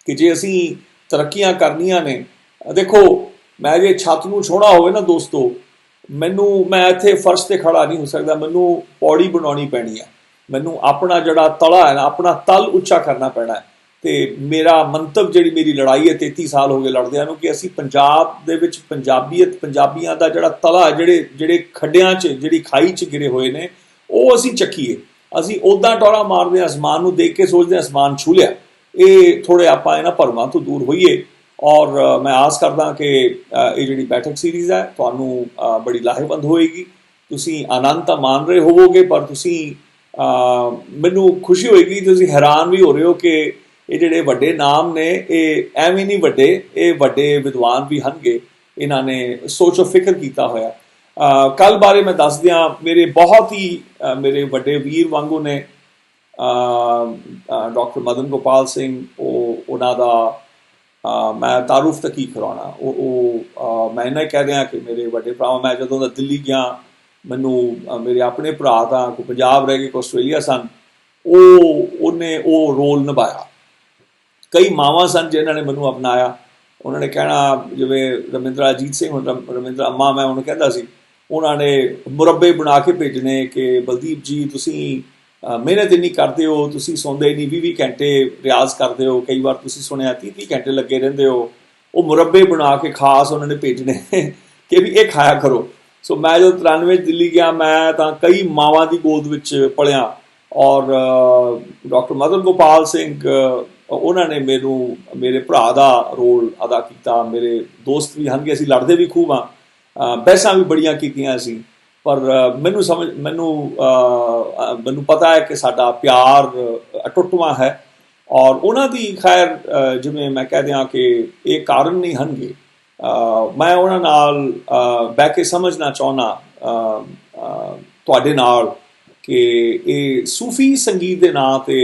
ਕਿ ਜੇ ਅਸੀਂ ਤਰੱਕੀਆਂ ਕਰਨੀਆਂ ਨੇ। ਦੇਖੋ, ਮੈਂ ਜੇ ਛੱਤ ਨੂੰ ਛੋਹਣਾ ਹੋਵੇ ਨਾ ਦੋਸਤੋ, ਮੈਂ ਇੱਥੇ ਫਰਸ਼ 'ਤੇ ਖੜਾ ਨਹੀਂ ਹੋ ਸਕਦਾ, ਮੈਨੂੰ ਪੌੜੀ ਬਣਾਉਣੀ ਪੈਣੀ ਹੈ, ਮੈਨੂੰ ਆਪਣਾ ਜਿਹੜਾ ਤਲਾ ਹੈ ਨਾ, ਆਪਣਾ ਤਲ ਉੱਚਾ ਕਰਨਾ ਪੈਣਾ ਹੈ। ਅਤੇ ਮੇਰਾ ਮੰਤਵ, ਜਿਹੜੀ ਮੇਰੀ ਲੜਾਈ ਹੈ 33 ਸਾਲ ਹੋ ਗਏ ਲੜਦਿਆਂ ਨੂੰ, ਕਿ ਅਸੀਂ ਪੰਜਾਬ ਦੇ ਵਿੱਚ ਪੰਜਾਬੀਆਂ ਦਾ ਜਿਹੜਾ ਤਲਾ, ਜਿਹੜੇ ਖੱਡਿਆਂ 'ਚ, ਜਿਹੜੀ ਖਾਈ 'ਚ ਗਿਰੇ ਹੋਏ ਨੇ, ਉਹ ਅਸੀਂ ਚੱਕੀਏ। ਅਸੀਂ ਉੱਦਾਂ ਟੋਰਾ ਮਾਰਦੇ ਹਾਂ, ਅਸਮਾਨ ਨੂੰ ਦੇਖ ਕੇ ਸੋਚਦੇ ਹਾਂ ਅਸਮਾਨ ਛੂ ਲਿਆ। ਇਹ ਥੋੜ੍ਹੇ ਆਪਾਂ ਇਹਨਾਂ ਭਰਮਾਂ ਤੋਂ ਦੂਰ ਹੋਈਏ, ਔਰ ਮੈਂ ਆਸ ਕਰਦਾ ਕਿ ਇਹ ਜਿਹੜੀ ਬੈਠਕ ਸੀਰੀਜ਼ ਹੈ ਤੁਹਾਨੂੰ ਬੜੀ ਲਾਹੇਵੰਦ ਹੋਏਗੀ। ਤੁਸੀਂ ਆਨੰਦ ਤਾਂ ਮਾਣ ਰਹੇ ਹੋਵੋਗੇ, ਪਰ ਤੁਸੀਂ ਮੈਨੂੰ ਖੁਸ਼ੀ ਹੋਏਗੀ, ਤੁਸੀਂ ਹੈਰਾਨ ਵੀ ਹੋ ਰਹੇ ਹੋ ਕਿ ਇਹ ਜਿਹੜੇ ਵੱਡੇ ਨਾਮ ਨੇ ਇਹ ਐਵੇਂ ਨਹੀਂ ਵੱਡੇ, ਇਹ ਵੱਡੇ ਵਿਦਵਾਨ ਵੀ ਹੋਣਗੇ, ਇਹਨਾਂ ਨੇ ਸੋਚੋ ਫਿਕਰ ਕੀਤਾ ਹੋਇਆ। ਕੱਲ੍ਹ ਬਾਰੇ ਮੈਂ ਦੱਸ ਦਿਆਂ, ਮੇਰੇ ਬਹੁਤ ਹੀ ਮੇਰੇ ਵੱਡੇ ਵੀਰ ਵਾਂਗੂ ਨੇ ਡਾਕਟਰ ਮਦਨ ਗੋਪਾਲ ਸਿੰਘ, ਉਹਨਾਂ ਦਾ ਮੈਂ ਤਾਰੂਫ ਤਾਂ ਕੀ ਕਰਾਉਣਾ, ਮੈਂ ਇੰਨਾ ਹੀ ਕਹਿ ਰਿਹਾ ਕਿ ਮੇਰੇ ਵੱਡੇ ਭਰਾ, ਮੈਂ ਜਦੋਂ ਦਾ ਦਿੱਲੀ ਗਿਆ, ਮੈਨੂੰ ਮੇਰੇ ਆਪਣੇ ਭਰਾ ਤਾਂ ਕੋਈ ਪੰਜਾਬ ਰਹਿ ਗਏ, ਕੋਈ ਆਸਟ੍ਰੇਲੀਆ ਸਨ, ਉਹਨੇ ਉਹ ਰੋਲ ਨਿਭਾਇਆ। ਕਈ ਮਾਵਾਂ ਸਨ ਜਿਨ੍ਹਾਂ ਨੇ ਮੈਨੂੰ ਅਪਣਾਇਆ, ਉਹਨਾਂ ਨੇ ਕਹਿਣਾ, ਜਿਵੇਂ ਰਮਿੰਦਰਾ ਅਜੀਤ ਸਿੰਘ, ਰਮਿੰਦਰਾ ਅੰਮਾ ਮੈਂ ਉਹਨੂੰ ਕਹਿੰਦਾ ਸੀ, ਉਹਨਾਂ ਨੇ ਮੁਰੱਬੇ ਬਣਾ ਕੇ ਭੇਜਣੇ ਕਿ ਬਲਦੀਪ ਜੀ ਤੁਸੀਂ ਮਿਹਨਤ ਇੰਨੀ ਕਰਦੇ ਹੋ, ਤੁਸੀਂ ਸੌਂਦੇ ਨਹੀਂ, 20-20 ਘੰਟੇ ਰਿਆਜ਼ ਕਰਦੇ ਹੋ, ਕਈ ਵਾਰ ਤੁਸੀਂ ਸੁਣਿਆ 30-30 ਘੰਟੇ ਲੱਗੇ ਰਹਿੰਦੇ ਹੋ, ਉਹ ਮੁਰੱਬੇ ਬਣਾ ਕੇ ਖਾਸ ਉਹਨਾਂ ਨੇ ਭੇਜਣੇ ਕਿ ਵੀ ਇਹ ਖਾਇਆ ਕਰੋ। ਸੋ ਮੈਂ ਜਦੋਂ 93 ਦਿੱਲੀ ਗਿਆ, ਮੈਂ ਤਾਂ ਕਈ ਮਾਵਾਂ ਦੀ ਗੋਦ ਵਿੱਚ ਪਲਿਆ, ਔਰ ਡਾਕਟਰ ਮਦਨ ਗੋਪਾਲ ਸਿੰਘ, ਉਹਨਾਂ ਨੇ ਮੇਰੇ ਭਰਾ ਦਾ ਰੋਲ ਅਦਾ ਕੀਤਾ। ਮੇਰੇ ਦੋਸਤ ਵੀ ਹਨ, ਅਸੀਂ ਲੜਦੇ ਵੀ ਖੂਬ ਹਾਂ, ਬਹਿਸਾਂ ਵੀ ਬੜੀਆਂ ਕੀਤੀਆਂ ਅਸੀਂ, ਪਰ ਮੈਨੂੰ ਪਤਾ ਹੈ ਕਿ ਸਾਡਾ ਪਿਆਰ ਅਟੁੱਟਵਾਂ ਹੈ, ਔਰ ਉਹਨਾਂ ਦੀ ਖੈਰ ਜਿਵੇਂ ਮੈਂ ਕਹਿ ਦਿਆਂ ਕਿ ਇਹ ਕਾਰਨ ਨਹੀਂ ਹੋਣਗੇ। ਮੈਂ ਉਹਨਾਂ ਨਾਲ ਬਹਿ ਕੇ ਸਮਝਣਾ ਚਾਹੁੰਦਾ ਤੁਹਾਡੇ ਨਾਲ ਕਿ ਇਹ ਸੂਫੀ ਸੰਗੀਤ ਦੇ ਨਾਂ 'ਤੇ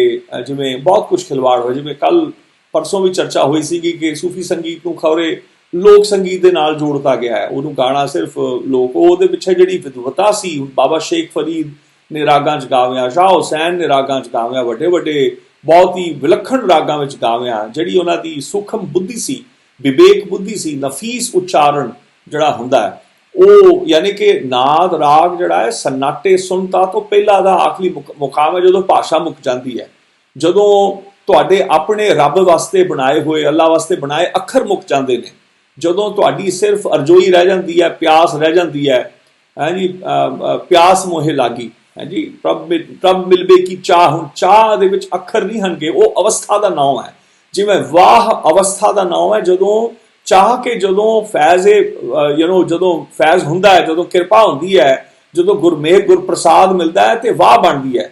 ਜਿਵੇਂ ਬਹੁਤ ਕੁਝ ਖਿਲਵਾੜ ਹੋਇਆ, ਜਿਵੇਂ ਕੱਲ੍ਹ ਪਰਸੋਂ ਵੀ ਚਰਚਾ ਹੋਈ ਸੀਗੀ ਕਿ ਸੂਫੀ ਸੰਗੀਤ ਨੂੰ ਖੌਰੇ ਲੋਕ ਸੰਗੀਤ ਦੇ ਨਾਲ ਜੋੜਤਾ ਗਿਆ ਹੈ, ਉਹਨੂੰ ਗਾਣਾ ਸਿਰਫ ਲੋਕ, ਉਹਦੇ ਪਿੱਛੇ ਜਿਹੜੀ ਵਿਦਵਤਾ ਸੀ, ਬਾਬਾ ਸ਼ੇਖ ਫਰੀਦ ਨੇ ਰਾਗਾਂ 'ਚ ਗਾਵਿਆ, ਸ਼ਾਹ ਹੁਸੈਨ ਨੇ ਰਾਗਾਂ 'ਚ ਗਾਵਿਆ, ਵੱਡੇ ਵੱਡੇ ਬਹੁਤ ਹੀ ਵਿਲੱਖਣ ਰਾਗਾਂ ਵਿੱਚ ਗਾਵਿਆ, ਜਿਹੜੀ ਉਹਨਾਂ ਦੀ ਸੂਖਮ ਬੁੱਧੀ ਸੀ, ਵਿਵੇਕ ਬੁੱਧੀ ਸੀ, ਨਫੀਸ ਉਚਾਰਨ ਜਿਹੜਾ ਹੁੰਦਾ ਹੈ ਉਹ, ਯਾਨੀ ਕਿ ਨਾਦ ਰਾਗ ਜਿਹੜਾ ਹੈ ਸਨਾਟੇ ਸੁਣਤਾ ਤੋਂ ਪਹਿਲਾਂ ਦਾ ਆਖਰੀ ਮੁਕਾਮ ਹੈ, ਜਦੋਂ ਭਾਸ਼ਾ ਮੁੱਕ ਜਾਂਦੀ ਹੈ, ਜਦੋਂ ਤੁਹਾਡੇ ਆਪਣੇ ਰੱਬ ਵਾਸਤੇ ਬਣਾਏ ਹੋਏ, ਅੱਲਾ ਵਾਸਤੇ ਬਣਾਏ ਅੱਖਰ ਮੁੱਕ ਜਾਂਦੇ ਨੇ, ਜਦੋਂ ਤੁਹਾਡੀ ਸਿਰਫ ਅਰਜ਼ੋਈ ਰਹਿ ਜਾਂਦੀ ਹੈ, ਪਿਆਸ ਰਹਿ ਜਾਂਦੀ ਹੈ, ਜੀ ਪਿਆਸ ਮੋਹੇ ਲਾਗੀ, ਜੀ ਪ੍ਰਭ ਮਿਲਵੇ ਕੀ ਚਾਹ, ਹੁਣ ਚਾਹ ਦੇ ਵਿੱਚ ਅੱਖਰ ਨਹੀਂ ਹੋਣਗੇ, ਉਹ ਅਵਸਥਾ ਦਾ ਨਾਮ ਹੈ। ਜਿਵੇਂ ਵਾਹ ਅਵਸਥਾ ਦਾ ਨਾਮ ਹੈ, ਜਦੋਂ ਚਾਹ ਕੇ ਜਦੋਂ ਫੈਜ਼ ਜਦੋਂ ਫੈਜ਼ ਹੁੰਦਾ ਹੈ, ਜਦੋਂ ਕਿਰਪਾ ਹੁੰਦੀ ਹੈ, ਜਦੋਂ ਗੁਰਮੇਹ ਗੁਰਪ੍ਰਸਾਦ ਮਿਲਦਾ ਹੈ ਤੇ ਵਾਹ ਬਣਦੀ ਹੈ।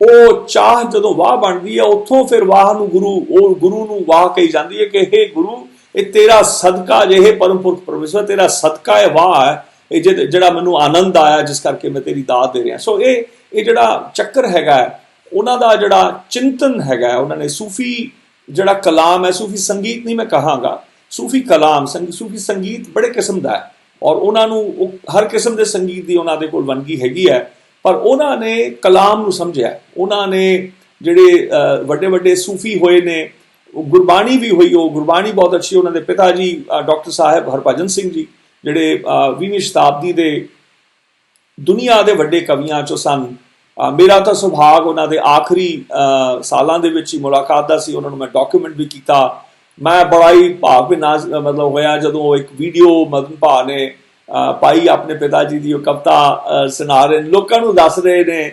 ਉਹ ਚਾਹ ਜਦੋਂ ਵਾਹ ਬਣਦੀ ਹੈ, ਉੱਥੋਂ ਫਿਰ ਵਾਹ ਨੂੰ ਗੁਰੂ ਨੂੰ ਵਾਹ ਕਹੀ ਜਾਂਦੀ ਹੈ ਕਿ ਹੇ ਗੁਰੂ, ਇਹ ਤੇਰਾ ਸਦਕਾ ਜੇ, ਇਹ ਪਰਮ ਪੁਰਖ ਪਰਮੇਸ਼ਵਰ ਤੇਰਾ ਸਦਕਾ ਇਹ ਵਾਹ ਹੈ, ਇਹ ਜਿਹੜਾ ਮੈਨੂੰ ਆਨੰਦ ਆਇਆ ਜਿਸ ਕਰਕੇ ਮੈਂ ਤੇਰੀ ਦਾਤ ਦੇ ਰਿਹਾ। ਸੋ ਇਹ ਜਿਹੜਾ ਚੱਕਰ ਹੈਗਾ ਉਹਨਾਂ ਦਾ ਜਿਹੜਾ ਚਿੰਤਨ ਹੈਗਾ, ਉਹਨਾਂ ਨੇ ਸੂਫੀ ਜਿਹੜਾ ਕਲਾਮ ਹੈ, ਸੂਫੀ ਸੰਗੀਤ ਨਹੀਂ ਮੈਂ ਕਹਾਂਗਾ, ਸੂਫੀ ਕਲਾਮ ਸੂਫੀ ਸੰਗੀਤ ਬੜੇ ਕਿਸਮ ਦਾ ਹੈ ਔਰ ਉਹਨਾਂ ਨੂੰ ਹਰ ਕਿਸਮ ਦੇ ਸੰਗੀਤ ਦੀ ਉਹਨਾਂ ਦੇ ਕੋਲ ਵੰਨਗੀ ਹੈਗੀ ਹੈ, ਪਰ ਉਹਨਾਂ ਨੇ ਕਲਾਮ ਨੂੰ ਸਮਝਿਆ। ਉਹਨਾਂ ਨੇ ਜਿਹੜੇ ਵੱਡੇ ਵੱਡੇ ਸੂਫੀ ਹੋਏ ਨੇ, ਗੁਰਬਾਣੀ ਵੀ ਹੋਈ, ਉਹ ਗੁਰਬਾਣੀ ਬਹੁਤ ਅੱਛੀ। ਉਹਨਾਂ ਦੇ ਪਿਤਾ ਜੀ ਡਾਕਟਰ ਸਾਹਿਬ ਹਰਭਜਨ ਸਿੰਘ ਜੀ, ਜਿਹੜੇ 20ਵੀਂ ਸ਼ਤਾਬਦੀ ਦੇ ਦੁਨੀਆ ਦੇ ਵੱਡੇ ਕਵੀਆਂ 'ਚੋਂ ਸਨ। ਮੇਰਾ ਤਾਂ ਸੁਭਾਗ ਉਹਨਾਂ ਦੇ ਆਖਰੀ ਸਾਲਾਂ ਦੇ ਵਿੱਚ ਹੀ ਮੁਲਾਕਾਤ ਦਾ ਸੀ, ਉਹਨਾਂ ਨੂੰ ਮੈਂ ਡਾਕੂਮੈਂਟ ਵੀ ਕੀਤਾ। ਮੈਂ ਬੜਾ ਹੀ ਭਾਵ ਮਤਲਬ ਹੋਇਆ ਜਦੋਂ ਇੱਕ ਵੀਡੀਓ ਮਦਨ ਭਾ ਨੇ ਪਾਈ ਆਪਣੇ ਪਿਤਾ ਜੀ ਦੀ, ਉਹ ਕਵਿਤਾ ਸੁਣਾ ਰਹੇ ਨੇ, ਲੋਕਾਂ ਨੂੰ ਦੱਸ ਰਹੇ ਨੇ,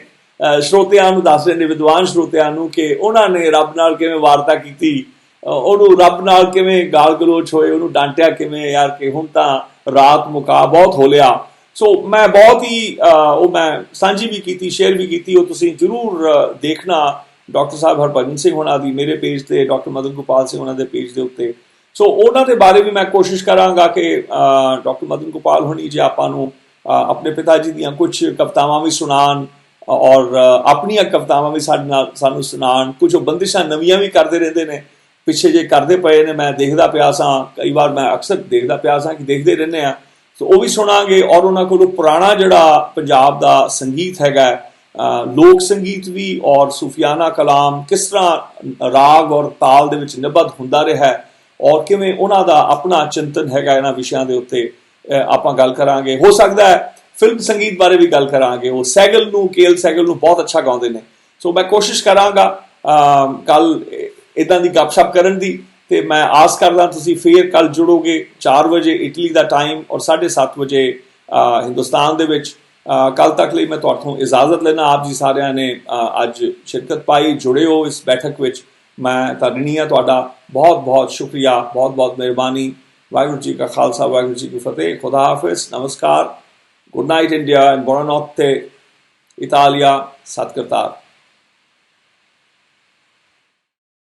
ਸਰੋਤਿਆਂ ਨੂੰ ਦੱਸ ਰਹੇ ਨੇ, ਵਿਦਵਾਨ ਸਰੋਤਿਆਂ ਨੂੰ, ਕਿ ਉਹਨਾਂ ਨੇ ਰੱਬ ਨਾਲ ਕਿਵੇਂ ਵਾਰਤਾ ਕੀਤੀ, ਉਹਨੂੰ ਰੱਬ ਨਾਲ ਕਿਵੇਂ ਗਾਲ ਗਲੋਚ ਹੋਏ, ਉਹਨੂੰ ਡਾਂਟਿਆ ਕਿਵੇਂ ਯਾਰ ਕਿ ਹੁਣ ਤਾਂ ਰਾਤ ਮੁਕਾ ਬਹੁਤ ਹੋ ਲਿਆ। ਸੋ ਮੈਂ ਬਹੁਤ ਹੀ ਉਹ ਮੈਂ ਸਾਂਝੀ ਵੀ ਕੀਤੀ, ਸ਼ੇਅਰ ਵੀ ਕੀਤੀ, ਉਹ ਤੁਸੀਂ ਜ਼ਰੂਰ ਦੇਖਣਾ ਡਾਕਟਰ ਸਾਹਿਬ ਹਰਭਜਨ ਸਿੰਘ ਹੋਣਾ ਦੀ ਮੇਰੇ ਪੇਜ ਤੇ, ਡਾਕਟਰ ਮਦਨ ਗੋਪਾਲ ਸਿੰਘ ਉਹਨਾਂ ਦੇ ਪੇਜ ਦੇ ਉੱਤੇ। ਸੋ ਉਹਨਾਂ ਦੇ ਬਾਰੇ ਵੀ ਮੈਂ ਕੋਸ਼ਿਸ਼ ਕਰਾਂਗਾ ਕਿ ਡਾਕਟਰ ਮਦਨ ਗੋਪਾਲ ਹੋਣੀ ਜੇ ਆਪਾਂ ਨੂੰ ਆਪਣੇ ਪਿਤਾ ਜੀ ਦੀਆਂ ਕੁਝ ਕਵਿਤਾਵਾਂ ਵੀ ਸੁਣਾਉਣ ਔਰ ਆਪਣੀਆਂ ਕਵਿਤਾਵਾਂ ਵੀ ਸਾਨੂੰ ਸੁਣਾਉਣ। ਕੁਝ ਉਹ ਬੰਦਿਸ਼ਾਂ ਨਵੀਆਂ ਵੀ ਕਰਦੇ ਰਹਿੰਦੇ ਨੇ, ਪਿੱਛੇ ਜੇ ਕਰਦੇ ਪਏ ਨੇ, ਮੈਂ ਦੇਖਦਾ ਪਿਆ ਸਾਂ, ਕਈ ਵਾਰ ਮੈਂ ਅਕਸਰ ਦੇਖਦਾ ਪਿਆ ਸਾਂ ਕਿ ਦੇਖਦੇ ਰਹਿੰਦੇ ਆ। ਸੋ ਉਹ ਵੀ ਸੁਣਾਂਗੇ ਔਰ ਉਹਨਾਂ ਕੋਲੋਂ ਪੁਰਾਣਾ ਜਿਹੜਾ ਪੰਜਾਬ ਦਾ ਸੰਗੀਤ ਹੈਗਾ, ਲੋਕ ਸੰਗੀਤ ਵੀ ਔਰ ਸੂਫੀਆਨਾ ਕਲਾਮ ਕਿਸ ਤਰ੍ਹਾਂ ਰਾਗ ਔਰ ਤਾਲ ਦੇ ਵਿੱਚ ਨਿਬੱਧ ਹੁੰਦਾ ਰਿਹਾ ਔਰ ਕਿਵੇਂ ਉਹਨਾਂ ਦਾ ਆਪਣਾ ਚਿੰਤਨ ਹੈਗਾ ਇਹਨਾਂ ਵਿਸ਼ਿਆਂ ਦੇ ਉੱਤੇ ਆਪਾਂ ਗੱਲ ਕਰਾਂਗੇ। ਹੋ ਸਕਦਾ ਹੈ ਫਿਲਮ ਸੰਗੀਤ ਬਾਰੇ ਵੀ ਗੱਲ ਕਰਾਂਗੇ। ਉਹ ਕੇਐਲ ਸਹਿਗਲ ਨੂੰ ਬਹੁਤ ਅੱਛਾ ਗਾਉਂਦੇ ਨੇ। ਸੋ ਮੈਂ ਕੋਸ਼ਿਸ਼ ਕਰਾਂਗਾ ਕੱਲ ਇੱਦਾਂ ਦੀ ਗੱਪਸ਼ਪ ਕਰਨ ਦੀ, ਤੇ ਮੈਂ ਆਸ ਕਰਦਾ ਤੁਸੀਂ ਫੇਰ ਕੱਲ ਜੁੜੋਗੇ 4 ਵਜੇ ਇਟਲੀ ਦਾ ਟਾਈਮ ਔਰ 7:30 ਵਜੇ ਹਿੰਦੁਸਤਾਨ ਦੇ ਵਿੱਚ। ਕੱਲ ਤੱਕ ਲਈ ਮੈਂ ਤੁਹਾਡੇ ਤੋਂ ਇਜਾਜ਼ਤ ਲੈਣਾ। ਆਪ ਜੀ ਸਾਰਿਆਂ ਨੇ ਅੱਜ ਸ਼ਿਰਕਤ ਪਾਈ, ਜੁੜੇ ਹੋ ਇਸ ਬੈਠਕ ਵਿੱਚ, ਮੈਂ ਧੰਨਵਾਦੀ ਹਾਂ ਤੁਹਾਡਾ। ਬਹੁਤ ਬਹੁਤ ਸ਼ੁਕਰੀਆ, ਬਹੁਤ ਬਹੁਤ ਮਿਹਰਬਾਨੀ। ਵਾਹਿਗੁਰੂ ਜੀ ਕਾ ਖਾਲਸਾ, ਵਾਹਿਗੁਰੂ ਜੀ ਕੀ ਫਤਿਹ। ਖੁਦਾ ਹਾਫਿਜ਼, ਨਮਸਕਾਰ, ਗੁੱਡ ਨਾਈਟ ਇੰਡੀਆ ਐਂਡ ਬੁਓਨਾਨੋਤੇ ਇਟਾਲੀਆ, ਸਤਿ ਕਰਤਾਰ।